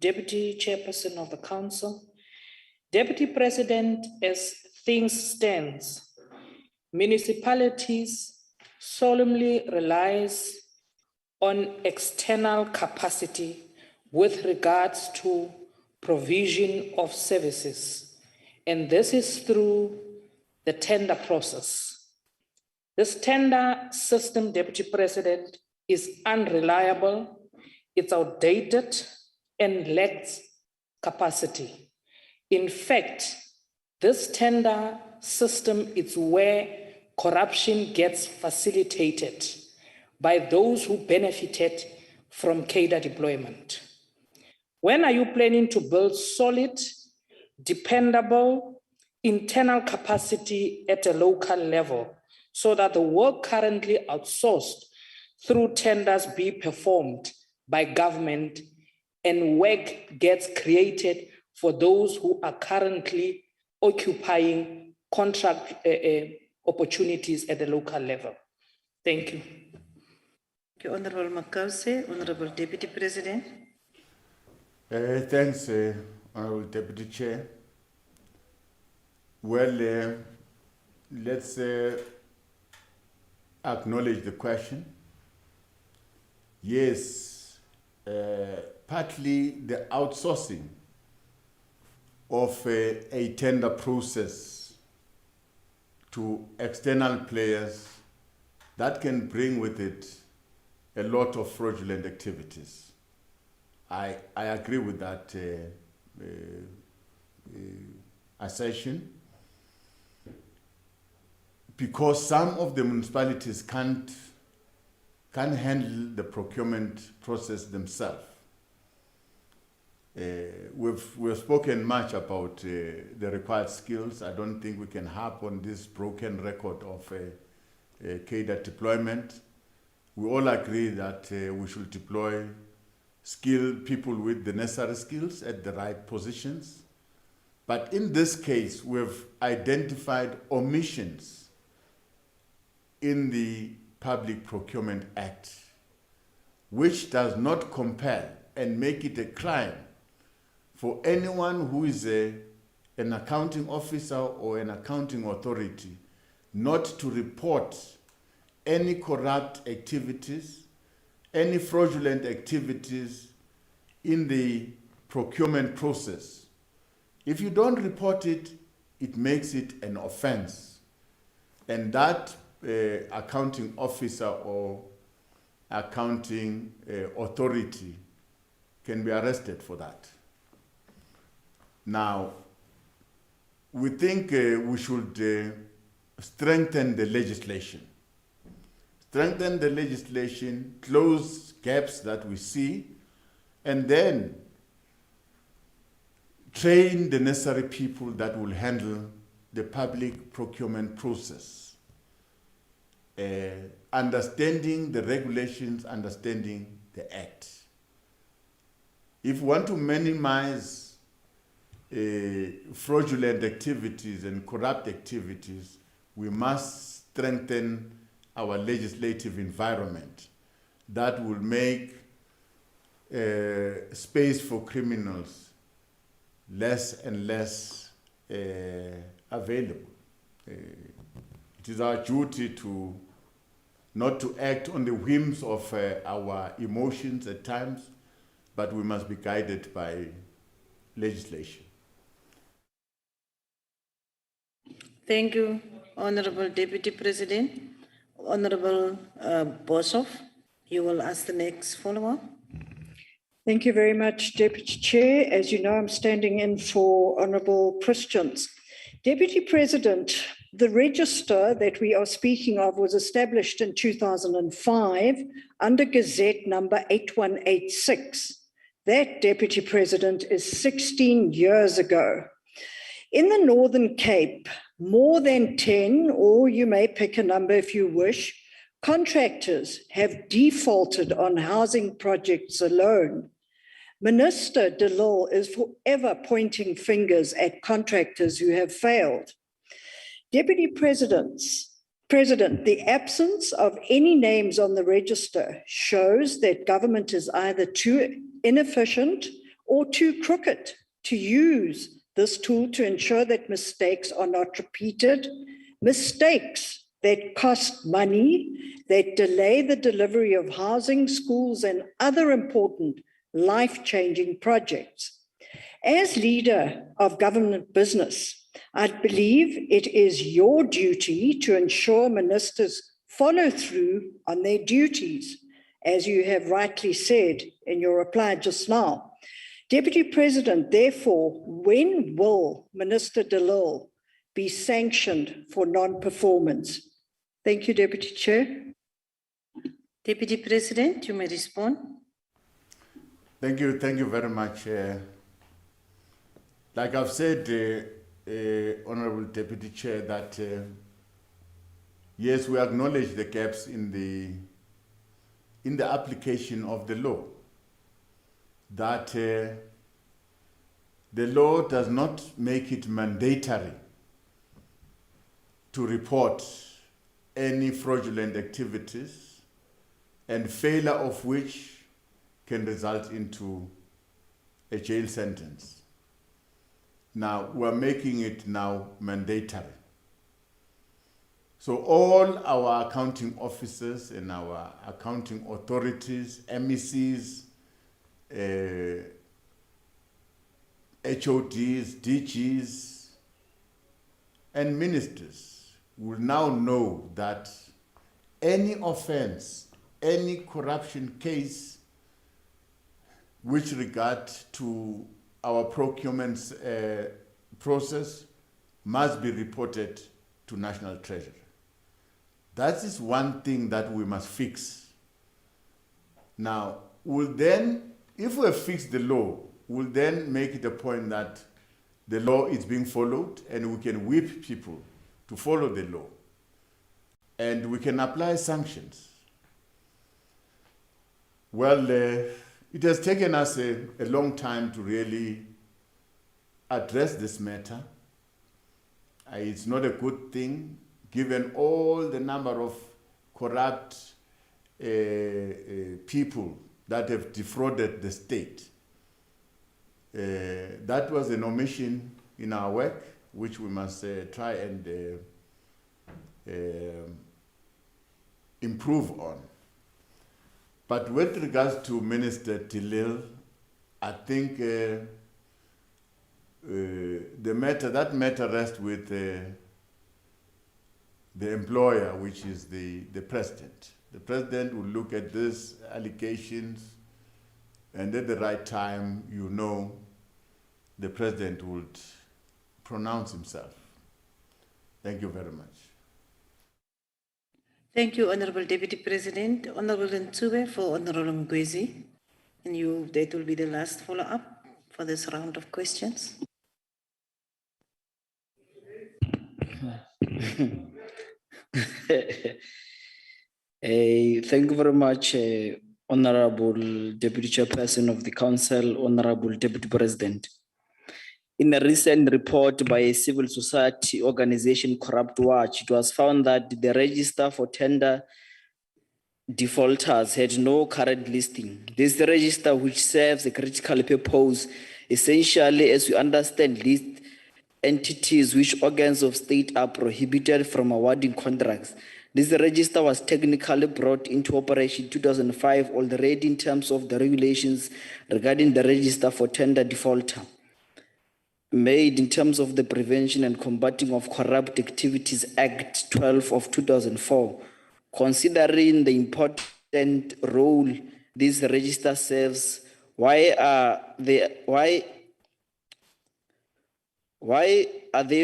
Deputy Chairperson of the Council. Deputy President, as things stand, municipalities solemnly relies on external capacity with regards to provision of services, and this is through the tender process. This tender system, Deputy President, is unreliable, it's outdated, and lacks capacity. In fact, this tender system is where corruption gets facilitated by those who benefited from cadre deployment. When are you planning to build solid, dependable, internal capacity at a local level so that the work currently outsourced through tenders be performed by government and work gets created for those who are currently occupying contract opportunities at the local level? Thank you. Thank you, Honorable Makause. Honorable Deputy President. Thanks, Honorable Deputy Chair. Well, let's acknowledge the question. Yes, partly the outsourcing of a tender process to external players that can bring with it a lot of fraudulent activities. I agree with that assertion, because some of the municipalities can't handle the procurement process themselves. We've spoken much about the required skills. I don't think we can harp on this broken record of cadre deployment. We all agree that we should deploy skilled people with the necessary skills at the right positions. But in this case, we've identified omissions in the Public Procurement Act, which does not compel and make it a crime for anyone who is an accounting officer or an accounting authority not to report any corrupt activities, any fraudulent activities in the procurement process. If you don't report it, it makes it an offense. And that accounting officer or accounting authority can be arrested for that. Now, we think we should strengthen the legislation. Strengthen the legislation, close gaps that we see, and then train the necessary people that will handle the public procurement process. Understanding the regulations, understanding the Act. If we want to minimize fraudulent activities and corrupt activities, we must strengthen our legislative environment that will make space for criminals less and less available. It is our duty not to act on the whims of our emotions at times, but we must be guided by legislation. Thank you, Honorable Deputy President. Honorable Boshoff, you will ask the next follow-up. Thank you very much, Deputy Chair. As you know, I'm standing in for Honourable Christians. Deputy President, the register that we are speaking of was established in 2005 under Gazette number 8186. That, Deputy President, is 16 years ago. In the Northern Cape, more than 10, or you may pick a number if you wish, contractors have defaulted on housing projects alone. Minister De Lille is forever pointing fingers at contractors who have failed. Deputy President, the absence of any names on the register shows that government is either too inefficient or too crooked to use this tool to ensure that mistakes are not repeated, mistakes that cost money, that delay the delivery of housing, schools, and other important life-changing projects. As leader of government business, I believe it is your duty to ensure ministers follow through on their duties, as you have rightly said in your reply just now. Deputy President, therefore, when will Minister De Lille be sanctioned for non-performance? Thank you, Deputy Chair. Deputy President, you may respond. Thank you very much. Like I've said, Honorable Deputy Chair, that yes, we acknowledge the gaps in the application of the law. That the law does not make it mandatory to report any fraudulent activities, and failure of which can result into a jail sentence. Now, we're making it now mandatory. So all our accounting officers and our accounting authorities, MECs, HODs, DGs, and ministers will now know that any offense, any corruption case which regard to our procurement process must be reported to National Treasury. That is one thing that we must fix. Now, if we have fixed the law, we'll then make it a point that the law is being followed and we can whip people to follow the law. And we can apply sanctions. Well, it has taken us a long time to really address this matter. It's not a good thing, given all the number of corrupt people that have defrauded the state. That was an omission in our work, which we must try and improve on. But with regards to Minister Tilil, I think that matter rests with the employer, which is the president. The president will look at these allegations, and at the right time, the president would pronounce himself. Thank you very much. Thank you, Honorable Deputy President. Honorable Ntube for Honorable Mgwezi. And that will be the last follow-up for this round of questions. Thank you very much, Honorable Deputy Chairperson of the Council, Honorable Deputy President. In a recent report by a civil society organization, Corrupt Watch, it was found that the register for tender defaulters had no current listing. This register, which serves a critical purpose, essentially, as we understand, lists entities which organs of state are prohibited from awarding contracts. This register was technically brought into operation in 2005 already in terms of the regulations regarding the register for tender defaulter, made in terms of the Prevention and Combating of Corrupt Activities Act 12 of 2004. Considering the important role this register serves, why are there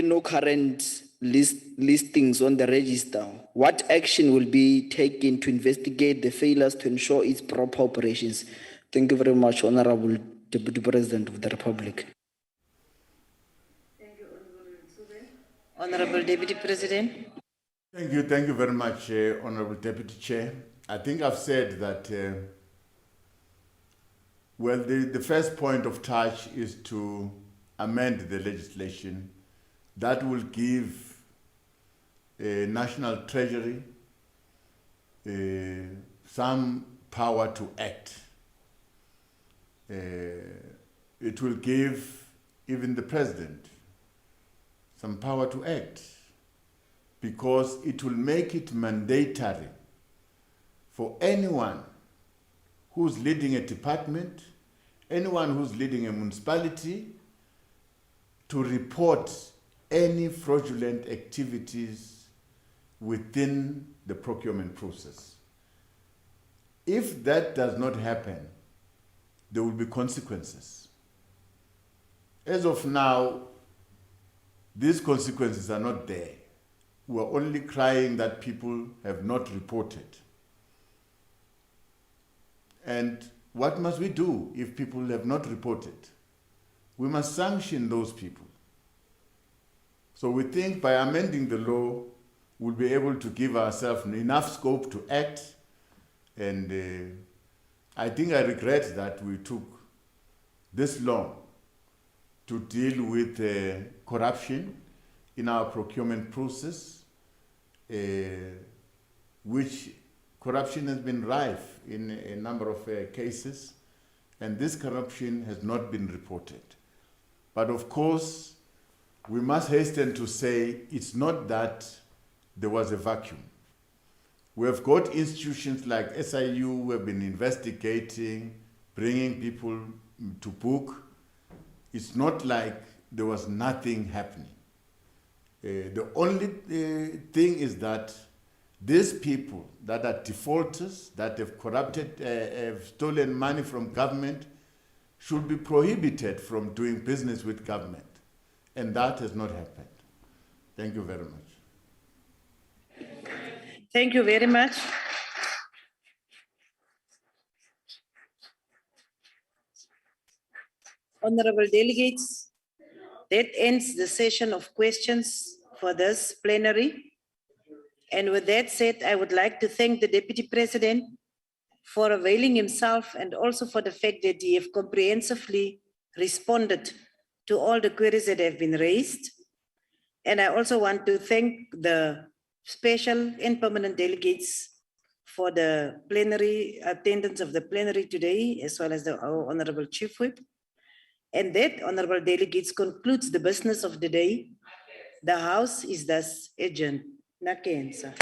no current listings on the register? What action will be taken to investigate the failures to ensure its proper operations? Thank you very much, Honorable Deputy President of the Republic. Honorable Deputy President. Thank you very much, Honorable Deputy Chair. I think I've said that, the first point of touch is to amend the legislation that will give National Treasury some power to act. It will give even the President some power to act, because it will make it mandatory for anyone who's leading a department, anyone who's leading a municipality, to report any fraudulent activities within the procurement process. If that does not happen, there will be consequences. As of now, these consequences are not there. We're only crying that people have not reported. And what must we do if people have not reported? We must sanction those people. So we think by amending the law, we'll be able to give ourselves enough scope to act. And I think I regret that we took this long to deal with corruption in our procurement process, which corruption has been rife in a number of cases, and this corruption has not been reported. But of course, we must hasten to say it's not that there was a vacuum. We have got institutions like SIU who have been investigating, bringing people to book. It's not like there was nothing happening. The only thing is that these people that are defaulters, that have corrupted, have stolen money from government, should be prohibited from doing business with government. And that has not happened. Thank you very much. Thank you very much. Honorable delegates, that ends the session of questions for this plenary. And with that said, I would like to thank the Deputy President for availing himself and also for the fact that he have comprehensively responded to all the queries that have been raised. And I also want to thank the special and permanent delegates for the plenary attendance of the plenary today, as well as the Honorable Chief Whip. And that, honorable delegates, concludes the business of the day. The House is thus adjourned. Nakensa.